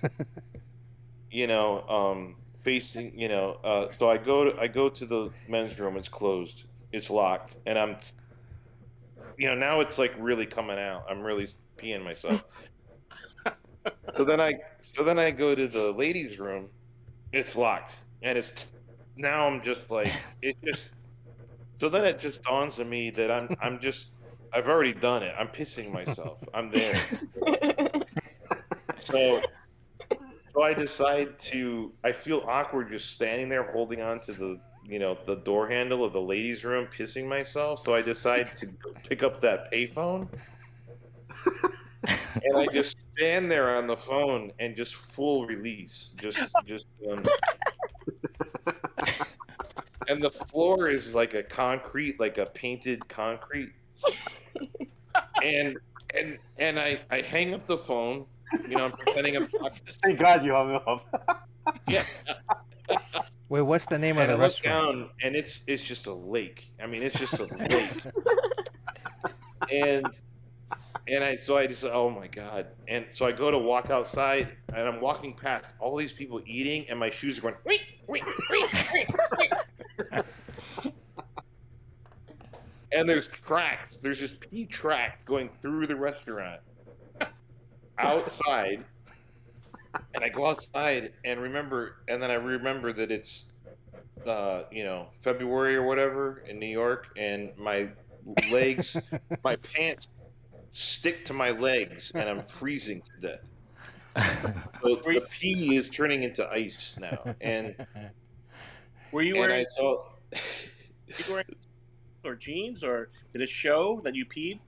Speaker 6: Facing. So I go to the men's room. It's closed. It's locked, and I'm. Now it's like really coming out. I'm really peeing myself. So then I go to the ladies' room. It's locked, and now I'm just like it just. So then it just dawns on me that I've already done it. I'm pissing myself. I'm there. So I decide I feel awkward just standing there holding on to the door handle of the ladies' room, pissing myself. So I decide to pick up that payphone. And I just stand there on the phone and just full release. And the floor is like a concrete, like a painted concrete. And I hang up the phone. I'm pretending I'm talking to
Speaker 2: Thank God you hung up.
Speaker 6: Yeah.
Speaker 1: Wait, what's the name of
Speaker 6: And
Speaker 1: the
Speaker 6: I look
Speaker 1: restaurant?
Speaker 6: down, and it's just a lake. I mean, it's just a lake. So I just, oh my God. And so I go to walk outside, and I'm walking past all these people eating, and my shoes are going, wait, wait, wait, wait, wait. And there's tracks. There's just pee tracks going through the restaurant. Outside. And I go outside and then I remember that it's February or whatever in New York, and my legs, my pants stick to my legs, and I'm freezing to death. So the pee is turning into ice now, and
Speaker 5: Were you
Speaker 6: I
Speaker 5: wearing
Speaker 6: saw.
Speaker 5: or jeans, or did it show that you peed?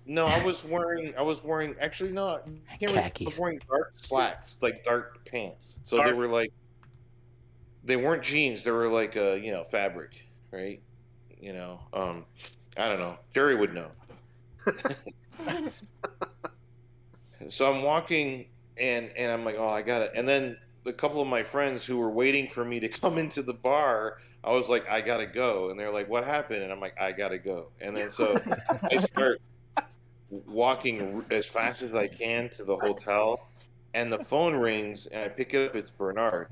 Speaker 6: No, I was wearing. Actually, no, I can't remember. I was
Speaker 7: Khakis.
Speaker 6: wearing dark slacks, like dark pants. So they
Speaker 5: Dark.
Speaker 6: were like, they weren't jeans. They were like fabric, right? I don't know. Jerry would know. So I'm walking, and I'm like, oh, I got it. And then a couple of my friends who were waiting for me to come into the bar, I was like, I gotta go, and they're like, what happened? And I'm like, I gotta go. And then so I start walking as fast as I can to the hotel, and the phone rings, and I pick it up. It's Bernard,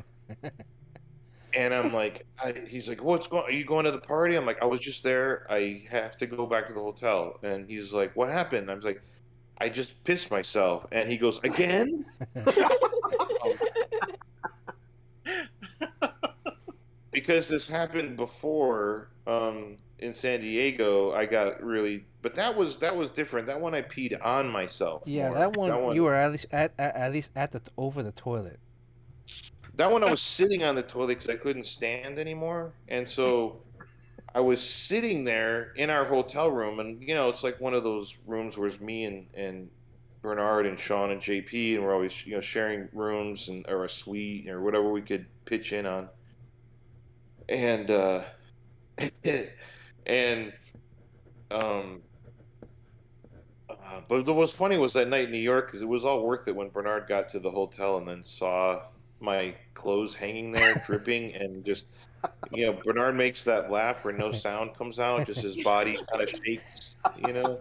Speaker 6: and I'm like, he's like, what's going? Are you going to the party? I'm like, I was just there. I have to go back to the hotel. And he's like, what happened? I was like, I just pissed myself. And he goes, again? Because this happened before in San Diego. I got really, but that was different. That one I peed on myself.
Speaker 1: Yeah,
Speaker 6: more.
Speaker 1: that one you were at least at the over the toilet.
Speaker 6: That one I was sitting on the toilet because I couldn't stand anymore, and so I was sitting there in our hotel room, and it's like one of those rooms where it's me and Bernard and Sean and JP, and we're always sharing rooms or a suite or whatever we could pitch in on. And and but what was funny was that night in New York, because it was all worth it when Bernard got to the hotel and then saw my clothes hanging there dripping, and just Bernard makes that laugh where no sound comes out, just his body kind of shakes.
Speaker 1: I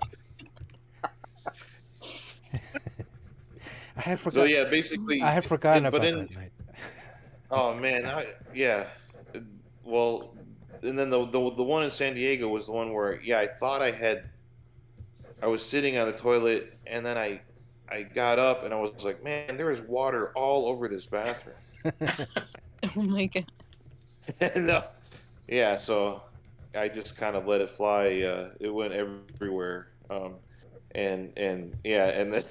Speaker 1: had forgotten.
Speaker 6: So yeah, basically
Speaker 1: I had forgotten about that night.
Speaker 6: Oh man, yeah. Well, and then the one in San Diego was the one where I was sitting on the toilet, and then I got up and I was like, man, there is water all over this bathroom.
Speaker 3: Oh my god.
Speaker 6: No. Yeah, so I just kind of let it fly. It went everywhere. And yeah, and then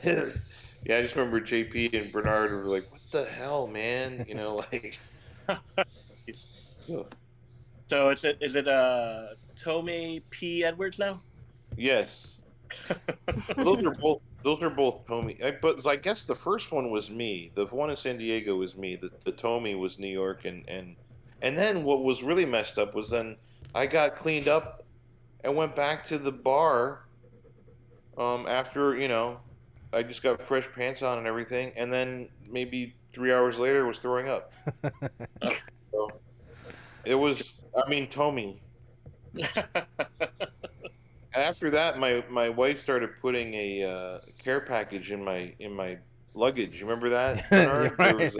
Speaker 6: yeah, I just remember JP and Bernard were like, what the hell, man? Like.
Speaker 5: So is it Tomei P. Edwards now?
Speaker 6: Yes. Those are both Tomei. But I guess the first one was me. The one in San Diego was me. The Tomei was New York, and then what was really messed up was then I got cleaned up and went back to the bar. After I just got fresh pants on and everything, and then maybe 3 hours later was throwing up. So it was. I mean, Tomei. After that, my wife started putting a care package in my luggage. You remember that, Bernard?
Speaker 1: Right.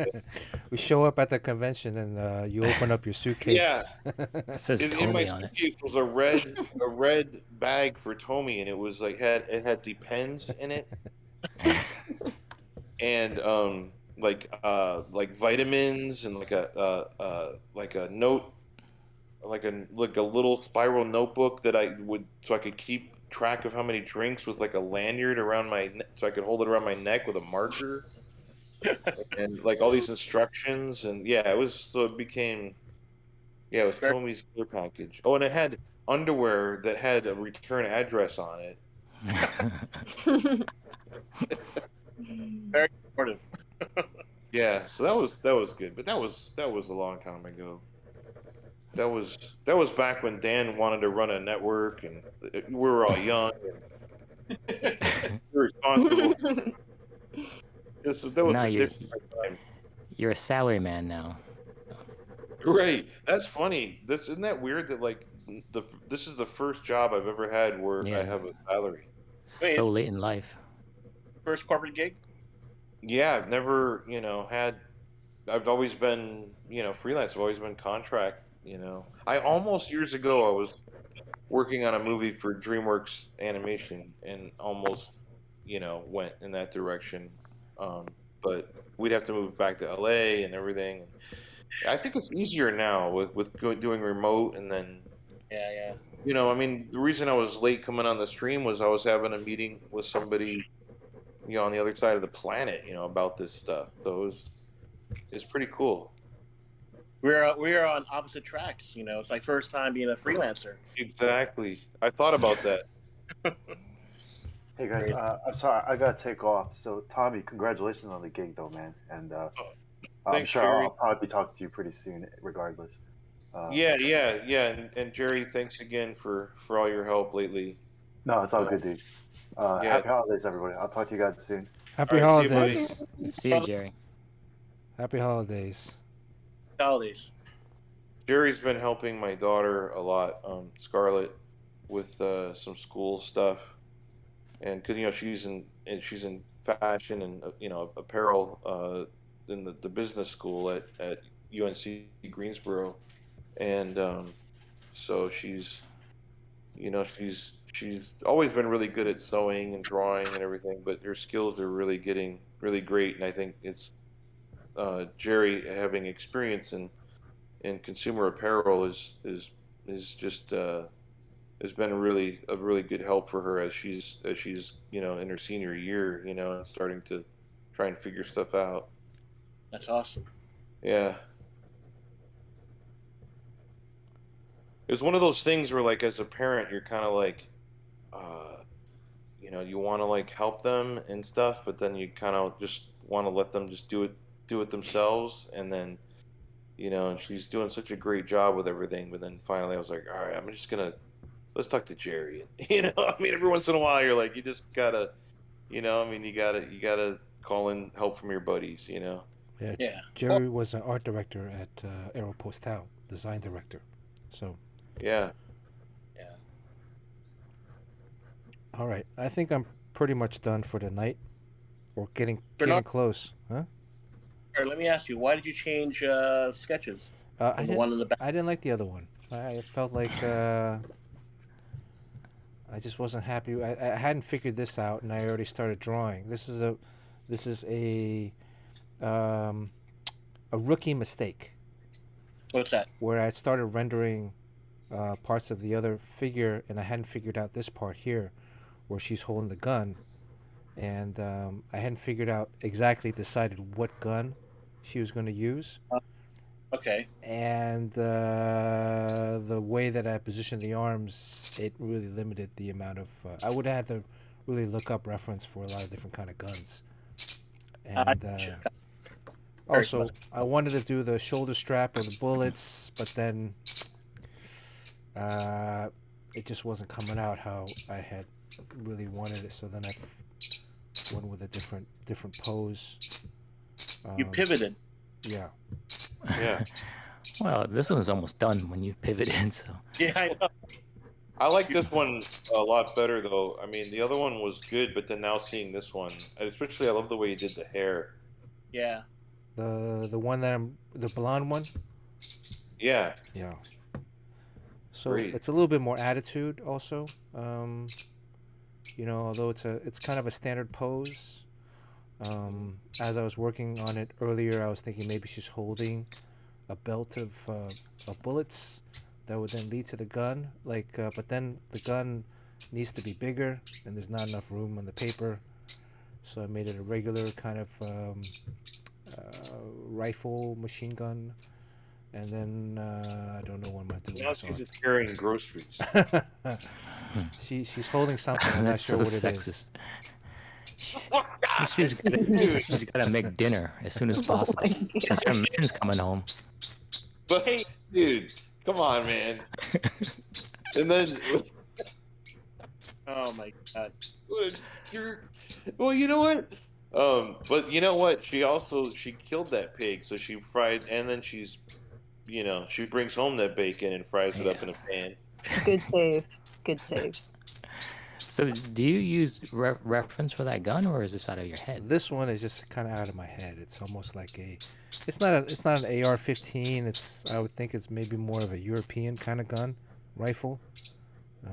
Speaker 1: We show up at the convention and you open up your suitcase.
Speaker 6: Yeah,
Speaker 7: It says
Speaker 6: in my
Speaker 7: Tomei on it.
Speaker 6: suitcase was a red bag for Tomei, and it was like it had Depends in it, and like vitamins and like a note. Like a little spiral notebook that so I could keep track of how many drinks, with like a lanyard around so I could hold it around my neck with a marker, and like all these instructions, and yeah, it was Tomei's clear package. Oh, and it had underwear that had a return address on it.
Speaker 5: Very supportive.
Speaker 6: Yeah, so that was good, but that was a long time ago. That was back when Dan wanted to run a network, and we were all young and irresponsible. That was
Speaker 7: Now
Speaker 6: a
Speaker 7: you're-
Speaker 6: different time.
Speaker 7: You're a salary man now.
Speaker 6: Right. That's funny. Isn't that weird that like this is the first job I've ever had where
Speaker 7: Yeah.
Speaker 6: I have a salary.
Speaker 5: Wait.
Speaker 7: So late in life.
Speaker 5: First corporate gig?
Speaker 6: Yeah, I've never, I've always been, freelance. I've always been contract, I almost years ago I was working on a movie for DreamWorks Animation and almost, went in that direction. but we'd have to move back to LA and everything. I think it's easier now with doing remote, and then
Speaker 5: Yeah.
Speaker 6: I mean, the reason I was late coming on the stream was I was having a meeting with somebody, on the other side of the planet, about this stuff. So it's pretty cool.
Speaker 5: We're on opposite tracks. It's my first time being a freelancer.
Speaker 6: Exactly. I thought about that.
Speaker 2: Hey guys, I'm sorry, I gotta take off. So Tommy, congratulations on the gig, though, man. And I'm
Speaker 6: Thanks,
Speaker 2: sure
Speaker 6: Jerry.
Speaker 2: I'll probably be talking to you pretty soon, regardless.
Speaker 6: Yeah. And Jerry, thanks again for all your help lately.
Speaker 2: No, it's all good, dude. Happy holidays, everybody. I'll talk to you guys soon.
Speaker 1: Happy
Speaker 6: All right, see you, buddy.
Speaker 1: holidays.
Speaker 7: See you, Jerry.
Speaker 1: Happy holidays.
Speaker 5: Holidays.
Speaker 6: Jerry's been helping my daughter a lot, Scarlett, with some school stuff, and because she's in fashion and apparel in the business school at UNC Greensboro, and so she's always been really good at sewing and drawing and everything, but her skills are really getting really great, and I think it's Jerry having experience in consumer apparel is just has been a really good help for her as she's in her senior year, and starting to try and figure stuff out.
Speaker 5: That's awesome.
Speaker 6: Yeah. It was one of those things where, like, as a parent, you're kind of like, you want to like help them and stuff, but then you kind of just want to let them just do it themselves, and then and she's doing such a great job with everything. But then finally, I was like, all right, I'm just gonna let's talk to Jerry. I mean, every once in a while, you're like, you just gotta, you gotta call in help from your buddies.
Speaker 1: Yeah. Jerry was an art director at Aeropostale, design director. So.
Speaker 6: Yeah.
Speaker 1: All right. I think I'm pretty much done for the night. We're getting close, huh?
Speaker 5: All right, let me ask you, why did you change sketches?
Speaker 1: I
Speaker 5: one in the back.
Speaker 1: I didn't like the other one. I felt like I just wasn't happy. I hadn't figured this out, and I already started drawing. This is a rookie mistake.
Speaker 5: What's that?
Speaker 1: Where I started rendering parts of the other figure, and I hadn't figured out this part here, where she's holding the gun, and I hadn't figured out decided what gun she was going to use.
Speaker 5: Okay.
Speaker 1: And the way that I positioned the arms, it really limited the amount of. I would have had to really look up reference for a lot of different kind of guns. And also, I wanted to do the shoulder strap or the bullets, but then it just wasn't coming out how I had really wanted it. So then I went with a different pose.
Speaker 5: You pivoted.
Speaker 1: Yeah.
Speaker 6: Yeah.
Speaker 7: Well, this one's almost done when you pivoted. So.
Speaker 5: Yeah, I know.
Speaker 6: I like this one a lot better, though. I mean, the other one was good, but then now seeing this one, and especially I love the way you did the hair.
Speaker 5: Yeah.
Speaker 1: The one that the blonde one.
Speaker 6: Yeah.
Speaker 1: Yeah. So
Speaker 6: Great.
Speaker 1: It's a little bit more attitude, also. Although it's kind of a standard pose. As I was working on it earlier, I was thinking maybe she's holding a belt of bullets that would then lead to the gun. But then the gun needs to be bigger, and there's not enough room on the paper. So I made it a regular kind of rifle machine gun. And then I don't know what I'm gonna do.
Speaker 6: Now she's just carrying groceries.
Speaker 1: She's holding something. I'm not sure what it is.
Speaker 7: She's got to make dinner as soon as possible. Her man's coming home.
Speaker 6: But hey, dude, come on, man. And then,
Speaker 5: Oh my god.
Speaker 6: well, you know what? But you know what? She killed that pig, so she fried, and then she brings home that bacon and fries it up in a pan.
Speaker 3: Good save. Good save.
Speaker 7: So, do you use reference for that gun, or is this out of your head?
Speaker 1: This one is just kind of out of my head. It's almost like it's not an AR-15. I would think it's maybe more of a European kind of gun, rifle. I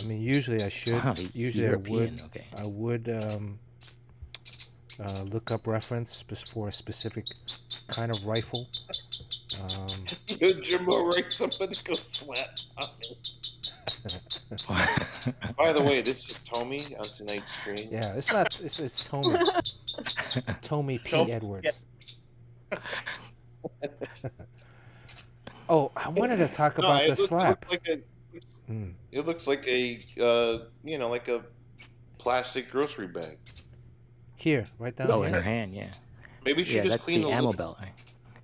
Speaker 1: mean, usually I should.
Speaker 7: Wow,
Speaker 1: Usually
Speaker 7: European,
Speaker 1: I would.
Speaker 7: okay.
Speaker 1: I would look-up reference for a specific kind of rifle.
Speaker 6: Jimbo, right? Somebody go slap on me. By the way, this is Tommy on tonight's stream.
Speaker 1: Yeah, it's not. It's Tommy. Tommy P.
Speaker 5: Tommy,
Speaker 1: Edwards. Oh, I wanted to talk about the slap.
Speaker 6: It looks like a like a plastic grocery bag.
Speaker 1: Here, right down here.
Speaker 7: in her hand, yeah.
Speaker 6: Maybe she just
Speaker 7: that's
Speaker 6: cleaned
Speaker 7: the
Speaker 6: the
Speaker 7: ammo
Speaker 6: lid.
Speaker 7: belt.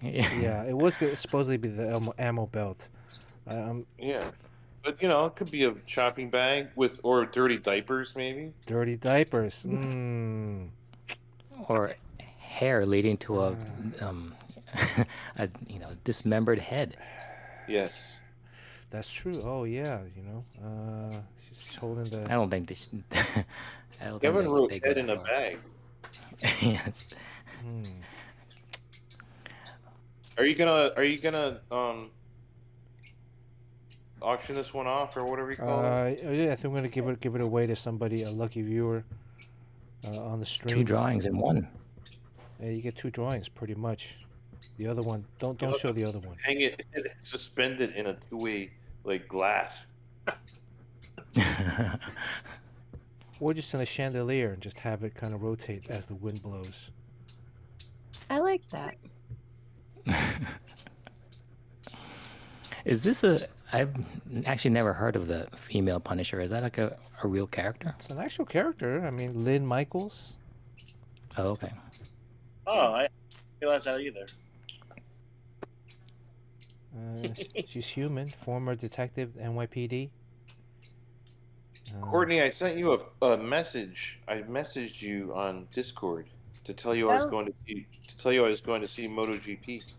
Speaker 1: Yeah, it was supposed to be the ammo belt.
Speaker 6: Yeah, but it could be a shopping bag or dirty diapers, maybe.
Speaker 1: Dirty diapers.
Speaker 7: Or hair leading to a dismembered head.
Speaker 6: Yes.
Speaker 1: That's true. Oh yeah, she's holding the.
Speaker 7: I don't think this. I don't
Speaker 6: Kevin
Speaker 7: think
Speaker 6: wrote
Speaker 7: they go
Speaker 6: head
Speaker 7: that
Speaker 6: in a
Speaker 7: far.
Speaker 6: bag.
Speaker 7: Yes.
Speaker 6: Are you gonna auction this one off or whatever you call it?
Speaker 1: Yeah, I think I'm gonna give it away to somebody, a lucky viewer, on the stream.
Speaker 7: 2 drawings in one.
Speaker 1: Yeah, you get 2 drawings pretty much. The other one, don't show the other one.
Speaker 6: Hang it suspended in a 2-way glass.
Speaker 1: Or just in a chandelier and just have it kind of rotate as the wind blows.
Speaker 3: I like that.
Speaker 7: Is this I've actually never heard of the female Punisher. Is that like a real character?
Speaker 1: It's an actual character. I mean, Lynn Michaels.
Speaker 7: Oh, okay.
Speaker 5: Oh, I didn't realize that either.
Speaker 1: She's human, former detective, NYPD.
Speaker 6: Courtney, I sent you a message. I messaged you on Discord to tell you I was going to see MotoGP.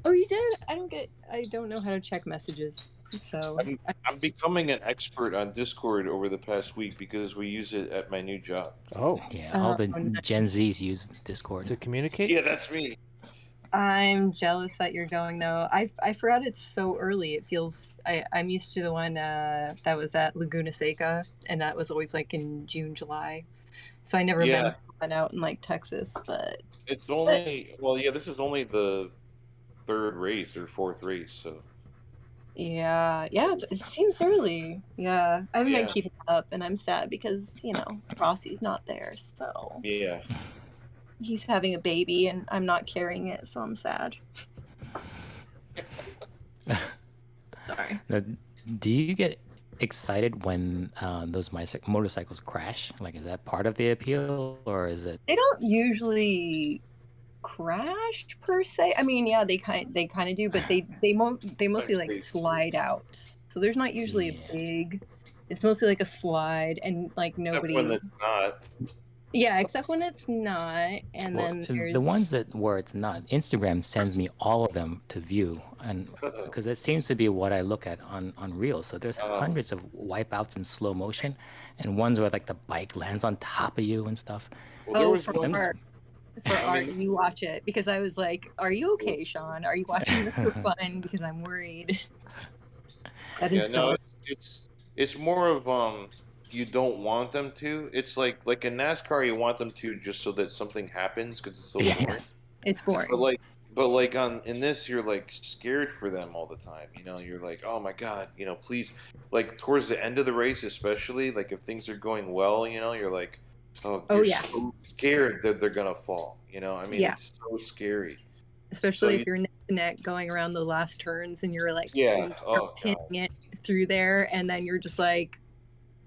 Speaker 3: Oh, you did? I don't know how to check messages. So
Speaker 6: I'm becoming an expert on Discord over the past week because we use it at my new job.
Speaker 1: Oh.
Speaker 7: Yeah, all the
Speaker 3: nice.
Speaker 7: Gen Zs use Discord.
Speaker 1: To communicate?
Speaker 6: Yeah, that's me.
Speaker 3: I'm jealous that you're going though. I forgot it's so early. It feels I'm used to the one that was at Laguna Seca, and that was always like in June, July. So I never been out in like Texas, but
Speaker 6: It's only this is only the 3rd race or 4th race, so
Speaker 3: yeah, it seems early. Yeah, I haven't been
Speaker 6: Yeah.
Speaker 3: keeping up, and I'm sad because Rossi's not there, so
Speaker 6: yeah.
Speaker 3: he's having a baby, and I'm not carrying it, so I'm sad. Sorry.
Speaker 7: Now, do you get excited when those motorcycles crash? Like, is that part of the appeal, or is it?
Speaker 3: They don't usually crash per se. I mean, yeah, they kind of do, but they mostly like slide out. So there's not usually a big. It's mostly like a slide, and like nobody.
Speaker 6: Except when it's not.
Speaker 3: Yeah, except when it's not, and
Speaker 7: Well,
Speaker 3: then there's
Speaker 7: the ones where it's not. Instagram sends me all of them to view, and because it seems to be what I look at on Reels. So there's hundreds of wipeouts in slow motion, and ones where like the bike lands on top of you and stuff.
Speaker 6: Well, there was
Speaker 3: for
Speaker 6: one-
Speaker 3: art. For art, you watch it because I was like, "Are you okay, Sean? Are you watching this for fun?" Because I'm worried. That is dark.
Speaker 6: It's more of you don't want them to. It's like in NASCAR you want them to just so that something happens because it's so boring.
Speaker 3: Yes, it's boring.
Speaker 6: But like in this you're like scared for them all the time. You're like, oh my god, please. Like towards the end of the race, especially like if things are going well, you're like, you're so scared that they're gonna fall. It's so scary.
Speaker 3: Especially if you're neck to neck going around the last turns and you're like, pinning it through there, and then you're just like,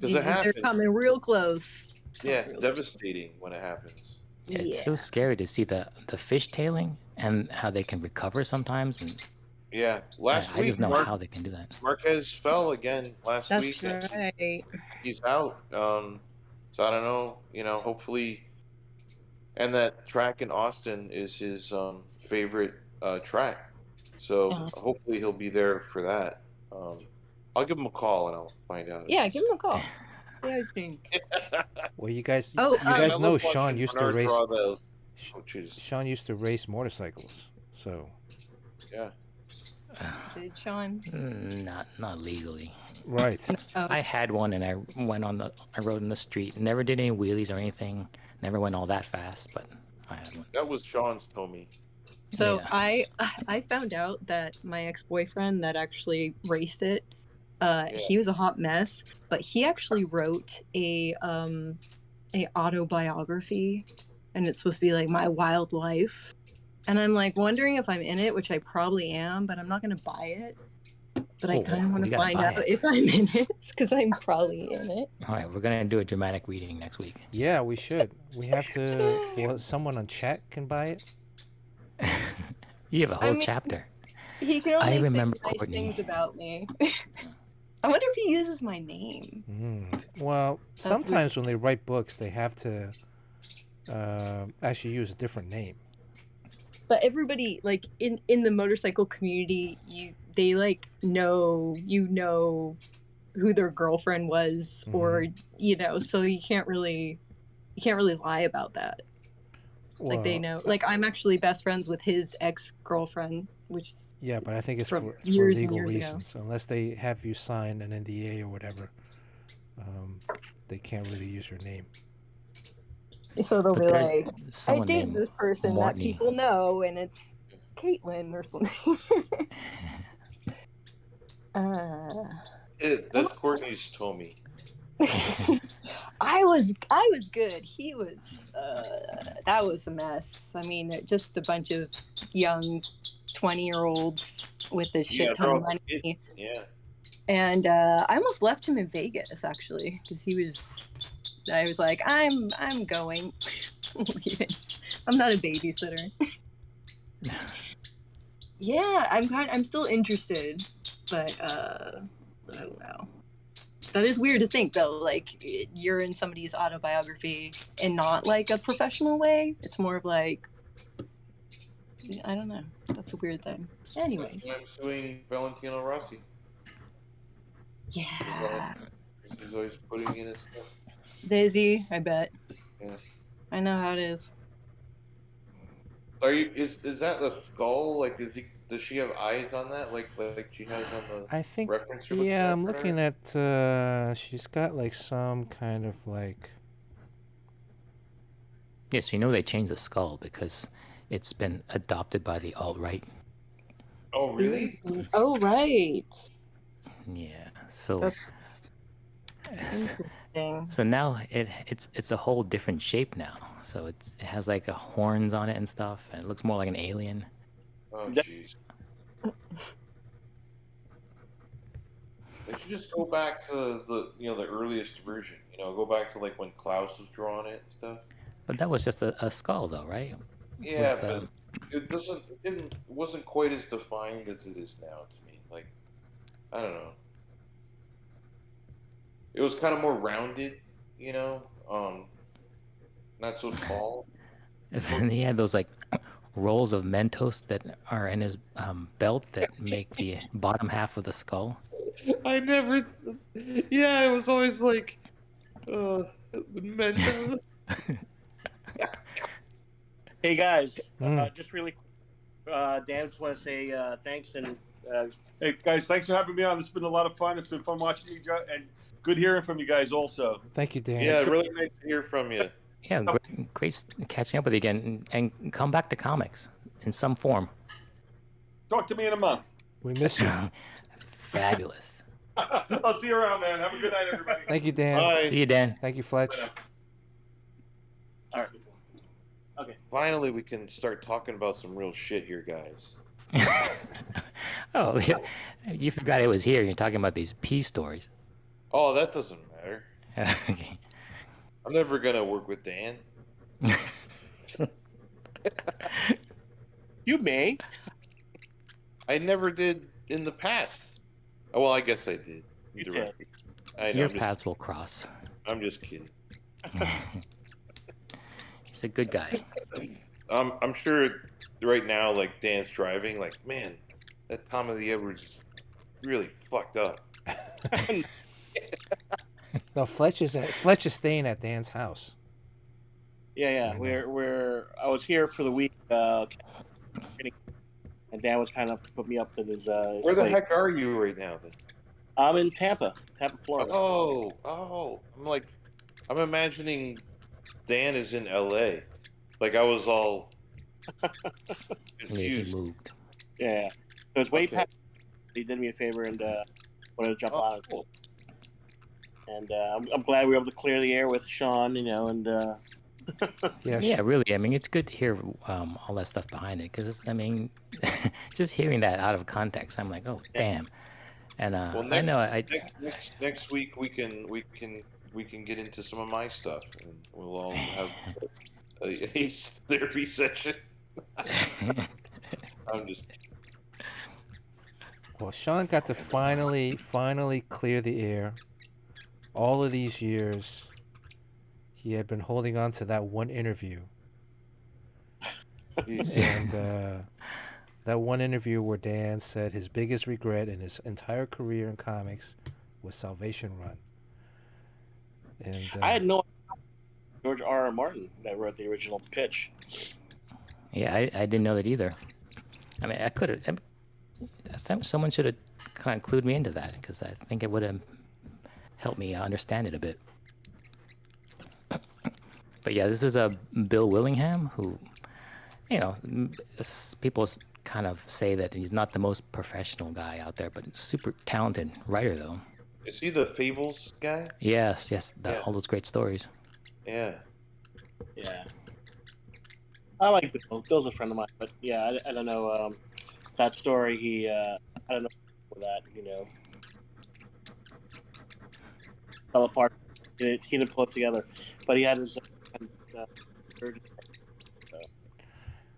Speaker 3: they're coming real close.
Speaker 6: Yeah, it's devastating when it happens.
Speaker 7: Yeah, it's so scary to see the fishtailing and how they can recover sometimes. And
Speaker 6: yeah, last week
Speaker 7: I just know how they can do that.
Speaker 6: Marquez fell again last week.
Speaker 3: That's right.
Speaker 6: He's out. So I don't know. Hopefully, and that track in Austin is his favorite track. So hopefully he'll be there for that. I'll give him a call and I'll find out.
Speaker 3: Yeah, give him a call. Yeah, he's doing.
Speaker 1: Well, you guys
Speaker 6: I
Speaker 1: know
Speaker 6: love
Speaker 1: Sean
Speaker 6: watching
Speaker 1: used to
Speaker 6: Bernard
Speaker 1: race.
Speaker 6: draw the coaches.
Speaker 1: Sean used to race motorcycles, so
Speaker 6: Yeah.
Speaker 3: Did Sean?
Speaker 7: Not legally.
Speaker 1: Right.
Speaker 3: Oh,
Speaker 7: I had one, and I rode in the street. Never did any wheelies or anything. Never went all that fast, but I had one.
Speaker 6: That was Sean's Tommy.
Speaker 3: so
Speaker 7: Yeah.
Speaker 3: I found out that my ex-boyfriend that actually raced it, he was a hot mess, but he actually wrote a autobiography, and it's supposed to be like my wild life. And I'm like wondering if I'm in it, which I probably am, but I'm not gonna buy it. But I
Speaker 7: Oh,
Speaker 3: kind of want
Speaker 7: you
Speaker 3: to
Speaker 7: gotta
Speaker 3: find
Speaker 7: buy
Speaker 3: out
Speaker 7: it.
Speaker 3: if I'm in it, because I'm probably in it.
Speaker 7: All right, we're gonna do a dramatic reading next week.
Speaker 1: Yeah, we should. We have to. Well, someone on chat can buy it.
Speaker 7: You have a whole
Speaker 3: I mean,
Speaker 7: chapter.
Speaker 3: He can only
Speaker 7: remember
Speaker 3: say nice
Speaker 7: Courtney.
Speaker 3: things about me. I wonder if he uses my name.
Speaker 1: Well,
Speaker 3: That's
Speaker 1: sometimes when they write books, they have to actually use a different name.
Speaker 3: But everybody, like in the motorcycle community, they like know who their girlfriend was, or so you can't really lie about that. Like they know, like I'm actually best friends with his ex-girlfriend, which is
Speaker 1: Yeah, but I think it's
Speaker 3: from
Speaker 1: for
Speaker 3: years and
Speaker 1: legal
Speaker 3: years ago.
Speaker 1: reasons. Unless they have you sign an NDA or whatever, they can't really use your name.
Speaker 3: So they'll
Speaker 7: But
Speaker 3: be
Speaker 7: there's
Speaker 3: like, I
Speaker 7: someone
Speaker 3: date
Speaker 7: named
Speaker 3: this person
Speaker 7: Mortney.
Speaker 3: that people know, and it's Caitlin or something.
Speaker 6: That's Courtney's Tommy.
Speaker 3: I was good. He was that was a mess. I mean, just a bunch of young 20-year-olds with a shit ton of money.
Speaker 6: Yeah.
Speaker 3: And I almost left him in Vegas actually, because I was like, I'm going. I'm not a babysitter. Yeah, I'm still interested, but I don't know. That is weird to think though, like you're in somebody's autobiography and not like a professional way. It's more of like, I don't know. That's a weird thing. Anyways.
Speaker 6: I'm suing Valentino Rossi.
Speaker 3: Yeah.
Speaker 6: He's always putting in his stuff.
Speaker 3: Daisy, I bet.
Speaker 6: Yeah.
Speaker 3: I know how it is.
Speaker 6: Are you? Is that the skull? Like, does she have eyes on that? Like she has on the
Speaker 1: I think.
Speaker 6: reference?
Speaker 1: Yeah, I'm looking at. She's got like some kind of like.
Speaker 7: Yes, you know they changed the skull because it's been adopted by the alt-right.
Speaker 6: Oh, really?
Speaker 3: Oh, right.
Speaker 7: Yeah. So.
Speaker 3: That's interesting.
Speaker 7: So now it's a whole different shape now. So it has like a horns on it and stuff, and it looks more like an alien.
Speaker 6: Oh, jeez. They should just go back to the earliest version. Go back to like when Klaus was drawing it and stuff.
Speaker 7: But that was just a skull, though, right?
Speaker 6: Yeah,
Speaker 7: With,
Speaker 6: but it wasn't quite as defined as it is now to me. Like, I don't know. It was kind of more rounded, not so tall.
Speaker 7: And he had those like rolls of Mentos that are in his belt that make the bottom half of the skull.
Speaker 6: I never. Yeah, it was always like, Mentos.
Speaker 5: Hey guys, just really quick, Dan, just want to say thanks and
Speaker 4: hey guys, thanks for having me on. This has been a lot of fun. It's been fun watching you guys, and good hearing from you guys also.
Speaker 1: Thank you, Dan.
Speaker 6: Yeah, really nice to hear from you.
Speaker 7: Yeah, great catching up with you again, and come back to comics in some form.
Speaker 4: Talk to me in a month.
Speaker 1: We miss you.
Speaker 7: Fabulous.
Speaker 4: I'll see you around, man. Have a good night, everybody.
Speaker 1: Thank you, Dan.
Speaker 6: Bye.
Speaker 7: See you, Dan.
Speaker 1: Thank you, Fletch.
Speaker 5: all right. Okay.
Speaker 6: Finally, we can start talking about some real shit here, guys.
Speaker 7: Oh, yeah. You forgot it was here. You're talking about these pea stories.
Speaker 6: Oh, that doesn't matter.
Speaker 7: Okay.
Speaker 6: I'm never gonna work with Dan.
Speaker 5: You may.
Speaker 6: I never did in the past. Oh, well, I guess I did.
Speaker 5: You
Speaker 6: Indirectly. I know.
Speaker 7: Your paths will cross.
Speaker 6: I'm just kidding.
Speaker 7: He's a good guy.
Speaker 6: I'm sure right now, like Dan's driving, like, man, that Tom of the Edwards is really fucked up.
Speaker 1: No, Fletch is staying at Dan's house.
Speaker 5: Yeah. I was here for the week. And Dan was kind enough to put me up in his
Speaker 6: Where the
Speaker 5: place.
Speaker 6: heck are you right now, then?
Speaker 5: I'm in Tampa, Florida.
Speaker 6: Oh. I'm imagining Dan is in LA. Like, I was all
Speaker 7: Yeah, he
Speaker 6: confused.
Speaker 7: moved.
Speaker 5: Yeah. So it's way
Speaker 6: Okay.
Speaker 5: past. He did me a favor and wanted to jump
Speaker 6: Oh,
Speaker 5: on.
Speaker 6: cool.
Speaker 5: And I'm glad we were able to clear the air with Sean, and
Speaker 1: Yeah,
Speaker 7: Yeah, really. I mean, it's good to hear all that stuff behind it because I mean, just hearing that out of context, I'm like, oh damn. And
Speaker 6: Well,
Speaker 7: I know
Speaker 6: next week we can get into some of my stuff, and we'll all have a therapy session. I'm just.
Speaker 1: Well, Sean got to finally clear the air. All of these years, he had been holding on to that one interview. And that one interview where Dan said his biggest regret in his entire career in comics was Salvation Run. And
Speaker 5: I had no idea George R.R. Martin that wrote the original pitch.
Speaker 7: Yeah, I didn't know that either. I mean, I could have. Someone should have kind of clued me into that because I think it would have helped me understand it a bit. But yeah, this is a Bill Willingham who, people kind of say that he's not the most professional guy out there, but super talented writer though.
Speaker 6: Is he the Fables guy?
Speaker 7: Yes,
Speaker 6: Yeah.
Speaker 7: all those great stories.
Speaker 6: Yeah.
Speaker 5: Yeah. I like Bill. Bill's a friend of mine, but yeah, I don't know. That story, I don't know for that, fell apart. He didn't pull it together, but he had his.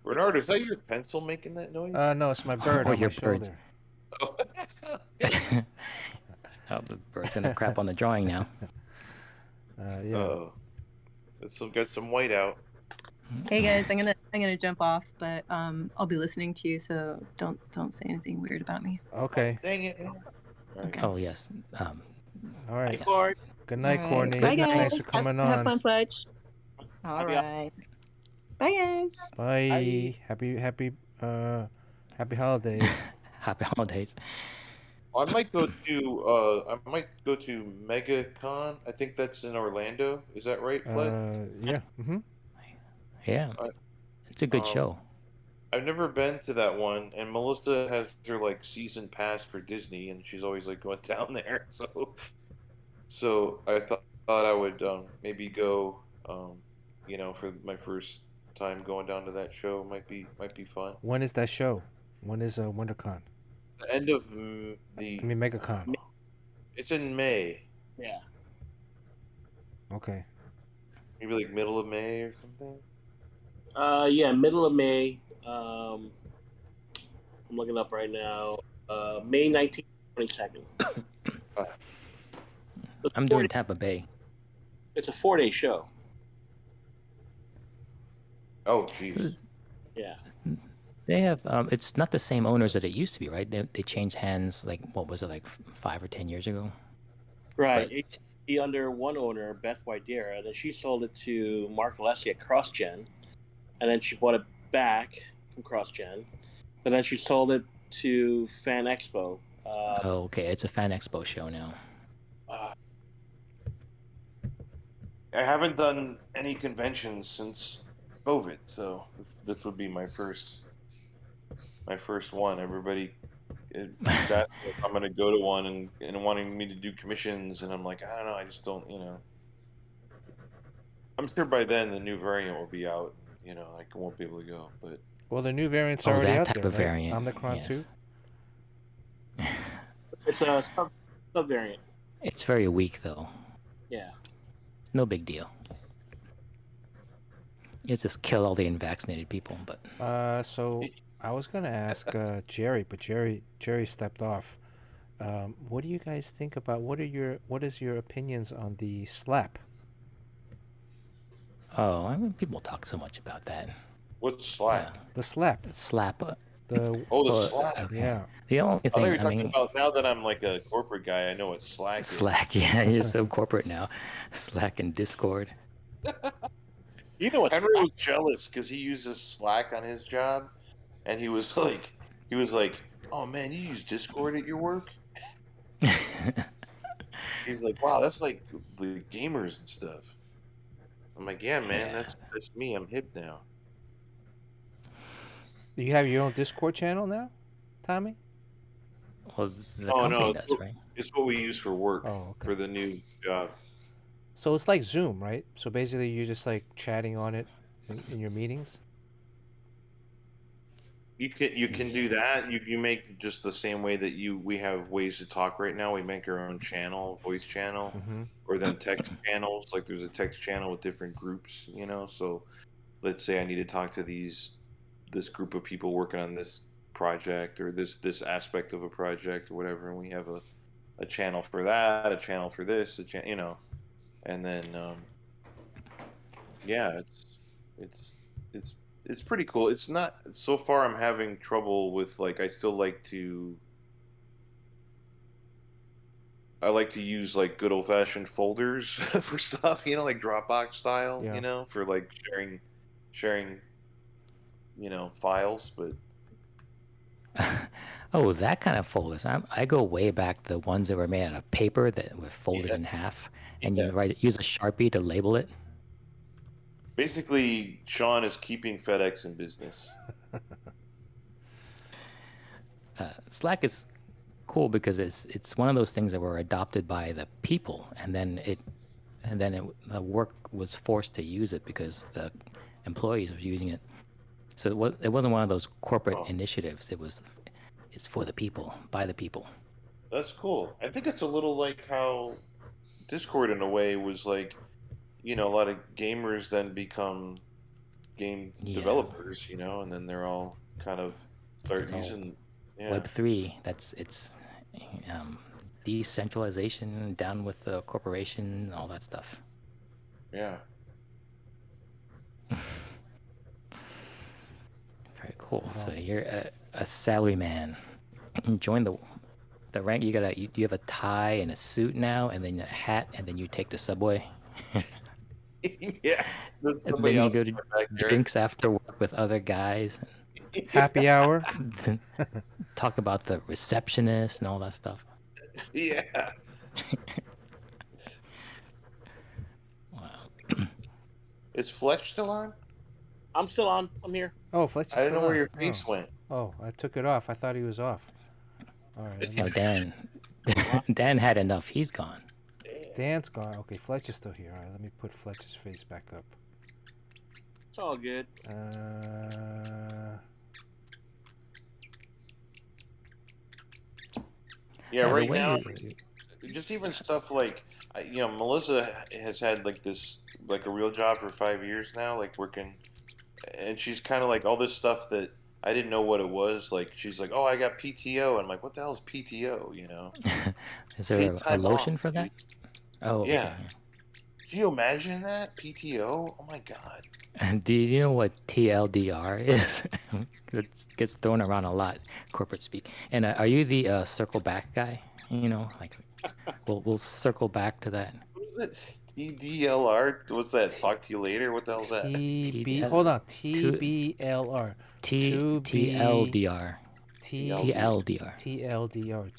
Speaker 6: Bernard, is that your pencil making that noise?
Speaker 1: no, it's my bird
Speaker 7: Oh,
Speaker 1: on my
Speaker 7: your birds.
Speaker 1: shoulder.
Speaker 7: Oh, the bird's gonna crap on the drawing now.
Speaker 1: Yeah.
Speaker 6: Oh, got some white out.
Speaker 3: Hey guys, I'm gonna jump off, but I'll be listening to you, so don't say anything weird about me.
Speaker 1: Okay.
Speaker 6: Dang it.
Speaker 3: Okay.
Speaker 7: Oh yes.
Speaker 1: All right.
Speaker 5: Hey, Clark.
Speaker 1: Good night,
Speaker 3: All right.
Speaker 1: Courtney.
Speaker 3: Bye guys.
Speaker 1: Thanks for coming on.
Speaker 3: Have fun, Fletch. All
Speaker 5: Happy-
Speaker 3: right. Bye guys.
Speaker 1: Bye. Happy holidays.
Speaker 7: Happy holidays.
Speaker 6: I might go to MegaCon. I think that's in Orlando. Is that right, Fled?
Speaker 1: Yeah. Mm-hmm.
Speaker 7: Yeah, it's a good show.
Speaker 6: I've never been to that one, and Melissa has her season pass for Disney, and she's always going down there. So I thought I would maybe go, for my first time going down to that show. Might be fun.
Speaker 1: When is that show? When is WonderCon?
Speaker 6: The end of
Speaker 1: MegaCon.
Speaker 6: It's in May.
Speaker 5: Yeah.
Speaker 1: Okay.
Speaker 6: Maybe middle of May or something.
Speaker 5: Yeah, middle of May. I'm looking up right now. May 19th, 22nd.
Speaker 7: I'm doing Tampa Bay.
Speaker 5: It's a 4-day show.
Speaker 6: Oh, jeez.
Speaker 5: Yeah.
Speaker 7: They have. It's not the same owners that it used to be, right? They changed hands. What was it, 5 or 10 years ago?
Speaker 5: Right.
Speaker 7: But-
Speaker 5: It be under one owner, Beth Wydera, and then she sold it to Mark Alessi at CrossGen, and then she bought it back from CrossGen, and then she sold it to Fan Expo.
Speaker 7: Oh, okay. It's a Fan Expo show now.
Speaker 6: I haven't done any conventions since COVID, so this would be my first one. Everybody is asking if I'm going to go to one and wanting me to do commissions, and I'm like, I don't know, I just don't, I'm sure by then the new variant will be out, I won't be able to go, but.
Speaker 1: Well, the new variant's already
Speaker 7: that
Speaker 1: out
Speaker 7: type
Speaker 1: there,
Speaker 7: of
Speaker 1: right?
Speaker 7: variant.
Speaker 1: Omicron
Speaker 7: Yes.
Speaker 1: 2.
Speaker 5: It's a sub variant.
Speaker 7: It's very weak though.
Speaker 5: Yeah.
Speaker 7: No big deal. You just kill all the unvaccinated people, but
Speaker 1: So I was gonna ask Jerry, but Jerry stepped off. What do you guys think about? What is your opinions on the slap?
Speaker 7: oh, I mean, people talk so much about that.
Speaker 6: What's Slack?
Speaker 1: The slap.
Speaker 7: Slap.
Speaker 1: The
Speaker 6: The Slack.
Speaker 1: yeah.
Speaker 7: The only
Speaker 6: I thought you were
Speaker 7: thing, I
Speaker 6: talking
Speaker 7: mean,
Speaker 6: about now that I'm a corporate guy, I know what Slack is.
Speaker 7: Slack. Yeah, you're so corporate now. Slack and Discord.
Speaker 5: You know what?
Speaker 6: Henry was jealous because he uses Slack on his job, and he was like, he was like, "Oh man, you use Discord at your work?" He's like, "Wow, that's like the gamers and stuff." I'm like, "Yeah, man,
Speaker 7: Yeah.
Speaker 6: that's me. I'm hip now."
Speaker 1: You have your own Discord channel now, Tommy?
Speaker 7: Well, the
Speaker 6: Oh
Speaker 7: company
Speaker 6: no,
Speaker 7: does, right?
Speaker 6: it's what we use for work
Speaker 1: Oh, okay.
Speaker 6: for the new job.
Speaker 1: So it's like Zoom, right? So basically, you're just like chatting on it in your meetings.
Speaker 6: You can do that. You make just the same way that we have ways to talk right now. We make our own channel, voice channel,
Speaker 1: Mm-hmm.
Speaker 6: or then text channels. Like there's a text channel with different groups, So let's say I need to talk to this group of people working on this project or this aspect of a project or whatever, and we have a channel for that, a channel for this, and then yeah, it's pretty cool. It's not so far. I'm having trouble with I still I like to use like good old fashioned folders for stuff, like Dropbox style,
Speaker 1: Yeah.
Speaker 6: for like sharing, files. But
Speaker 7: Oh, that kind of folders. I go way back, the ones that were made out of paper that were folded in
Speaker 6: yes,
Speaker 7: half, and
Speaker 6: yeah.
Speaker 7: you use a Sharpie to label it.
Speaker 6: Basically, Sean is keeping FedEx in business.
Speaker 7: Slack is cool because it's one of those things that were adopted by the people, and then the work was forced to use it because the employees were using it. So it wasn't one of those corporate initiatives. It's for the people, by the people.
Speaker 6: That's cool. I think it's a little like how Discord, in a way, was like, a lot of gamers then become game developers, and then they're all kind of start using
Speaker 7: Web3. It's decentralization down with the corporation and all that stuff.
Speaker 6: Yeah.
Speaker 7: Very cool. So you're a salary man. Join the rank. You have a tie and a suit now, and then a hat, and then you take the subway.
Speaker 6: Yeah.
Speaker 7: And then you go to drinks after work with other guys.
Speaker 1: Happy hour.
Speaker 7: Talk about the receptionist and all that stuff.
Speaker 6: Yeah.
Speaker 7: Wow.
Speaker 6: Is Fletch still on?
Speaker 5: I'm still on. I'm here.
Speaker 1: Oh, Fletch.
Speaker 6: I didn't know where your face went.
Speaker 1: Oh, I took it off. I thought he was off. All right.
Speaker 7: No, Dan. Dan had enough. He's gone.
Speaker 1: Dan's gone. Okay, Fletch is still here. All right, let me put Fletch's face back up.
Speaker 5: It's all good.
Speaker 6: Yeah, right now, just even stuff like, Melissa has had a real job for 5 years now, working, and she's kind of like all this stuff that I didn't know what it was. Like, she's like, "Oh, I got PTO," and I'm like, "What the hell is PTO?"
Speaker 7: Is there a lotion for that? Oh,
Speaker 6: yeah.
Speaker 7: Okay.
Speaker 6: Do you imagine that PTO? Oh my god.
Speaker 7: And do you know what TLDR is? It gets thrown around a lot, corporate speak. And are you the circle back guy? We'll circle back to that.
Speaker 6: What is it? TDLR? What's that? Talk to you later? What the hell is that?
Speaker 1: Hold on. TBLR.
Speaker 7: TLDR. TLDR.
Speaker 1: TLDR.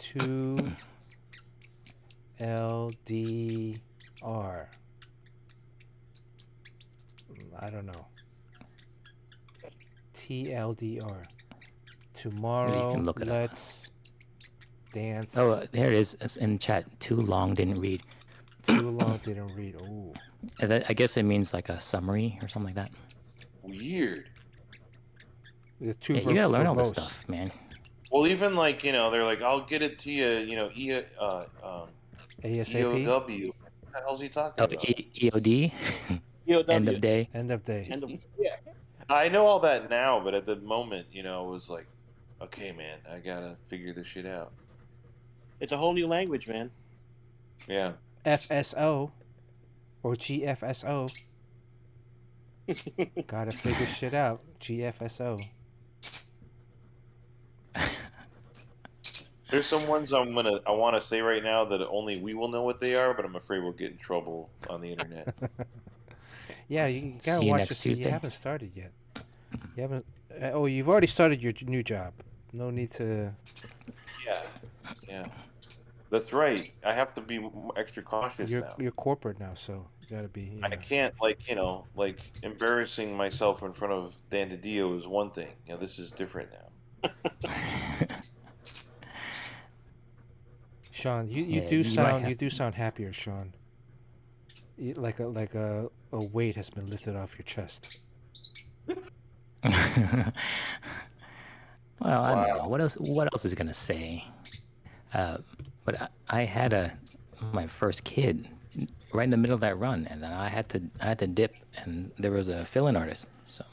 Speaker 1: 2LDR. I don't know. TLDR. Tomorrow,
Speaker 7: You can look it up.
Speaker 1: let's dance.
Speaker 7: Oh, there it is. It's in chat. Too long, didn't read.
Speaker 1: Too long, didn't read. Oh.
Speaker 7: I guess it means like a summary or something like that.
Speaker 6: Weird.
Speaker 1: You
Speaker 7: gotta learn all this stuff, man.
Speaker 6: Well, even they're like, "I'll get it to you,"
Speaker 1: ASAP.
Speaker 6: EOW. What the hell's he talking about?
Speaker 7: EOD.
Speaker 5: EOW.
Speaker 7: End of day.
Speaker 1: End of day.
Speaker 5: Yeah.
Speaker 6: I know all that now, but at the moment, it was like, okay, man, I gotta figure this shit out.
Speaker 5: It's a whole new language, man.
Speaker 6: Yeah.
Speaker 1: FSO or GFSO. Gotta figure shit out. GFSO.
Speaker 6: There's some ones I want to say right now that only we will know what they are, but I'm afraid we'll get in trouble on the internet.
Speaker 1: Yeah, you gotta
Speaker 7: See you
Speaker 1: watch
Speaker 7: next
Speaker 1: this.
Speaker 7: Tuesday.
Speaker 1: You haven't started yet. You haven't. Oh, you've already started your new job. No need to.
Speaker 6: Yeah. That's right. I have to be extra cautious now.
Speaker 1: You're corporate now, so you gotta be.
Speaker 6: I can't, like embarrassing myself in front of Dan DiDio is one thing. This is different now.
Speaker 1: Sean, you
Speaker 7: Yeah,
Speaker 1: do
Speaker 7: you might
Speaker 1: sound
Speaker 7: have-
Speaker 1: happier, Sean. Like a weight has been lifted off your chest.
Speaker 7: Well, I don't know. What else is he gonna say? But I had my first kid right in the middle of that run, and then I had to dip, and there was a fill-in artist. So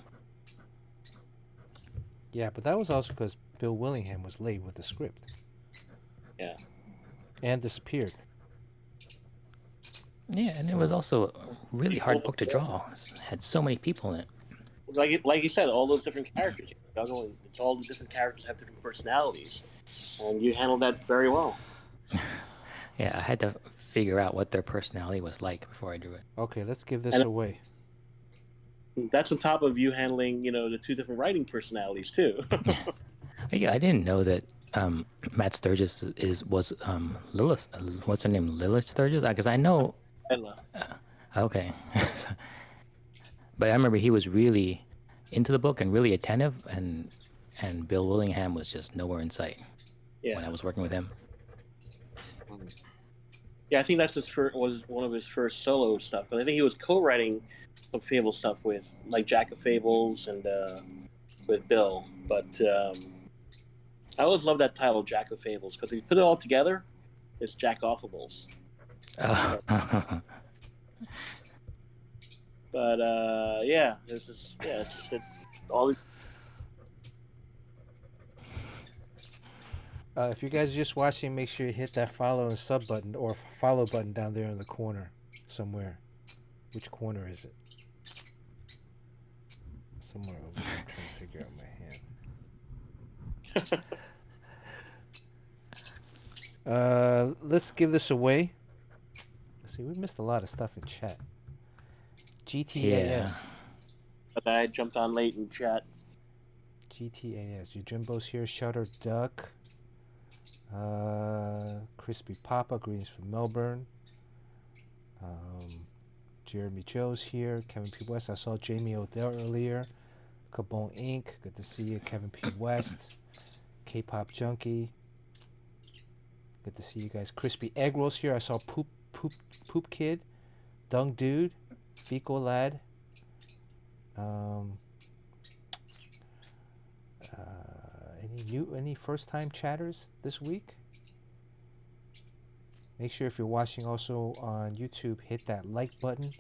Speaker 1: Yeah, but that was also because Bill Willingham was late with the script.
Speaker 5: Yeah.
Speaker 1: And disappeared.
Speaker 7: yeah, and it was also a really hard book to draw. It had so many people in it.
Speaker 5: Like you said, all those different characters. It's all the different characters have different personalities, and you handled that very well.
Speaker 7: Yeah, I had to figure out what their personality was like before I drew it.
Speaker 1: Okay, let's give this
Speaker 5: And-
Speaker 1: away.
Speaker 5: That's on top of you handling, the two different writing personalities too.
Speaker 7: Yeah, I didn't know that Matt Sturgis was Lilith. What's her name? Lilith Sturgis? Because I know.
Speaker 5: Ella.
Speaker 7: Okay. But I remember he was really into the book and really attentive, and Bill Willingham was just nowhere in sight when I
Speaker 5: Yeah,
Speaker 7: was working with him.
Speaker 5: yeah. I think that's was one of his first solo stuff. Because I think he was co-writing some Fable stuff with like Jack of Fables and with Bill. But I always loved that title, Jack of Fables, because if you put it all together, it's Jack Offables. But yeah, it's all these.
Speaker 1: If you guys are just watching, make sure you hit that follow and sub button or follow button down there in the corner somewhere. Which corner is it? Somewhere over there. I'm trying to figure out my hand. Let's give this away. Let's see, we missed a lot of stuff in chat. GTAS.
Speaker 5: But I jumped on late in chat.
Speaker 1: GTAS. Your Jimbo's here. Shutter Duck. Crispy Papa. Greetings from Melbourne. Jeremy Joe's here. Kevin P. West. I saw Jamie Odell earlier. Cabone Inc. Good to see you. Kevin P. West. K-Pop Junkie. Good to see you guys. Crispy Egg Rolls here. I saw Poop Kid. Dung Dude. Fecal Lad. Any first time chatters this week? Make sure if you're watching also on YouTube, hit that like button.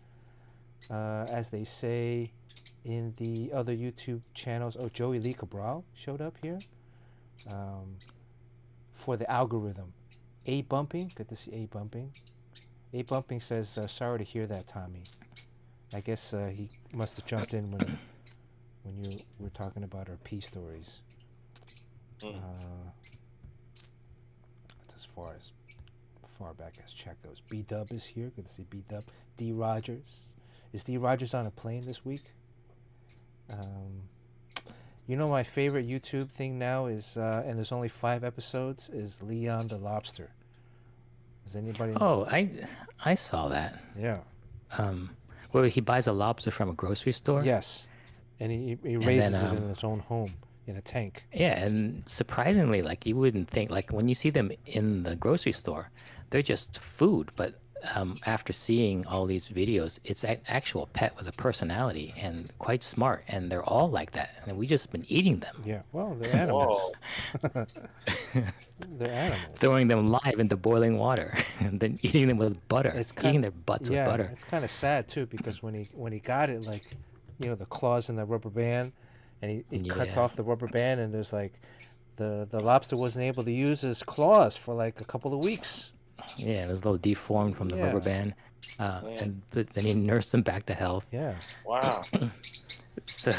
Speaker 1: As they say in the other YouTube channels. Oh, Joey Lee Cabral showed up here for the algorithm. A Bumping, good to see A Bumping. A Bumping says, sorry to hear that, Tommy. I guess he must have jumped in when you were talking about our P stories. That's as far back as chat goes. B Dub is here. Good to see B Dub. D Rogers. Is D Rogers on a plane this week? You know, my favorite YouTube thing now is, and there's only 5 episodes, is Leon the Lobster. Does anybody?
Speaker 7: Oh, I saw that.
Speaker 1: Yeah.
Speaker 7: Where he buys a lobster from a grocery store.
Speaker 1: Yes. And he raises
Speaker 7: then,
Speaker 1: it in his own home in a tank.
Speaker 7: Yeah, and surprisingly, like you wouldn't think, like when you see them in the grocery store, they're just food. But after seeing all these videos, it's an actual pet with a personality and quite smart, and they're all like that. And we just been eating them.
Speaker 1: Yeah. Well, they're animals. They're animals.
Speaker 7: Throwing them live into boiling water and then eating them with butter. Eating their butts with butter.
Speaker 1: It's kind of sad too, because when he got it, like, you know, the claws in the rubber band, and he cuts off the rubber band, and there's like the lobster wasn't able to use his claws for like a couple of weeks.
Speaker 7: Yeah, it was a little deformed from the rubber band, but then he nursed him back to health.
Speaker 1: Yeah.
Speaker 6: Wow.
Speaker 7: So,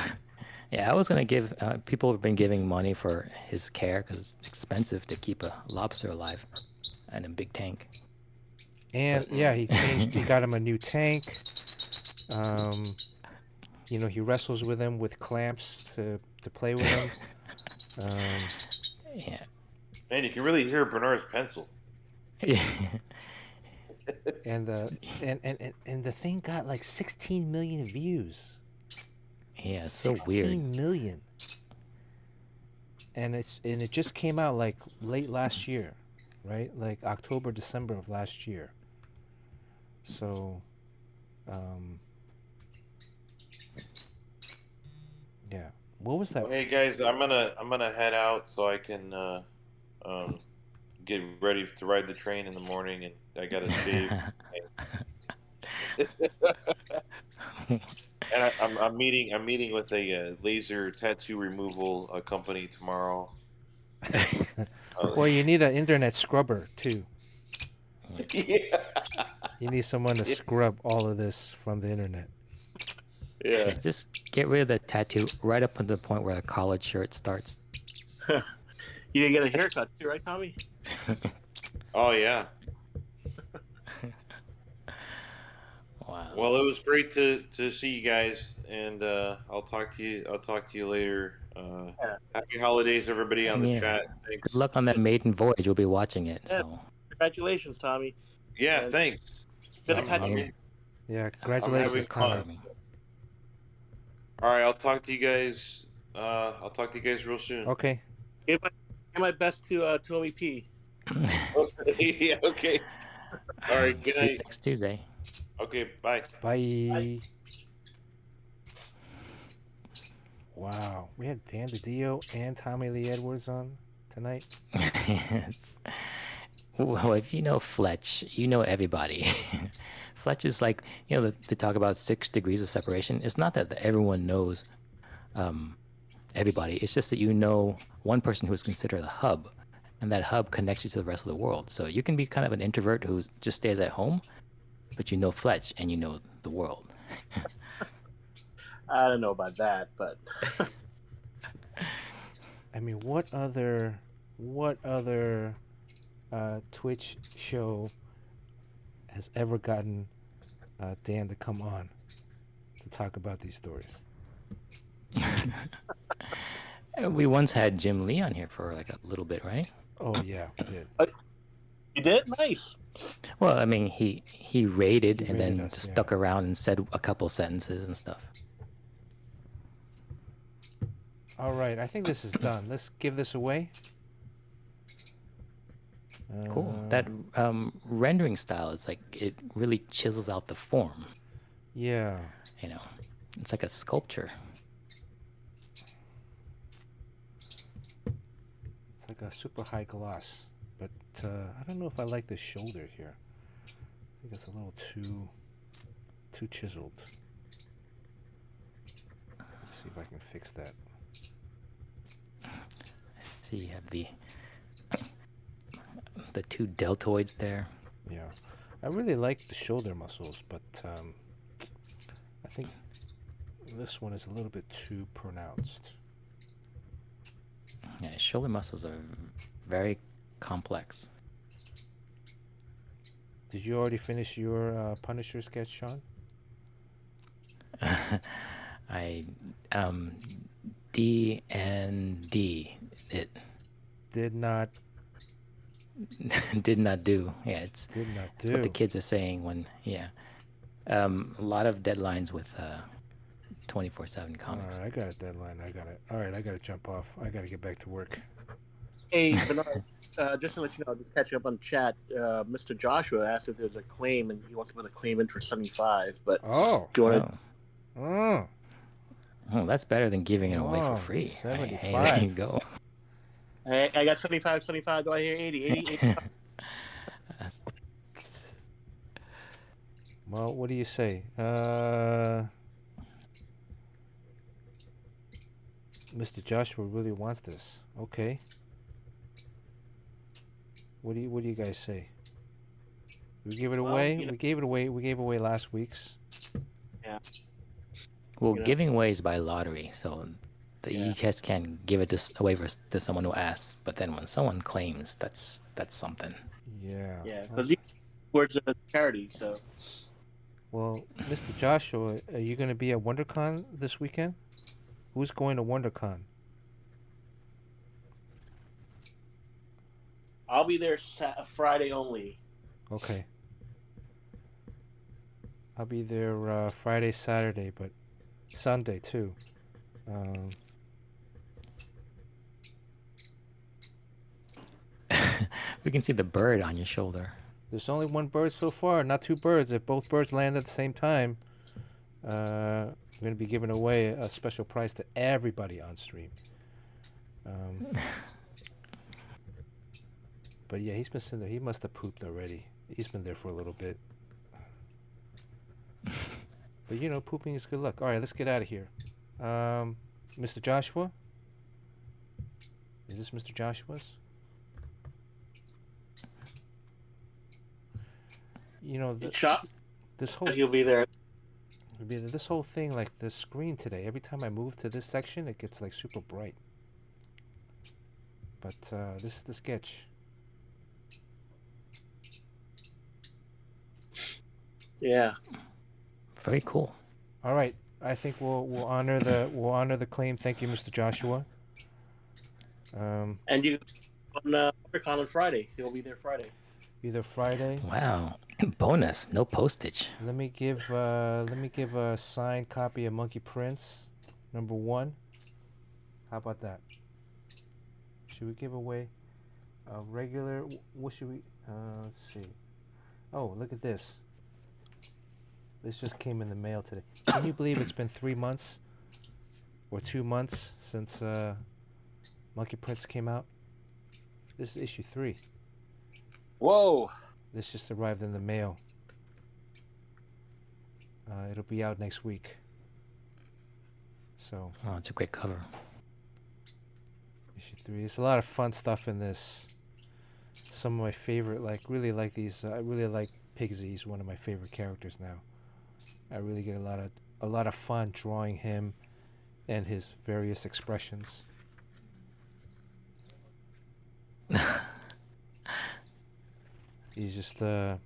Speaker 7: yeah, I was gonna give people have been giving money for his care because it's expensive to keep a lobster alive in a big tank.
Speaker 1: And yeah, he got him a new tank. You know, he wrestles with him with clamps to play with him.
Speaker 7: Yeah.
Speaker 6: Man, you can really hear Bernard's pencil.
Speaker 1: And the and the thing got like 16 million views.
Speaker 7: Yeah, it's so weird.
Speaker 1: 16 million. And it just came out like late last year, right? Like October, December of last year. So, yeah. What was that?
Speaker 6: Well, hey guys, I'm gonna head out so I can get ready to ride the train in the morning, and I gotta shave. And I'm meeting with a laser tattoo removal company tomorrow.
Speaker 1: Well, you need an internet scrubber too.
Speaker 6: Yeah.
Speaker 1: You need someone to scrub all of this from the internet.
Speaker 6: Yeah.
Speaker 7: Just get rid of the tattoo right up to the point where the collared shirt starts.
Speaker 5: You didn't get a haircut too, right, Tommy?
Speaker 6: Oh yeah.
Speaker 7: Wow.
Speaker 6: Well, it was great to see you guys, and I'll talk to you later. Happy holidays, everybody on the chat. Thanks.
Speaker 7: Good luck on that maiden voyage. We'll be watching it.
Speaker 5: Yeah.
Speaker 7: So.
Speaker 5: Congratulations, Tommy.
Speaker 6: Yeah, thanks.
Speaker 5: Good to catch you.
Speaker 1: Yeah, congratulations, Tommy.
Speaker 6: All right, I'll talk to you guys. I'll talk to you guys real soon.
Speaker 1: Okay.
Speaker 5: Give my best to OEP.
Speaker 6: Yeah. Okay. All right. Good
Speaker 7: See you
Speaker 6: night.
Speaker 7: next Tuesday.
Speaker 6: Okay. Bye.
Speaker 1: Bye. Wow, we had Dan DiDio and Tommy Lee Edwards on tonight.
Speaker 7: Well, if you know Fletch, you know everybody. Fletch is like, they talk about 6 degrees of separation. It's not that everyone knows everybody. It's just that you know one person who is considered a hub, and that hub connects you to the rest of the world. So you can be kind of an introvert who just stays at home, but you know Fletch and you know the world.
Speaker 5: I don't know about that, but
Speaker 1: I mean, what other Twitch show has ever gotten Dan to come on to talk about these stories?
Speaker 7: We once had Jim Lee on here for like a little bit, right?
Speaker 1: Oh yeah, we did.
Speaker 5: You did? Nice.
Speaker 7: Well, I mean, he raided and then
Speaker 1: us,
Speaker 7: stuck around and said a couple sentences and stuff.
Speaker 1: All right, I think this is done. Let's give this away.
Speaker 7: Cool. That rendering style is like, it really chisels out the form.
Speaker 1: Yeah.
Speaker 7: It's like a sculpture.
Speaker 1: It's like a super high gloss, but I don't know if I like the shoulder here. I think it's a little too chiseled. Let's see if I can fix that.
Speaker 7: See, you have the 2 deltoids there.
Speaker 1: Yeah, I really like the shoulder muscles, but I think this one is a little bit too pronounced.
Speaker 7: Yeah, shoulder muscles are very complex.
Speaker 1: Did you already finish your Punisher sketch, Sean?
Speaker 7: I D and D it
Speaker 1: Did not
Speaker 7: did not do. Yeah, it's
Speaker 1: did not
Speaker 7: it's what the
Speaker 1: do.
Speaker 7: kids are saying when a lot of deadlines with 24/7 comics.
Speaker 1: All right, I got a deadline. I got it. All right, I got to jump off. I got to get back to work.
Speaker 5: Hey, Bernard, just to let you know, just catching up on chat, Mr. Joshua asked if there's a claim, and he wants to put a claim in for 75. But
Speaker 1: Oh.
Speaker 5: do you want to?
Speaker 1: Oh.
Speaker 7: Oh, that's better than giving it away
Speaker 1: Oh,
Speaker 7: for free. Hey,
Speaker 1: 75.
Speaker 7: there you go.
Speaker 5: I got 75, 75. Do I hear 80, 80, 85?
Speaker 7: That's-
Speaker 1: Well, what do you say? Mr. Joshua really wants this. Okay. What do you guys say? We give it
Speaker 5: Well,
Speaker 1: away.
Speaker 5: you know-
Speaker 1: We gave it away. We gave away last week's.
Speaker 7: Well,
Speaker 5: You know.
Speaker 7: giving away is by lottery, so
Speaker 5: Yeah.
Speaker 7: you just can't give it away to someone who asks. But then when someone claims, that's something.
Speaker 1: Yeah.
Speaker 5: Yeah, because towards a charity, so.
Speaker 1: Well, Mr. Joshua, are you going to be at WonderCon this weekend? Who's going to WonderCon?
Speaker 5: I'll be there Friday only.
Speaker 1: Okay. I'll be there Friday, Saturday, but Sunday too.
Speaker 7: We can see the bird on your shoulder.
Speaker 1: There's only one bird so far, not two birds. If both birds land at the same time, we're going to be giving away a special prize to everybody on stream. But yeah, he's been sitting there. He must have pooped already. He's been there for a little bit. But you know, pooping is good luck. All right, let's get out of here. Mr. Joshua? Is this Mr. Joshua's? You know, this whole
Speaker 5: He'll be there.
Speaker 1: This whole thing, like the screen today, every time I move to this section, it gets like super bright. But this is the sketch.
Speaker 5: Yeah.
Speaker 7: Very cool.
Speaker 1: All right, I think we'll honor the claim. Thank you, Mr. Joshua.
Speaker 5: And you on on Friday. He'll be there Friday.
Speaker 1: Either Friday.
Speaker 7: Wow. Bonus. No postage.
Speaker 1: Let me give a signed copy of Monkey Prince, #1. How about that? Should we give away a regular? What should we? Let's see. Oh, look at this. This just came in the mail today. Can you believe it's been 3 months or 2 months since Monkey Prince came out? This is issue 3.
Speaker 4: Whoa!
Speaker 1: This just arrived in the mail. It'll be out next week. So.
Speaker 7: Oh, it's a great cover.
Speaker 1: Issue 3. There's a lot of fun stuff in this. Some of my favorite, really like these. I really like Pigsy. He's one of my favorite characters now. I really get a lot of fun drawing him and his various expressions. He's just a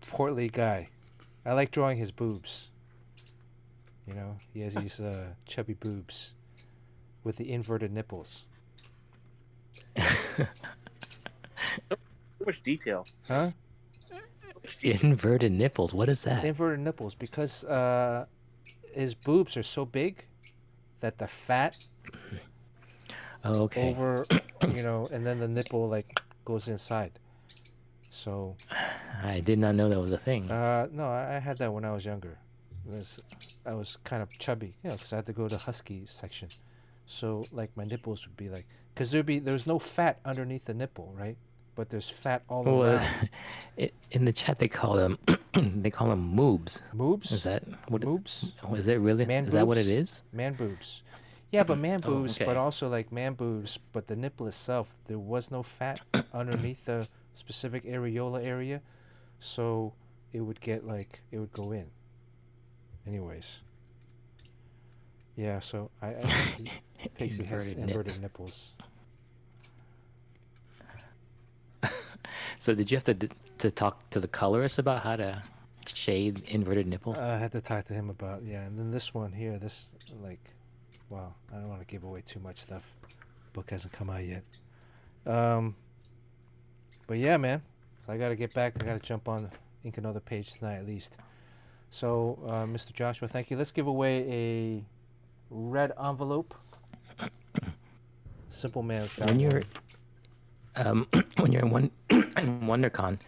Speaker 1: portly guy. I like drawing his boobs. You know, he has these chubby boobs with the inverted nipples.
Speaker 5: So much detail.
Speaker 1: Huh?
Speaker 7: Inverted nipples. What is that?
Speaker 1: Inverted nipples, because his boobs are so big that the fat
Speaker 7: okay.
Speaker 1: over, you know, and then the nipple like goes inside. So
Speaker 7: I did not know that was a thing.
Speaker 1: no, I had that when I was younger. I was kind of chubby, you know, because I had to go to husky section. So like my nipples would be like, because there's no fat underneath the nipple, right? But there's fat all around.
Speaker 7: In the chat they call them moobs.
Speaker 1: Moobs?
Speaker 7: Is that what?
Speaker 1: Moobs?
Speaker 7: Is it really?
Speaker 1: Man
Speaker 7: is
Speaker 1: boobs?
Speaker 7: that what it is?
Speaker 1: Man boobs. Yeah, but man boobs,
Speaker 7: okay.
Speaker 1: but also like man boobs, but the nipple itself, there was no fat underneath the specific areola area, so it would get like, it would go in. Anyways. Yeah, so I Pixie has inverted nipples.
Speaker 7: So did you have to talk to the colorist about how to shade inverted nipples?
Speaker 1: I had to talk to him about, yeah. And then this one here, this, like, wow, I don't want to give away too much stuff. Book hasn't come out yet. But yeah, man. So I got to get back. I got to jump on ink another page tonight at least. So, Mr. Joshua, thank you. Let's give away a red envelope. Simple Man's got
Speaker 7: When you're
Speaker 1: one.
Speaker 7: when you're in WonderCon,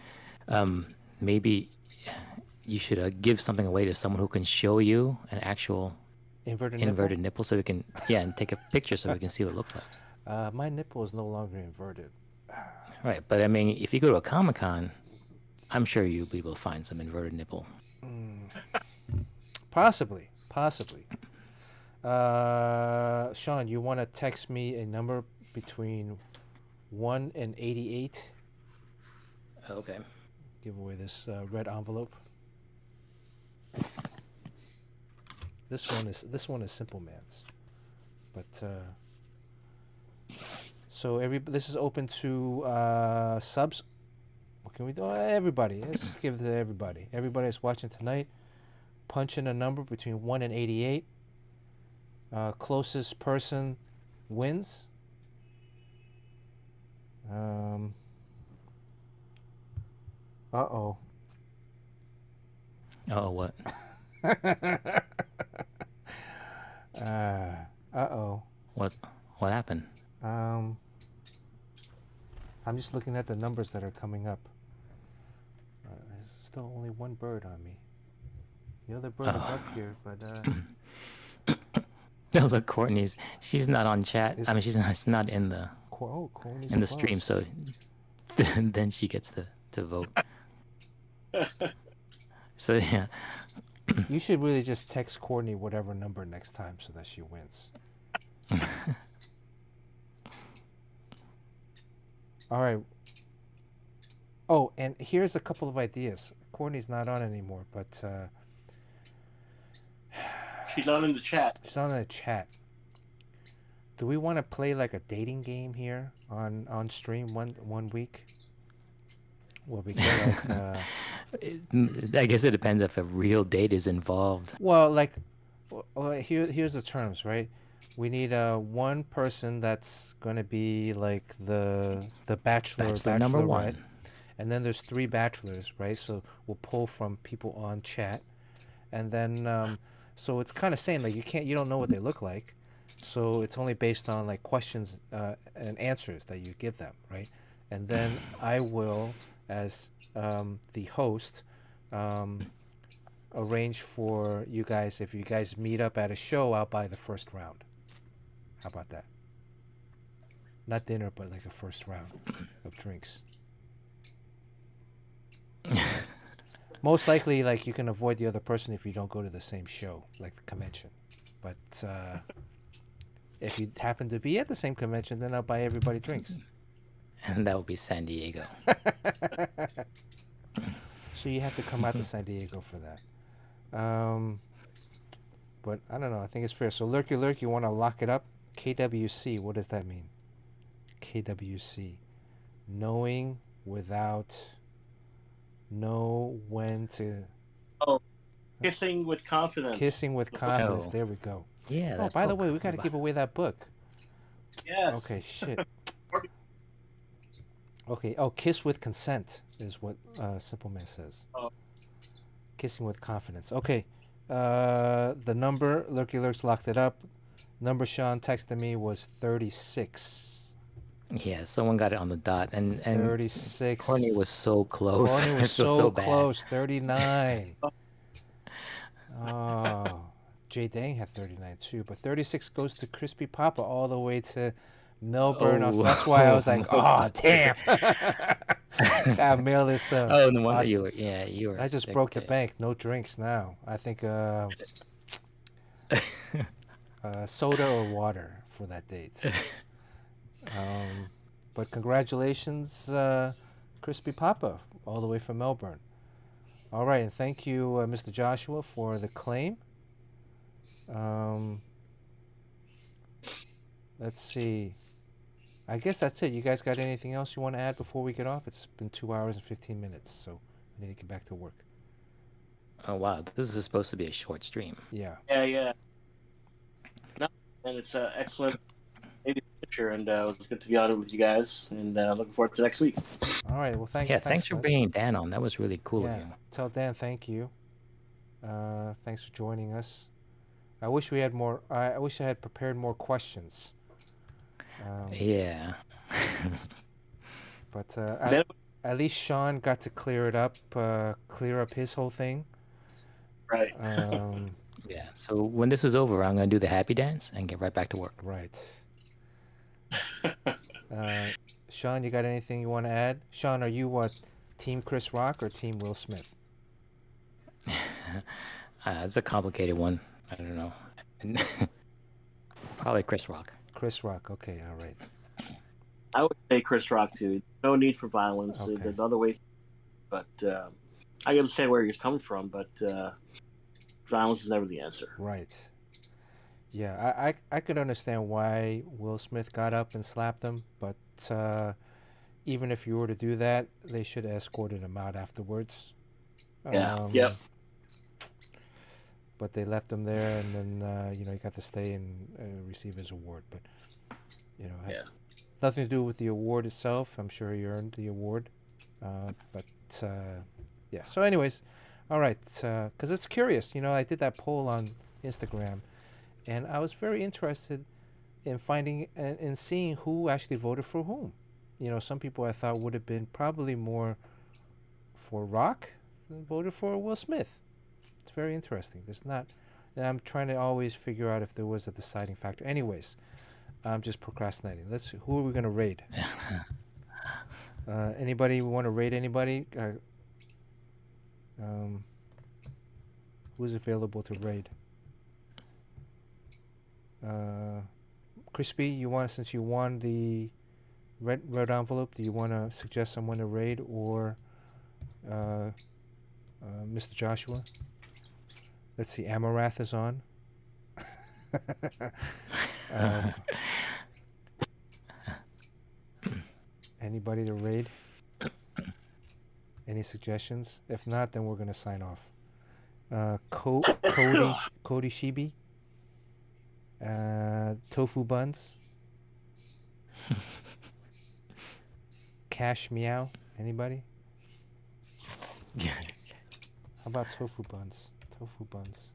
Speaker 7: maybe you should give something away to someone who can show you an actual inverted nipple, so we can and take a picture so we can see what it looks like.
Speaker 1: My nipple is no longer inverted.
Speaker 7: Right, but I mean, if you go to a Comic-Con, I'm sure you'll be able to find some inverted nipple.
Speaker 1: Possibly. Sean, you want to text me a number between 1 and 88?
Speaker 7: Okay.
Speaker 1: Give away this red envelope. This one is Simple Man's, but so this is open to subs. What can we do? Everybody. Let's give it to everybody. Everybody that's watching tonight. Punch in a number between 1 and 88. Closest person wins. Uh-oh.
Speaker 7: Oh, what?
Speaker 1: Uh-oh.
Speaker 7: What happened?
Speaker 1: I'm just looking at the numbers that are coming up. There's still only one bird on me. The other bird is up here, but
Speaker 7: No, look, Courtney's. She's not on chat. I mean, she's not in the
Speaker 1: Courtney's
Speaker 7: in the stream,
Speaker 1: close.
Speaker 7: so then she gets to vote. So yeah.
Speaker 1: You should really just text Courtney whatever number next time so that she wins. All right. Oh, and here's a couple of ideas. Courtney's not on anymore, but
Speaker 5: She's not in the chat.
Speaker 1: she's on the chat. Do we want to play like a dating game here on stream one week? Where we get like
Speaker 7: I guess it depends if a real date is involved.
Speaker 1: well, like here's the terms, right? We need one person that's going to be like the bachelor
Speaker 7: number
Speaker 1: right?
Speaker 7: one.
Speaker 1: And then there's 3 bachelors, right? So we'll pull from people on chat, and then so it's kind of saying like you don't know what they look like, so it's only based on like questions and answers that you give them, right? And then I will, as the host, arrange for you guys, if you guys meet up at a show, I'll buy the first round. How about that? Not dinner, but like a first round of drinks. Most likely, like, you can avoid the other person if you don't go to the same show, like the convention. But if you happen to be at the same convention, then I'll buy everybody drinks.
Speaker 7: And that would be San Diego.
Speaker 1: So you have to come out to San Diego for that. But I don't know. I think it's fair. So Lurky Lurk, you want to lock it up? KWC, what does that mean? KWC. Knowing without... Know when to...
Speaker 5: Oh, kissing with confidence.
Speaker 1: Kissing with confidence.
Speaker 7: Oh.
Speaker 1: There we go.
Speaker 7: Yeah.
Speaker 1: Oh, by the way, we got to give away that book.
Speaker 5: Yes.
Speaker 1: Okay, shit. Okay. Oh, kiss with consent is what Simple Man says.
Speaker 5: Oh.
Speaker 1: Kissing with confidence. Okay. The number, Lurky Lurks locked it up. Number Sean texted me was 36.
Speaker 7: Yeah, someone got it on the dot, and
Speaker 1: 36.
Speaker 7: Courtney was so close.
Speaker 1: Courtney was
Speaker 7: I feel
Speaker 1: so
Speaker 7: bad.
Speaker 1: close. 39. Oh, Jay Dang had 39 too, but 36 goes to Crispy Papa all the way to Melbourne.
Speaker 7: Oh.
Speaker 1: That's why I was like, oh, damn. Gotta mail this to.
Speaker 7: Oh, no wonder
Speaker 1: us.
Speaker 7: you were. Yeah, you were.
Speaker 1: I just broke the bank. No drinks now. I think soda or water for that date. But congratulations, Crispy Papa, all the way from Melbourne. All right, and thank you, Mr. Joshua, for the claim. Let's see. I guess that's it. You guys got anything else you want to add before we get off? It's been 2 hours and 15 minutes, so I need to get back to work.
Speaker 7: Oh wow, this is supposed to be a short stream.
Speaker 1: Yeah.
Speaker 5: Yeah. No, and it's an excellent picture, and it was good to be on it with you guys, and looking forward to next week.
Speaker 1: All right. Well,
Speaker 7: Thanks for
Speaker 1: Fletch.
Speaker 7: bringing Dan on. That was really cool of
Speaker 1: Yeah.
Speaker 7: you.
Speaker 1: Tell Dan thank you. Thanks for joining us. I wish we had more. I wish I had prepared more questions.
Speaker 7: Yeah.
Speaker 1: But at least Sean got to clear it up. Clear up his whole thing.
Speaker 5: Right.
Speaker 7: Yeah. So when this is over, I'm gonna do the happy dance and get right back to work.
Speaker 1: Right. Sean, you got anything you want to add? Sean, are you what, Team Chris Rock or Team Will Smith?
Speaker 7: It's a complicated one. I don't know. Probably Chris Rock.
Speaker 1: Chris Rock. Okay. All right.
Speaker 5: I would say Chris Rock too. No need for violence.
Speaker 1: Okay.
Speaker 5: There's other ways, but I got to say where he's coming from. But violence is never the answer.
Speaker 1: Right. Yeah, I could understand why Will Smith got up and slapped him, but even if you were to do that, they should have escorted him out afterwards.
Speaker 5: Yeah. Yep.
Speaker 1: But they left him there, and then he got to stay and receive his award. But Nothing to do with the award itself. I'm sure he earned the award. But yeah. So, anyways, all right. Because it's curious. I did that poll on Instagram, and I was very interested in finding and in seeing who actually voted for whom. Some people I thought would have been probably more for Rock than voted for Will Smith. It's very interesting. There's not, and I'm trying to always figure out if there was a deciding factor. Anyways, I'm just procrastinating. Let's see. Who are we going to raid? Anybody want to raid anybody? Who's available to raid? Crispy, since you won the red envelope, do you want to suggest someone to raid, or Mr. Joshua? Let's see, Amarath is on. Anybody to raid? Any suggestions? If not, then we're going to sign off. Cody Shibi. Tofu Buns. Cash Meow. Anybody? How about Tofu Buns? Tofu Buns.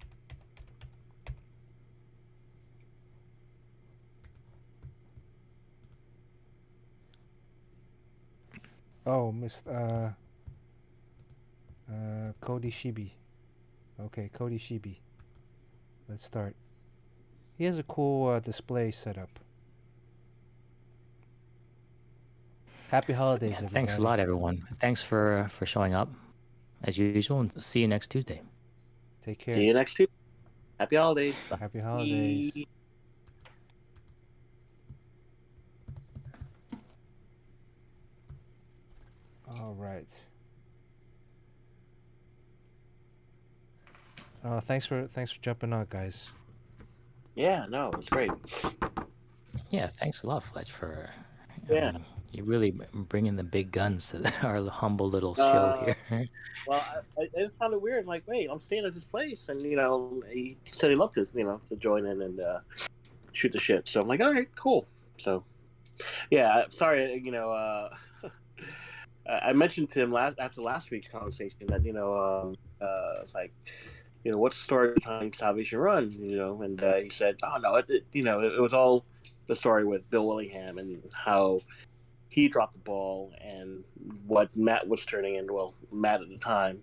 Speaker 1: Oh, Cody Shibi. Okay, Cody Shibi. Let's start. He has a cool display set up. Happy holidays, everybody.
Speaker 7: Thanks a lot, everyone. Thanks for showing up, as usual, and see you next Tuesday.
Speaker 1: Take care.
Speaker 5: See you next Tuesday. Happy holidays. Bye.
Speaker 1: Happy holidays. All right. Thanks for jumping on, guys.
Speaker 5: Yeah, no, it's great.
Speaker 7: Yeah, thanks a lot, Fletch, for you really bringing the big guns to our humble little show here.
Speaker 5: Well, it sounded weird. I'm like, wait, I'm staying at this place, and he said he'd love to, to join in and shoot the shit. So I'm like, all right, cool. So, yeah, sorry, I mentioned to him after last week's conversation that it's like, what's the story behind Salvation Run? And he said, oh no, it was all the story with Bill Willingham and how he dropped the ball and what Matt was turning into. Well, Matt at the time